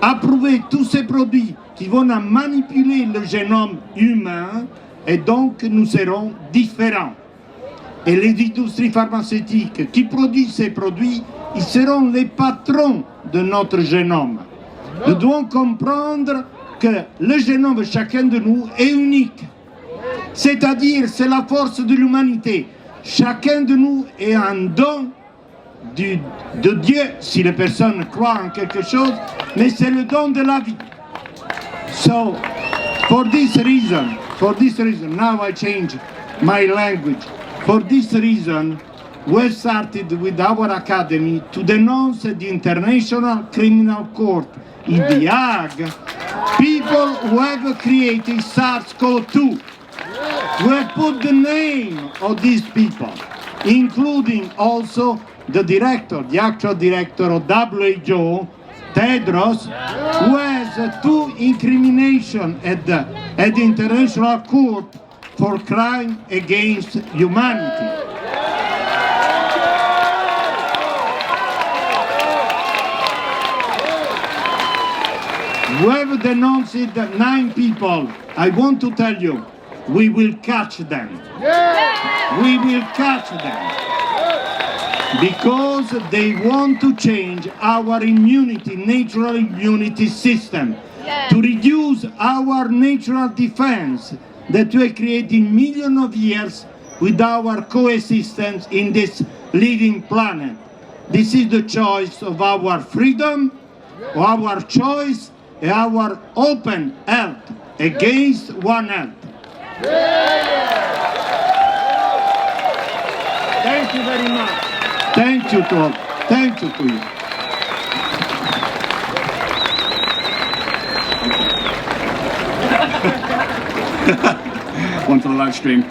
approuver tous ces produits qui vont manipuler le génome humain, et donc nous serons différents. Et les industries pharmaceutiques qui produisent ces produits, ils seront les patrons de notre génome. Nous devons comprendre que le génome de chacun de nous est unique. C'est-à-dire, c'est la force de l'humanité. Chacun de nous est un don de Dieu, si les personnes croient en quelque chose, mais c'est le don de la vie. So, for this reason, now I change my language. For this reason, we started with our academy to denounce the International Criminal Court in The Hague, people who have created SARS-CoV-2. We have put the name of these people, including also the director, the actual director of WHO, Tedros, who has two incriminations at the International Court for crime against humanity. We have denounced 9 people. I want to tell you, we will catch them. We will catch them. Because they want to change our immunity, natural immunity system, to reduce our natural defense that we are creating millions of years with our coexistence in this living planet. This is the choice of our freedom, our choice, and our open health against one health. Thank you very much. Thank you to all. Thank you to you. One for the live stream.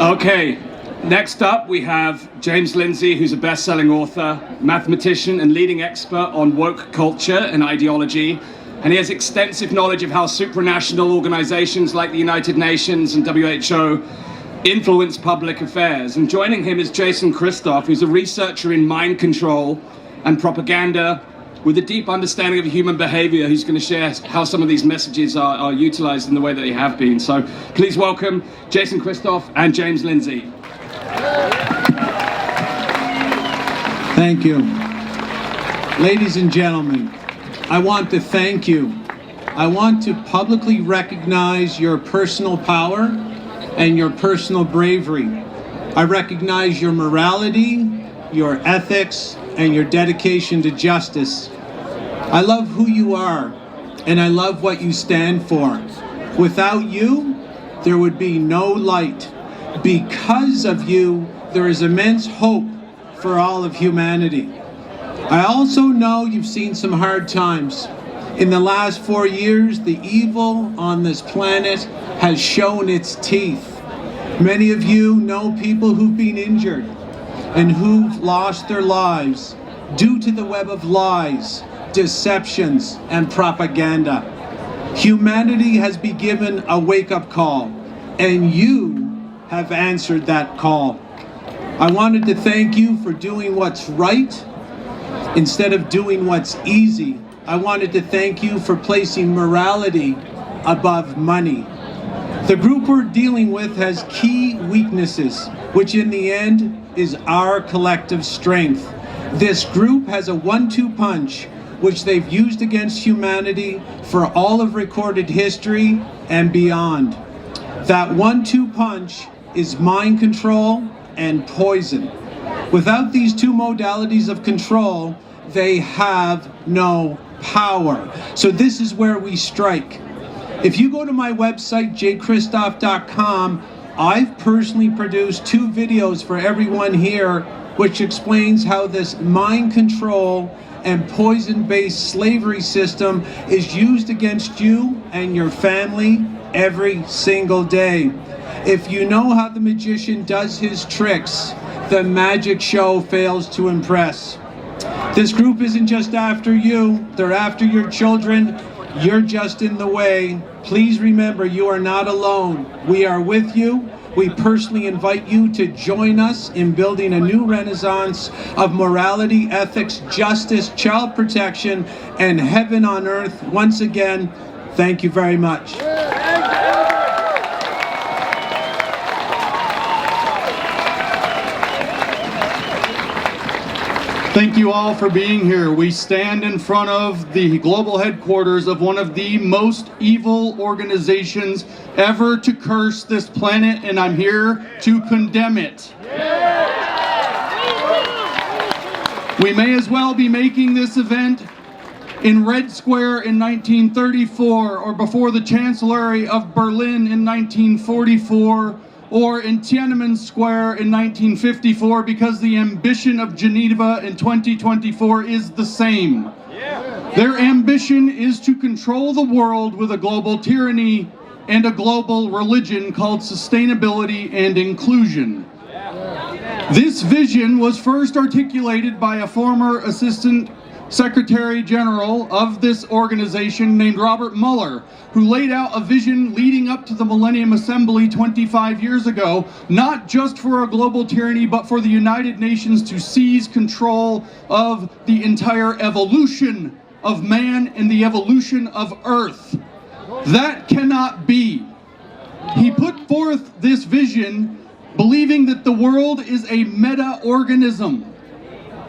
Okay, next up we have James Lindsay, who's a best-selling author, mathematician and leading expert on woke culture and ideology. And he has extensive knowledge of how supranational organizations like the United Nations and WHO influence public affairs. And joining him is Jason Christoff, who's a researcher in mind control and propaganda with a deep understanding of human behavior, who's going to share how some of these messages are utilized in the way that they have been. So please welcome Jason Christoff and James Lindsay. Thank you. Ladies and gentlemen, I want to thank you. I want to publicly recognize your personal power and your personal bravery. I recognize your morality, your ethics, and your dedication to justice. I love who you are, and I love what you stand for. Without you, there would be no light. Because of you, there is immense hope for all of humanity. I also know you've seen some hard times. In the last 4 years, the evil on this planet has shown its teeth. Many of you know people who've been injured and who've lost their lives due to the web of lies, deceptions, and propaganda. Humanity has been given a wake-up call, and you have answered that call. I wanted to thank you for doing what's right instead of doing what's easy. I wanted to thank you for placing morality above money. The group we're dealing with has key weaknesses, which in the end is our collective strength. This group has a 1-2 punch, which they've used against humanity for all of recorded history and beyond. That 1-2 punch is mind control and poison. Without these two modalities of control, they have no power. So this is where we strike. If you go to my website, jchristoff.com, I've personally produced 2 videos for everyone here which explains how this mind control and poison-based slavery system is used against you and your family every single day. If you know how the magician does his tricks, the magic show fails to impress. This group isn't just after you, they're after your children. You're just in the way. Please remember, you are not alone. We are with you. We personally invite you to join us in building a new renaissance of morality, ethics, justice, child protection, and heaven on earth. Once again, thank you very much. Thank you all for being here. We stand in front of the global headquarters of one of the most evil organizations ever to curse this planet, and I'm here to condemn it. We may as well be making this event in Red Square in 1934, or before the Chancellery of Berlin in 1944, or in Tiananmen Square in 1954, because the ambition of Geneva in 2024 is the same. Their ambition is to control the world with a global tyranny and a global religion called sustainability and inclusion. This vision was first articulated by a former Assistant Secretary General of this organization named Robert Mueller, who laid out a vision leading up to the Millennium Assembly 25 years ago, not just for a global tyranny, but for the United Nations to seize control of the entire evolution of man and the evolution of Earth. That cannot be. He put forth this vision believing that the world is a meta-organism.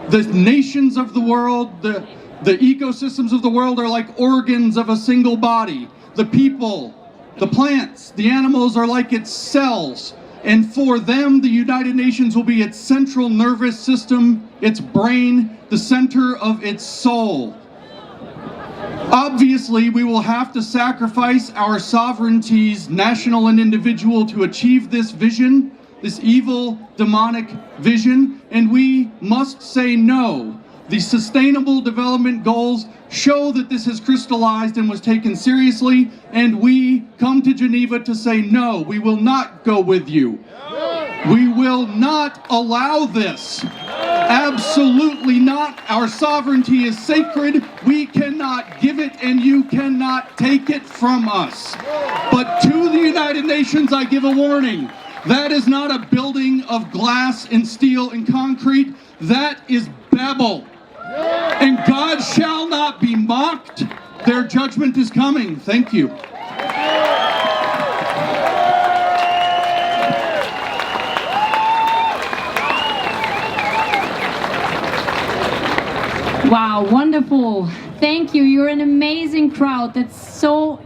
The nations of the world, the ecosystems of the world are like organs of a single body. The people, the plants, the animals are like its cells. And for them, the United Nations will be its central nervous system, its brain, the center of its soul. Obviously, we will have to sacrifice our sovereignties, national and individual, to achieve this vision, this evil, demonic vision, and we must say no. The Sustainable Development Goals show that this has crystallized and was taken seriously, and we come to Geneva to say no, we will not go with you. We will not allow this. Absolutely not. Our sovereignty is sacred. We cannot give it, and you cannot take it from us. But to the United Nations, I give a warning. That is not a building of glass and steel and concrete. That is Babel. And God shall not be mocked. Their judgment is coming. Thank you. Wow, wonderful. Thank you. You're an amazing crowd. That's so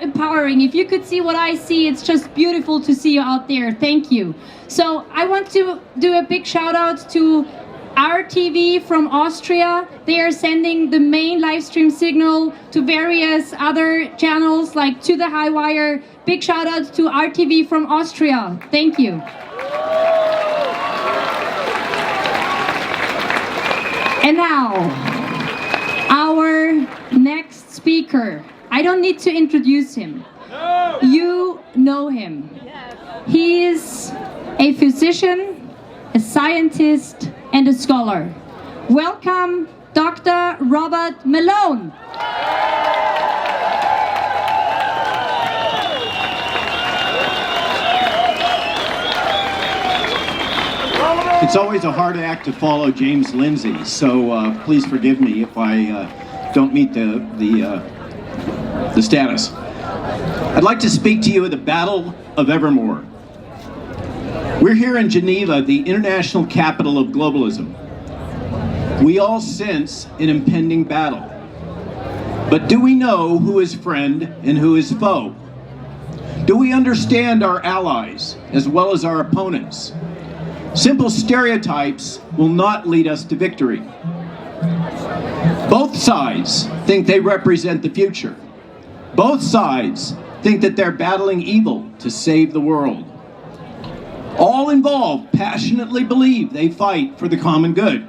empowering. If you could see what I see, it's just beautiful to see you out there. Thank you. So I want to do a big shout out to RTV from Austria. They are sending the main live stream signal to various other channels like To the High Wire. Big shout out to RTV from Austria. Thank you. And now, our next speaker. I don't need to introduce him. No. You know him. Yes. He is a physician, a scientist, and a scholar. Welcome, Dr. Robert Malone. It's always a hard act to follow James Lindsay, so please forgive me if I don't meet the status. I'd like to speak to you of the Battle of Evermore. We're here in Geneva, the international capital of globalism. We all sense an impending battle. But do we know who is friend and who is foe? Do we understand our allies as well as our opponents? Simple stereotypes will not lead us to victory. Both sides think they represent the future. Both sides think that they're battling evil to save the world. All involved passionately believe they fight for the common good.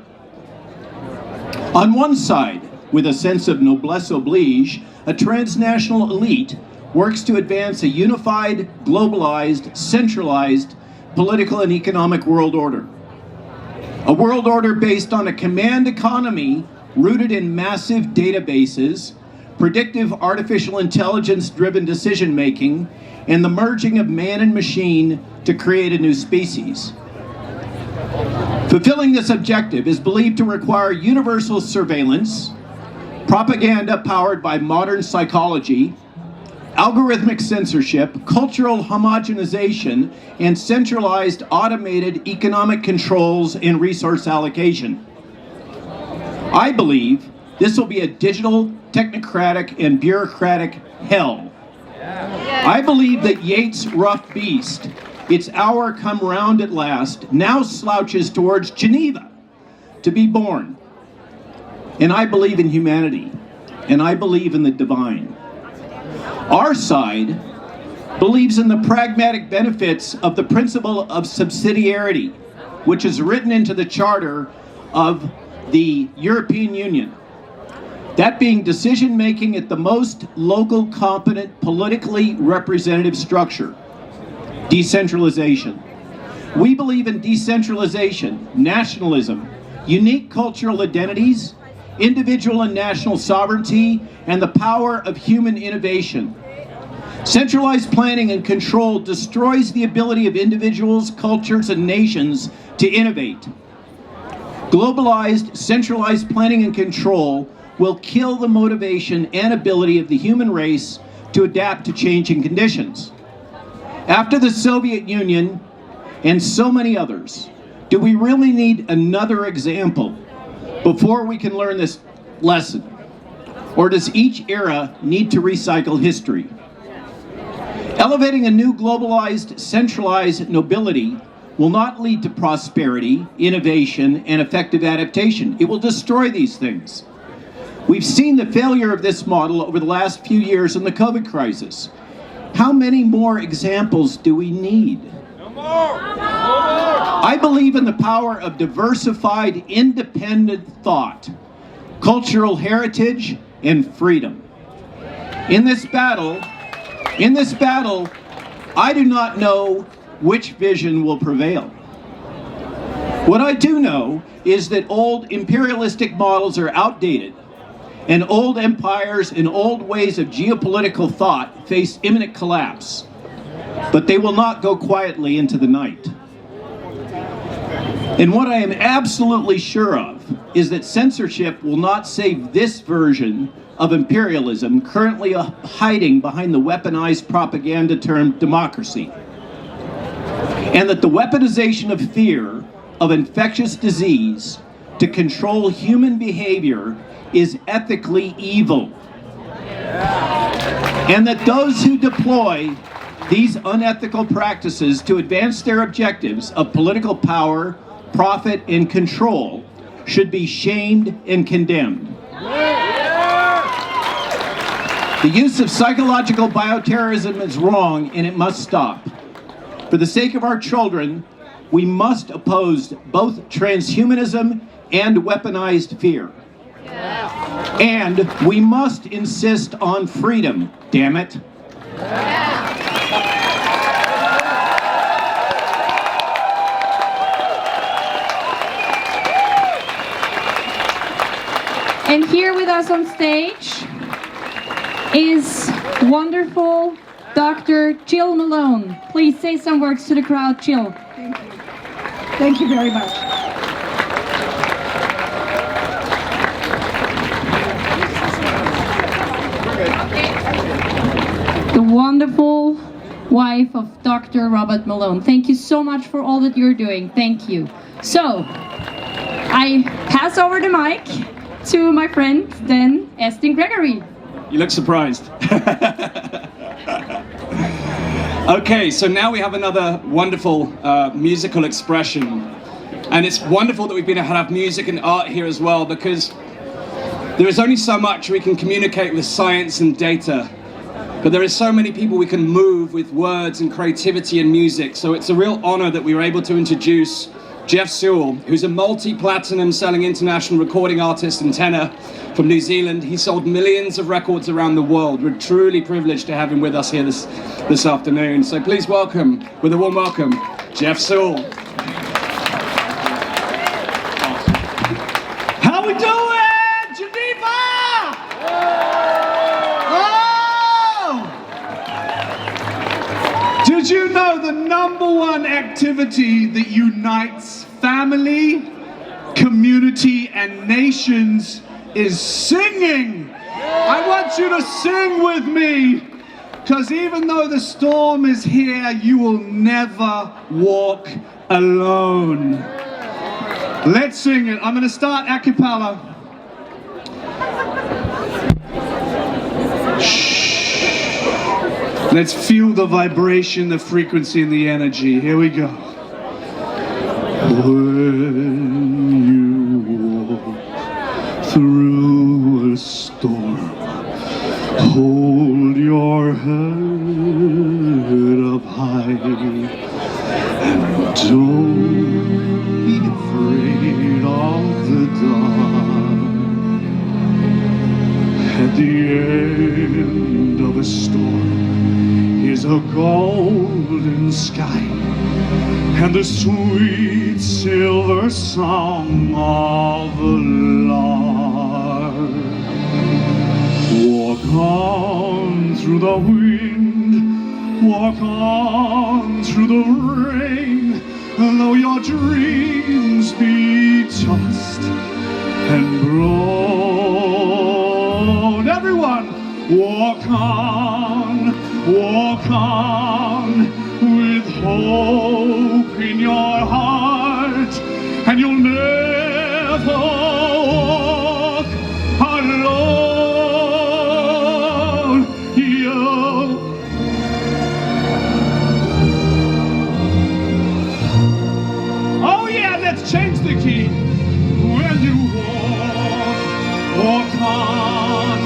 On one side, with a sense of noblesse oblige, a transnational elite works to advance a unified, globalized, centralized political and economic world order. A world order based on a command economy rooted in massive databases, predictive artificial intelligence-driven decision-making, and the merging of man and machine to create a new species. Fulfilling this objective is believed to require universal surveillance, propaganda powered by modern psychology, algorithmic censorship, cultural homogenization, and centralized automated economic controls and resource allocation. I believe this will be a digital, technocratic, and bureaucratic hell. I believe that Yeats' rough beast, its hour come round at last, now slouches towards Geneva to be born. And I believe in humanity, and I believe in the divine. Our side believes in the pragmatic benefits of the principle of subsidiarity, which is written into the charter of the European Union. That being decision-making at the most local, competent, politically representative structure. Decentralization. We believe in decentralization, nationalism, unique cultural identities, individual and national sovereignty, and the power of human innovation. Centralized planning and control destroys the ability of individuals, cultures, and nations to innovate. Globalized, centralized planning and control will kill the motivation and ability of the human race to adapt to changing conditions. After the Soviet Union and so many others, do we really need another example before we can learn this lesson? Or does each era need to recycle history? Elevating a new globalized, centralized nobility will not lead to prosperity, innovation, and effective adaptation. It will destroy these things. We've seen the failure of this model over the last few years in the COVID crisis. How many more examples do we need? No more! I believe in the power of diversified, independent thought, cultural heritage, and freedom. In this battle, I do not know which vision will prevail. What I do know is that old imperialistic models are outdated, and old empires and old ways of geopolitical thought face imminent collapse, but they will not go quietly into the night. And what I am absolutely sure of is that censorship will not save this version of imperialism currently hiding behind the weaponized propaganda term democracy. And that the weaponization of fear of infectious disease to control human behavior is ethically evil. And that those who deploy these unethical practices to advance their objectives of political power, profit, and control should be shamed and condemned. The use of psychological bioterrorism is wrong and it must stop. For the sake of our children, we must oppose both transhumanism and weaponized fear. And we must insist on freedom, damn it. And here with us on stage is wonderful Dr. Jill Malone. Please say some words to the crowd, Jill. Thank you. Thank you very much. The wonderful wife of Dr. Robert Malone. Thank you so much for all that you're doing. Thank you. So, I pass over the mic to my friend, then Astin-Gregory. You look surprised. Okay, so now we have another wonderful musical expression. And it's wonderful that we've been able to have music and art here as well, because there is only so much we can communicate with science and data. But there is so many people we can move with words and creativity and music. So it's a real honor that we were able to introduce Jeff Sewell, who's a multi-platinum selling international recording artist and tenor from New Zealand. He sold millions of records around the world. We're truly privileged to have him with us here this afternoon. So please welcome, with a warm welcome, Jeff Sewell. How we doing, Geneva? Oh! Did you know the #1 activity that unites family, community, and nations is singing? I want you to sing with me, because even though the storm is here, you will never walk alone. Let's sing it. I'm going to start a cappella. Shh. Let's feel the vibration, the frequency, and the energy. Here we go. When you walk through a storm, hold your head up high and don't be afraid of the dark. At the end of a storm is a golden sky and the sweet silver song of the lark. Walk on through the wind, walk on through the rain, though your dreams be tossed and blown. Everyone, walk on with hope in your heart, and you'll never walk alone. on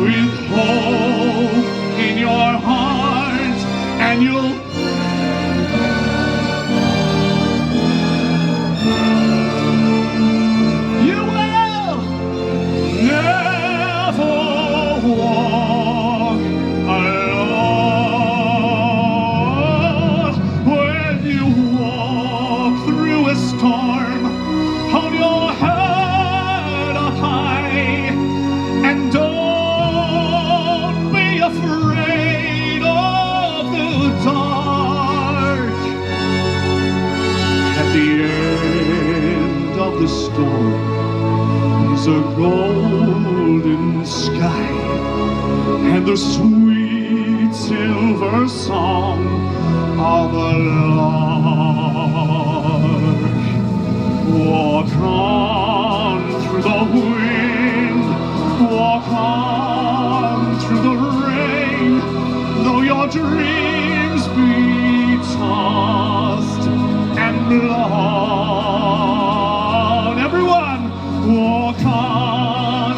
with hope in your heart, and you'll never walk alone. When you walk through a storm, hold your head up high, and don't be afraid of the dark. At the end of the storm is a golden sky and the sweet silver song of a lark. Walk on through the wind, walk on through the rain, though your dreams be tossed and blown. Everyone, walk on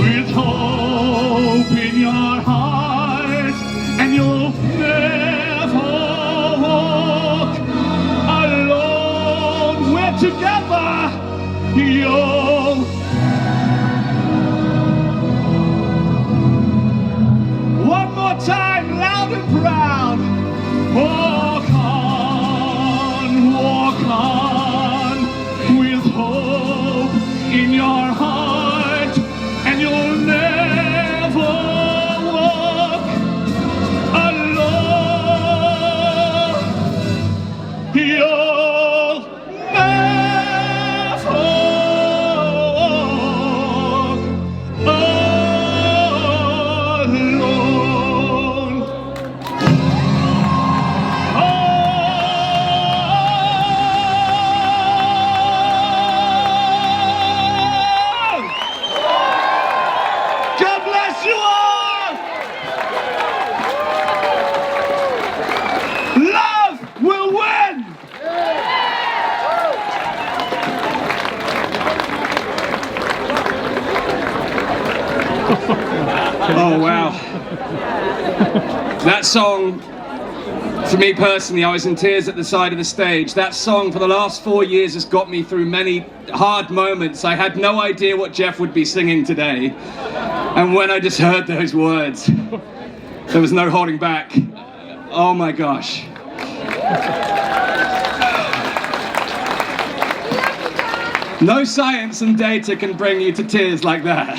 with hope in your heart, and you'll never walk alone. We're together. You'll one more time, loud and proud. Walk on, walk on with hope in your heart, and you'll never walk alone. You'll never walk alone. God bless you all! Love will win! Oh, wow. That song, for me personally, I was in tears at the side of the stage. That song for the last 4 years has got me through many hard moments. I had no idea what Jeff would be singing today. And when I just heard those words, there was no holding back. Oh my gosh. No science and data can bring you to tears like that.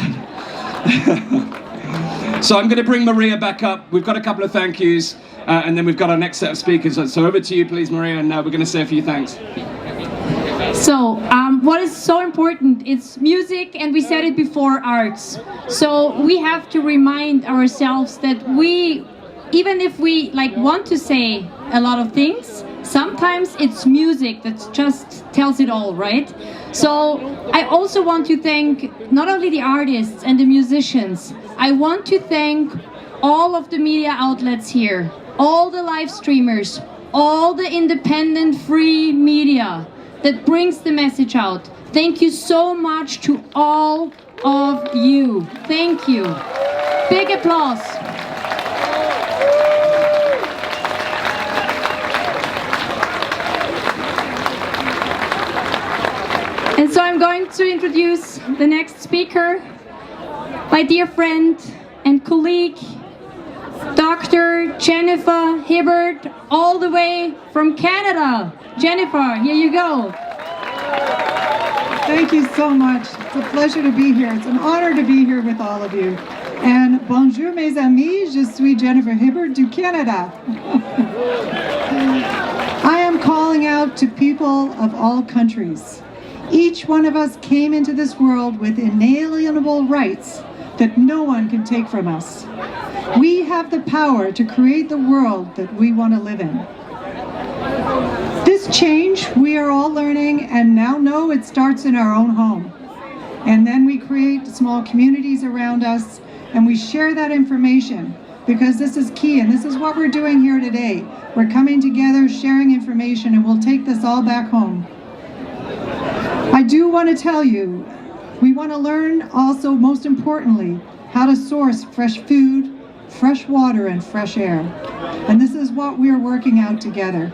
So I'm going to bring Maria back up. We've got a couple of thank yous, and then we've got our next set of speakers. So over to you, please, Maria, and we're going to say a few thanks. So, what is so important, it's music, and we said it before, arts. So we have to remind ourselves that we, even if we want to say a lot of things, sometimes it's music that just tells it all, right? So I also want to thank not only the artists and the musicians, I want to thank all of the media outlets here, all the live streamers, all the independent free media that brings the message out. Thank you so much to all of you. Thank you. Big applause. And so I'm going to introduce the next speaker, my dear friend and colleague, Dr. Jennifer Hibbert, all the way from Canada. Jennifer, here you go. Thank you so much. It's a pleasure to be here. It's an honor to be here with all of you. And bonjour mes amis, je suis Jennifer Hibbert du Canada. I am calling out to people of all countries. Each one of us came into this world with inalienable rights that no one can take from us. We have the power to create the world that we want to live in. This change we are all learning and now know it starts in our own home. And then we create small communities around us and we share that information because this is key and this is what we're doing here today. We're coming together, sharing information, and we'll take this all back home. I do want to tell you, We want to learn also, most importantly, how to source fresh food, fresh water, and fresh air. And this is what we're working out together.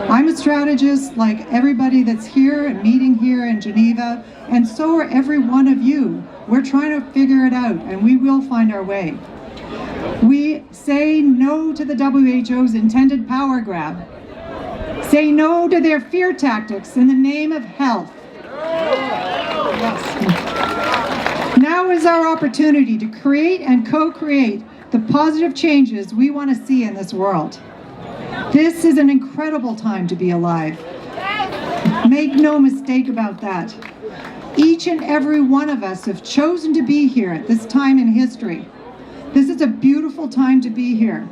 I'm a strategist like everybody that's here and meeting here in Geneva, and so are every one of you. We're trying to figure it out, and we will find our way. We say no to the WHO's intended power grab. Say no to their fear tactics in the name of health. Yes. Now is our opportunity to create and co-create the positive changes we want to see in this world. This is an incredible time to be alive. Make no mistake about that. Each and every one of us have chosen to be here at this time in history. This is a beautiful time to be here,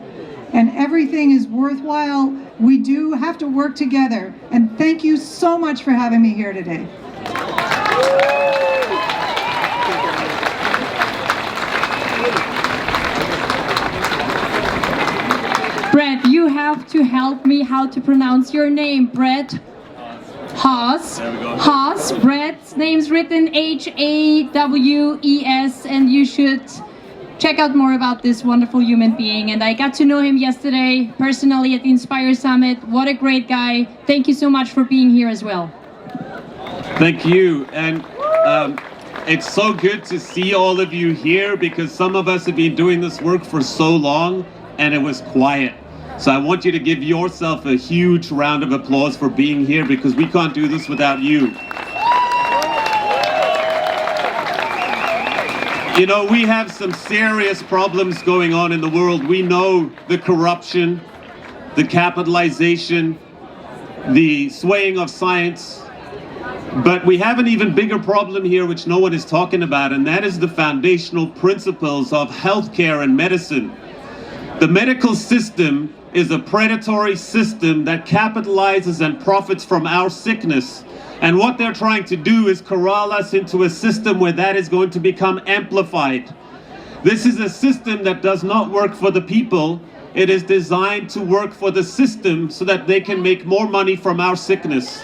and everything is worthwhile. We do have to work together, and thank you so much for having me here today. Bret, you have to help me how to pronounce your name. Bret Haas. Haas. Bret's name's written H-A-W-E-S, and you should check out more about this wonderful human being. And I got to know him yesterday personally at the Inspire Summit. What a great guy. Thank you so much for being here as well. Thank you. And it's so good to see all of you here, because some of us have been doing this work for so long and it was quiet. So I want you to give yourself a huge round of applause for being here, because we can't do this without you. You know, we have some serious problems going on in the world. We know the corruption, the capitalization, the swaying of science. But we have an even bigger problem here, which no one is talking about, and that is the foundational principles of healthcare and medicine. The medical system is a predatory system that capitalizes and profits from our sickness. And what they're trying to do is corral us into a system where that is going to become amplified. This is a system that does not work for the people. It is designed to work for the system so that they can make more money from our sickness.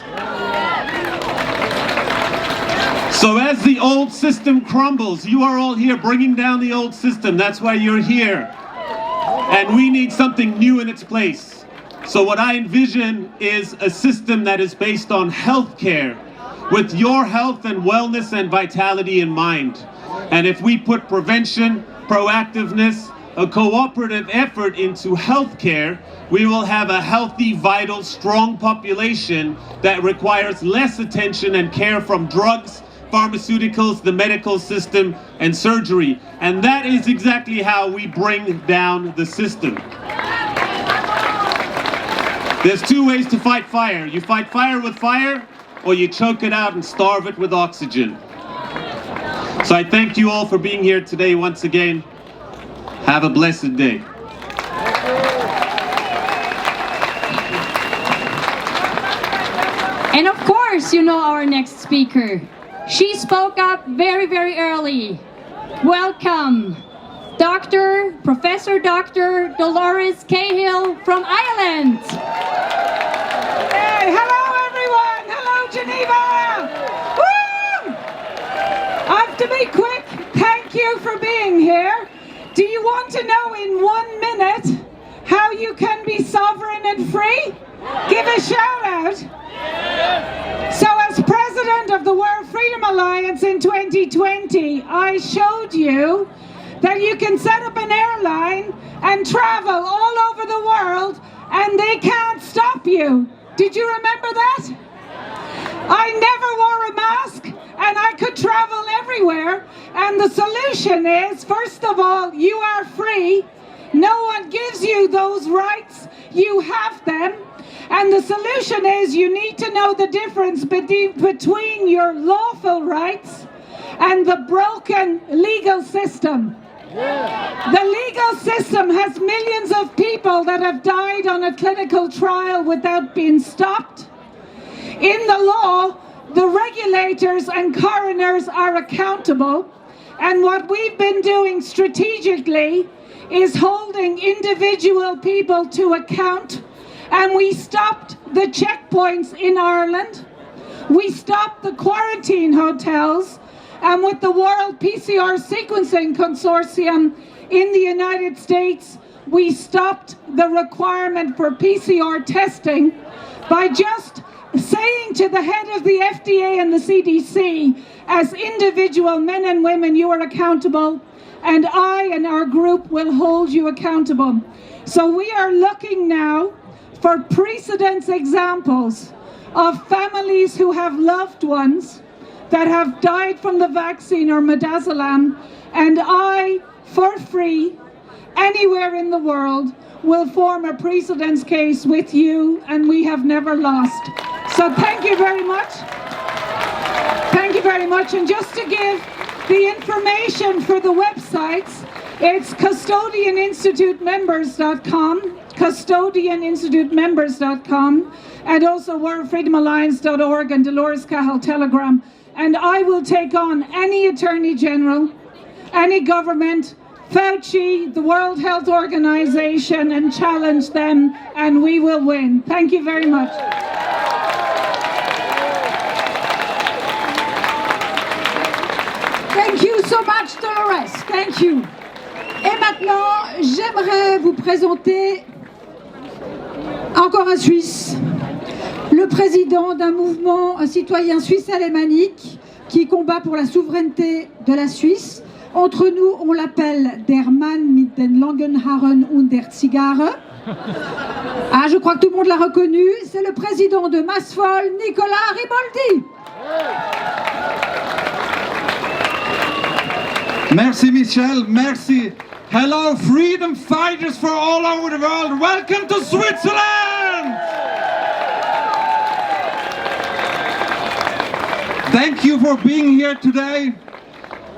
So as the old system crumbles, you are all here bringing down the old system. That's why you're here. And we need something new in its place. So what I envision is a system that is based on healthcare, with your health and wellness and vitality in mind. And if we put prevention, proactiveness, a cooperative effort into healthcare, we will have a healthy, vital, strong population that requires less attention and care from drugs, pharmaceuticals, the medical system, and surgery. And that is exactly how we bring down the system. There's two ways to fight fire. You fight fire with fire, or you choke it out and starve it with oxygen. So I thank you all for being here today once again. Have a blessed day. And of course, you know our next speaker. She spoke up very, very early. Welcome, Professor Dr. Dolores Cahill from Ireland. Hey, hello everyone, hello Geneva. Woo! I have to be quick, thank you for being here. Do you want to know in 1 minute how you can be sovereign and free? Give a shout out. So as president of the World Freedom Alliance in 2020, I showed you that you can set up an airline and travel all over the world and they can't stop you. Did you remember that? I never wore a mask and I could travel everywhere. And the solution is, first of all, you are free. No one gives you those rights. You have them. And the solution is you need to know the difference between your lawful rights and the broken legal system. The legal system has millions of people that have died on a clinical trial without being stopped. In the law, the regulators and coroners are accountable. And what we've been doing strategically is holding individual people to account. And we stopped the checkpoints in Ireland. We stopped the quarantine hotels. and with the World PCR Sequencing Consortium in the United States, we stopped the requirement for PCR testing by just saying to the head of the FDA and the CDC, as individual men and women, you are accountable, and I and our group will hold you accountable. So we are looking now for precedence examples of families who have loved ones that have died from the vaccine or midazolam, and I, for free, anywhere in the world, will form a precedence case with you, and we have never lost. So thank you very much. Thank you very much. And just to give the information for the websites, it's custodianinstitutemembers.com, custodianinstitutemembers.com, and also worldfreedomalliance.org and Dolores Cahill Telegram. And I will take on any Attorney General, any government, Fauci, the World Health Organization, and challenge them, and we will win. Thank you very much. Thank you so much, Dolores. Thank you. Et maintenant, j'aimerais vous présenter encore un Suisse, le président d'un mouvement citoyen suisse alémanique qui combat pour la souveraineté de la Suisse. Entre nous, on l'appelle der Mann mit den langen Haaren und der Zigarre. Ah, je crois que tout le monde l'a reconnu. C'est le président de Massvoll, Nicolas Riboldi. Merci, Michel. Merci. Hello, freedom fighters for all over the world. Welcome to Switzerland. Thank you for being here today.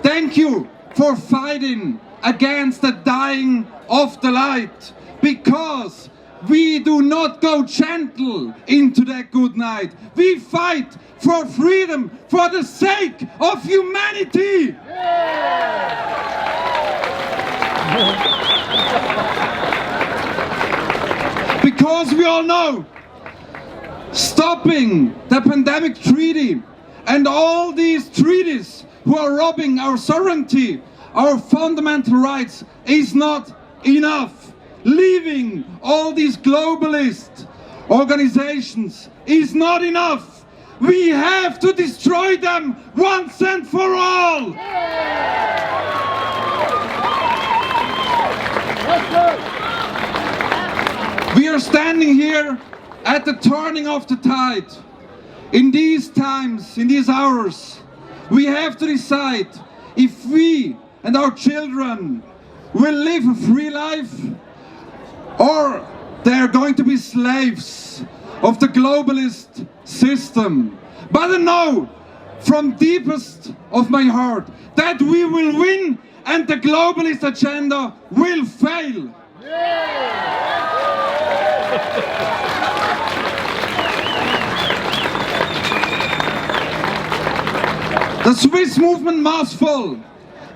Thank you for fighting against the dying of the light, because we do not go gentle into that good night. We fight for freedom for the sake of humanity. Because we all know stopping the pandemic treaty and all these treaties who are robbing our sovereignty, our fundamental rights, is not enough. Leaving all these globalist organizations is not enough. We have to destroy them once and for all. We are standing here at the turning of the tide. In these times, in these hours, we have to decide if we and our children will live a free life, or they're going to be slaves of the globalist system. But I know from deepest of my heart that we will win and the globalist agenda will fail. The Swiss movement Massvoll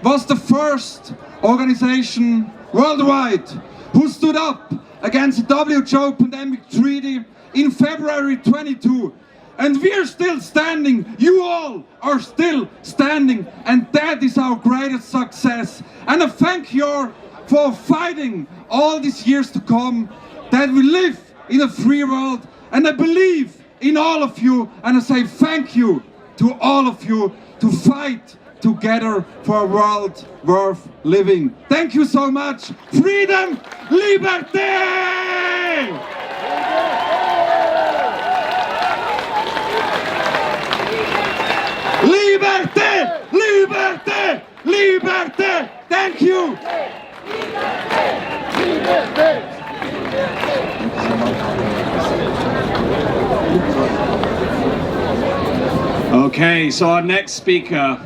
was the first organization worldwide who stood up against the WHO pandemic treaty in February 22. And we are still standing, you all are still standing, and that is our greatest success. And I thank you for fighting all these years to come, that we live in a free world, and I believe in all of you, and I say thank you to all of you to fight together for a world worth living. Thank you so much. Freedom, liberté! Liberté, liberté, liberté! Thank you! Okay, so our next speaker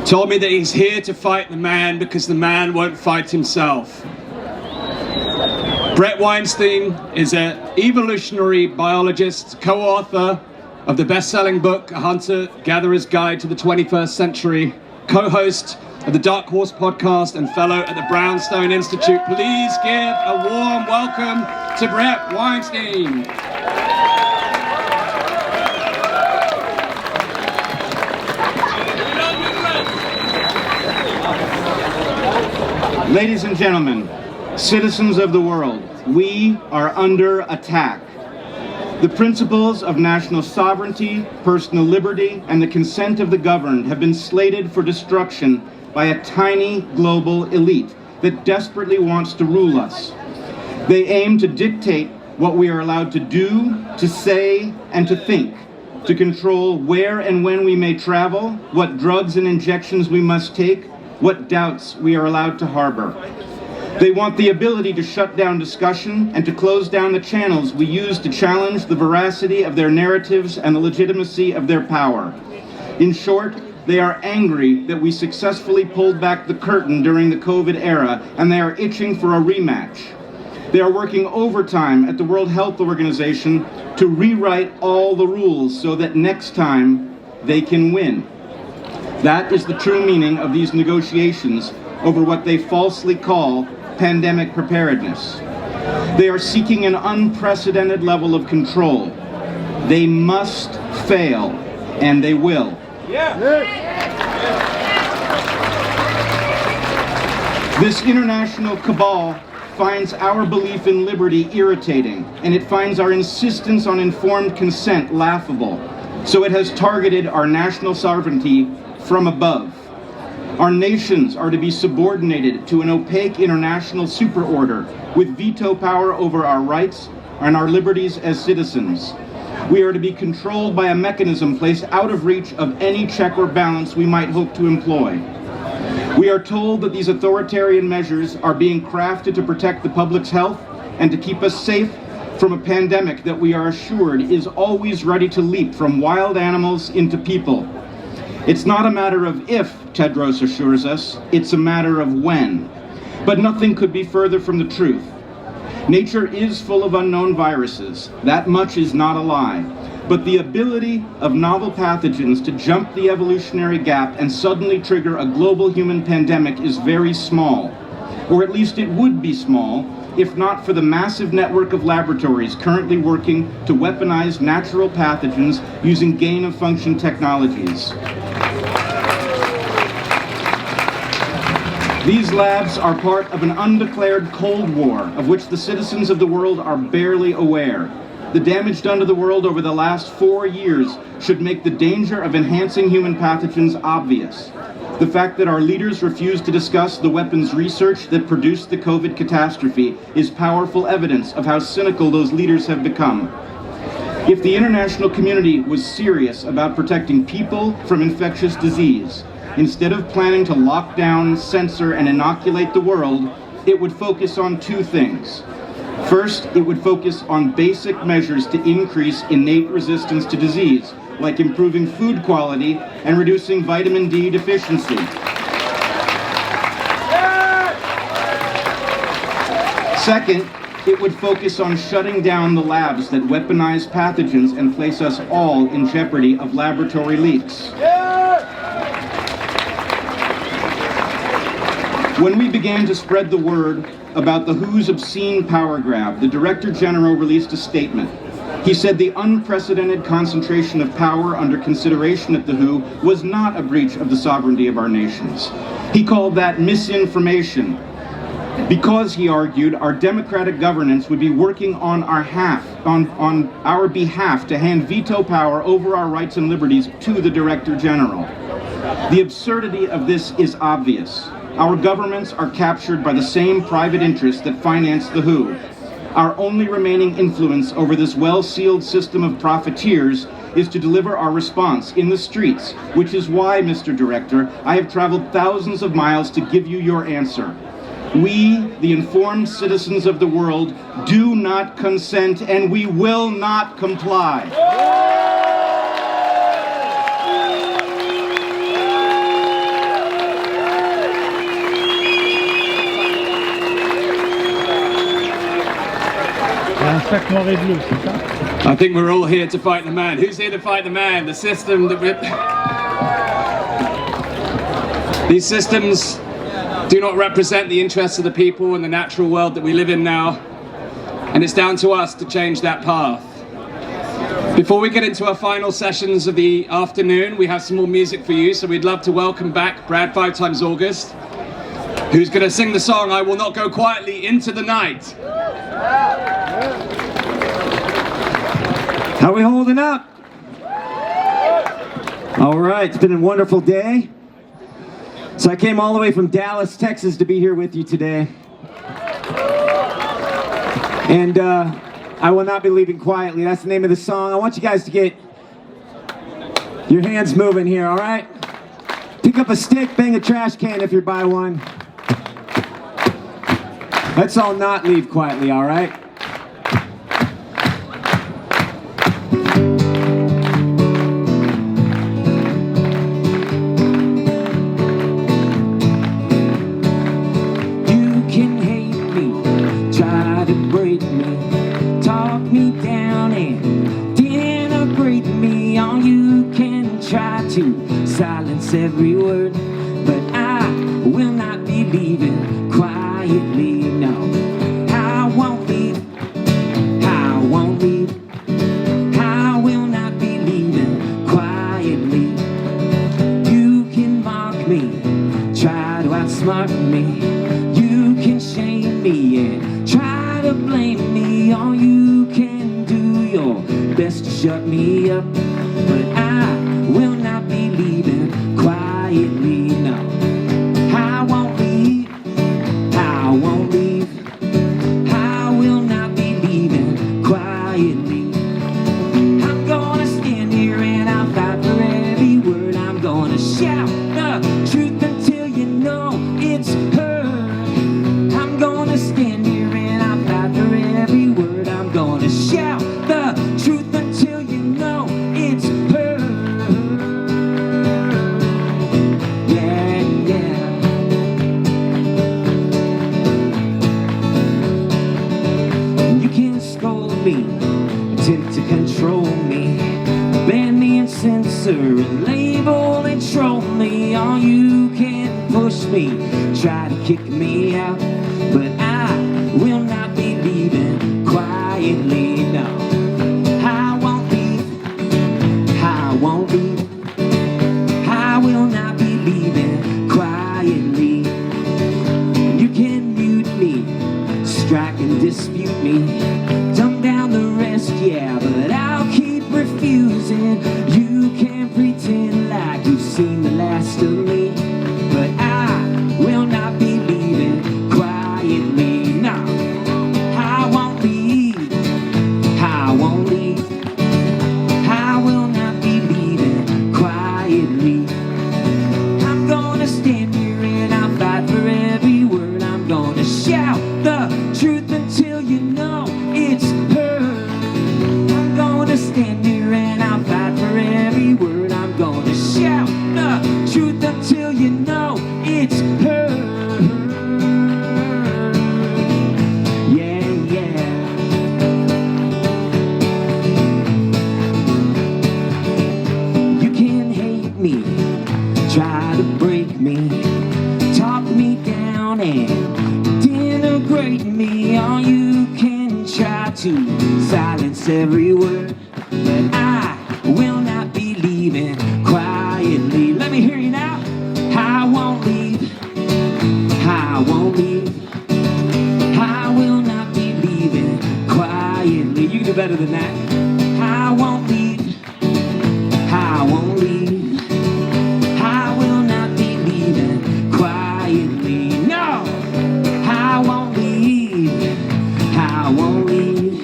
told me that he's here to fight the man because the man won't fight himself. Bret Weinstein is an evolutionary biologist, co-author of the best-selling book, A Hunter-Gatherer's Guide to the 21st Century, co-host of the Dark Horse podcast and fellow at the Brownstone Institute. Please give a warm welcome to Bret Weinstein. Ladies and gentlemen, citizens of the world, we are under attack. The principles of national sovereignty, personal liberty, and the consent of the governed have been slated for destruction by a tiny global elite that desperately wants to rule us. They aim to dictate what we are allowed to do, to say, and to think, to control where and when we may travel, what drugs and injections we must take, what doubts we are allowed to harbor. They want the ability to shut down discussion and to close down the channels we use to challenge the veracity of their narratives and the legitimacy of their power. In short, they are angry that we successfully pulled back the curtain during the COVID era, and they are itching for a rematch. They are working overtime at the World Health Organization to rewrite all the rules so that next time they can win. That is the true meaning of these negotiations over what they falsely call pandemic preparedness. They are seeking an unprecedented level of control. They must fail, and they will. This international cabal finds our belief in liberty irritating, and it finds our insistence on informed consent laughable. So it has targeted our national sovereignty from above. Our nations are to be subordinated to an opaque international superorder with veto power over our rights and our liberties as citizens. We are to be controlled by a mechanism placed out of reach of any check or balance we might hope to employ. We are told that these authoritarian measures are being crafted to protect the public's health and to keep us safe from a pandemic that we are assured is always ready to leap from wild animals into people. It's not a matter of if, Tedros assures us, it's a matter of when. But nothing could be further from the truth. Nature is full of unknown viruses. That much is not a lie. But the ability of novel pathogens to jump the evolutionary gap and suddenly trigger a global human pandemic is very small. Or at least it would be small, if not for the massive network of laboratories currently working to weaponize natural pathogens using gain-of-function technologies. These labs are part of an undeclared Cold War of which the citizens of the world are barely aware. The damage done to the world over the last 4 years should make the danger of enhancing human pathogens obvious. The fact that our leaders refuse to discuss the weapons research that produced the COVID catastrophe is powerful evidence of how cynical those leaders have become. If the international community was serious about protecting people from infectious disease, instead of planning to lock down, censor, and inoculate the world, it would focus on two things. First, it would focus on basic measures to increase innate resistance to disease, like improving food quality and reducing vitamin D deficiency. Second, it would focus on shutting down the labs that weaponize pathogens and place us all in jeopardy of laboratory leaks. When we began to spread the word about the WHO's obscene power grab, the Director General released a statement. He said the unprecedented concentration of power under consideration at the WHO was not a breach of the sovereignty of our nations. He called that misinformation, because, he argued, our democratic governance would be working on our behalf to hand veto power over our rights and liberties to the Director General. The absurdity of this is obvious. Our governments are captured by the same private interests that finance the WHO. Our only remaining influence over this well-sealed system of profiteers is to deliver our response in the streets, which is why, Mr. Director, I have traveled thousands of miles to give you your answer. We, the informed citizens of the world, do not consent, and we will not comply. I think we're all here to fight the man. Who's here to fight the man? The system that These systems do not represent the interests of the people and the natural world that we live in now. And it's down to us to change that path. Before we get into our final sessions of the afternoon, we have some more music for you, so we'd love to welcome back Brad 5 times August, who's going to sing the song I Will Not Go Quietly Into the Night. How are we holding up? All right, it's been a wonderful day. So I came all the way from Dallas, Texas to be here with you today. And I will not be leaving quietly. That's the name of the song. I want you guys to get your hands moving here, all right? Pick up a stick, bang a trash can if you're by one. Let's all not leave quietly, all right? You can hate me, try to break me, talk me down and denigrate me. All you can try to silence every word, but I will not be leaving quietly, no. I won't leave, I won't leave, I will not be leaving quietly. You can mock me, try to outsmart me, you can shame me and try to blame me. All you can do your best to shut me up, but I will not be leaving quietly, no. I won't leave, I won't leave, I will not be leaving quietly. I'm gonna stand here and I'll fight for every word. I'm gonna shout the truth until you know it's heard. I'm gonna stand here and I'll fight for every word. I'm gonna shout the truth until you know it's heard. Yeah, yeah. You can scold me, attempt to control me, ban me and censor and label and troll me. All you can push me, try to kick me out, but I will not be leaving quietly, no. I won't leave, I won't leave, I will not be leaving quietly. You can mute me, strike and dispute me, dumb down the rest, yeah, but I'll keep refusing. You can pretend like you've seen the last of me, but I will not be leaving quietly, no. I won't leave, I won't leave, I will not be leaving quietly. I'm gonna stand here and I'll fight for every word. I'm gonna shout the truth until you know it's heard. I'm gonna stand here and I'll fight for every word. I'm gonna shout the truth until you know it's heard. Yeah, yeah. You can hate me, try to break me, talk me down and denigrate me. All you can try to silence every word, but I will not be leaving quietly. Let me hear you now. I won't leave, I won't leave, I will not be leaving quietly. You can do better than that. I won't leave, I won't leave, I will not be leaving quietly. No, I won't leave, I won't leave,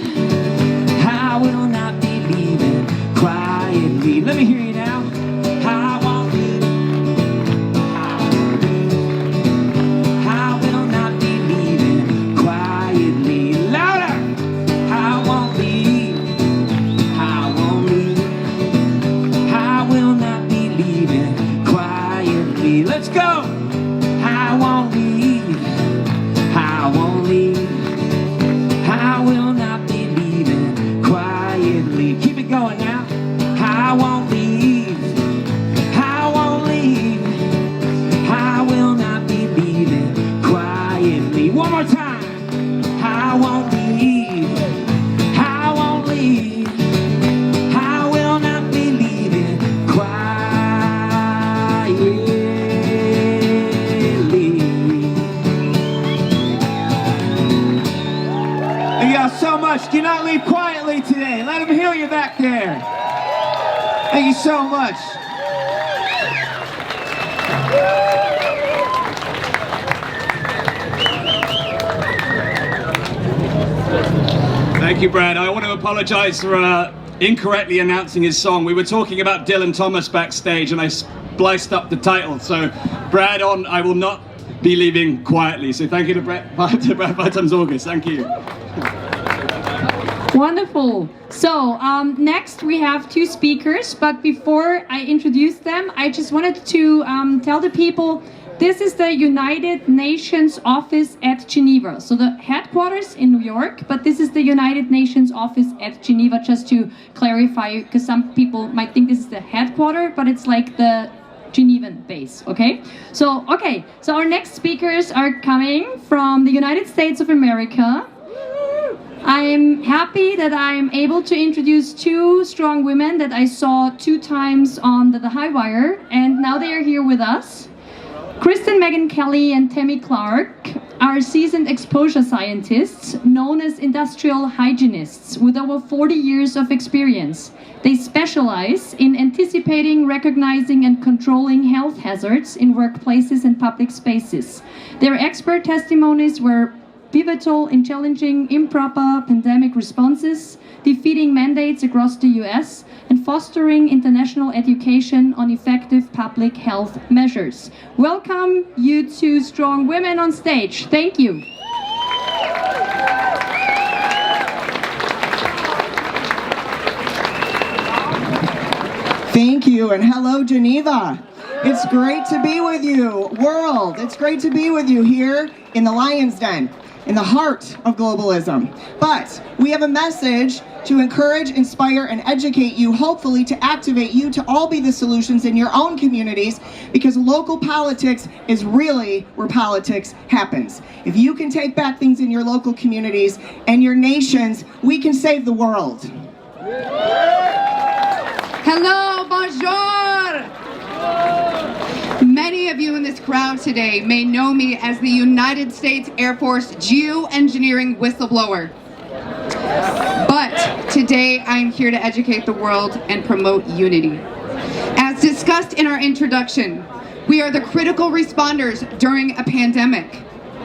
I will not be leaving quietly. Let me hear you now. I won't leave, I will not be leaving quietly. Louder! I won't leave, I won't leave, I will not be leaving quietly. Let's go! I won't leave, I won't leave, I will not be leaving quietly. Keep it going now. I won't leave, I won't leave, I will not be leaving quietly. One more time. I won't leave, I won't leave, I will not be leaving quietly. much. Do not leave quietly today. Let them heal you back there. Thank you so much. Thank you, Brad. I want to apologize for incorrectly announcing his song. We were talking about Dylan Thomas backstage and I spliced up the title. So, Brad on I Will Not Be Leaving Quietly. So thank you to Brad Bottoms August. Thank you. Wonderful. So next we have two speakers, but before I introduce them, I just wanted to tell the people this is the United Nations office at Geneva. So the headquarters in New York, but this is the United Nations office at Geneva, just to clarify, because some people might think this is the headquarters, but it's like the Genevan base, okay? So our next speakers are coming from the United States of America. I'm happy that I'm able to introduce two strong women that I saw 2 times on the High Wire, and now they are here with us. Kristen Megan Kelly and Tammy Clark are seasoned exposure scientists known as industrial hygienists with over 40 years of experience. They specialize in anticipating, recognizing, and controlling health hazards in workplaces and public spaces. Their expert testimonies were pivotal in challenging improper pandemic responses, defeating mandates across the US, and fostering international education on effective public health measures. Welcome, you two strong women on stage. Thank you. Thank you, and hello, Geneva. It's great to be with you, world. It's great to be with you here in the Lion's Den, in the heart of globalism. But we have a message to encourage, inspire, and educate you, hopefully to activate you to all be the solutions in your own communities, because local politics is really where politics happens. If you can take back things in your local communities and your nations, we can save the world. Hello, bonjour! Many of you in this crowd today may know me as the United States Air Force geoengineering whistleblower. But today I'm here to educate the world and promote unity. As discussed in our introduction, we are the critical responders during a pandemic.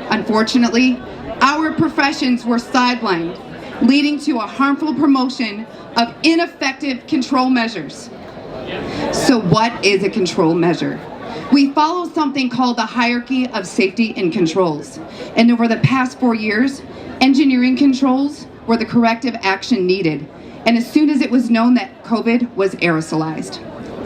Unfortunately, our professions were sidelined, leading to a harmful promotion of ineffective control measures. So what is a control measure? We follow something called the hierarchy of safety and controls. And over the past 4 years, engineering controls were the corrective action needed. And as soon as it was known that COVID was aerosolized.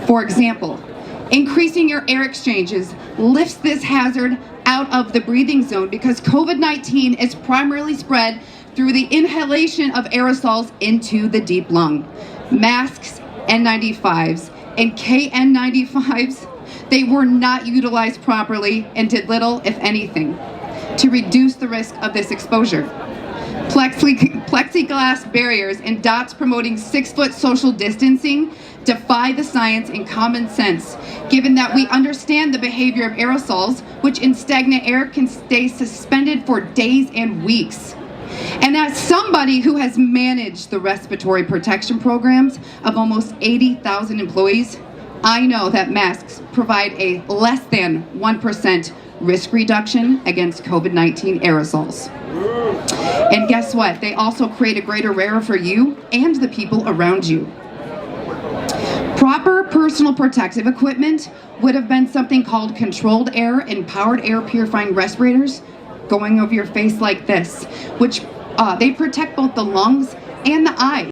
For example, increasing your air exchanges lifts this hazard out of the breathing zone because COVID-19 is primarily spread through the inhalation of aerosols into the deep lung. Masks, N95s, and KN95s, they were not utilized properly and did little, if anything, to reduce the risk of this exposure. Plexiglass barriers and dots promoting 6-foot social distancing defy the science and common sense, given that we understand the behavior of aerosols, which in stagnant air can stay suspended for days and weeks. And as somebody who has managed the respiratory protection programs of almost 80,000 employees, I know that masks provide a less than 1% risk reduction against COVID-19 aerosols. And guess what? They also create a greater barrier for you and the people around you. Proper personal protective equipment would have been something called controlled air and powered air purifying respirators going over your face like this, which they protect both the lungs and the eyes.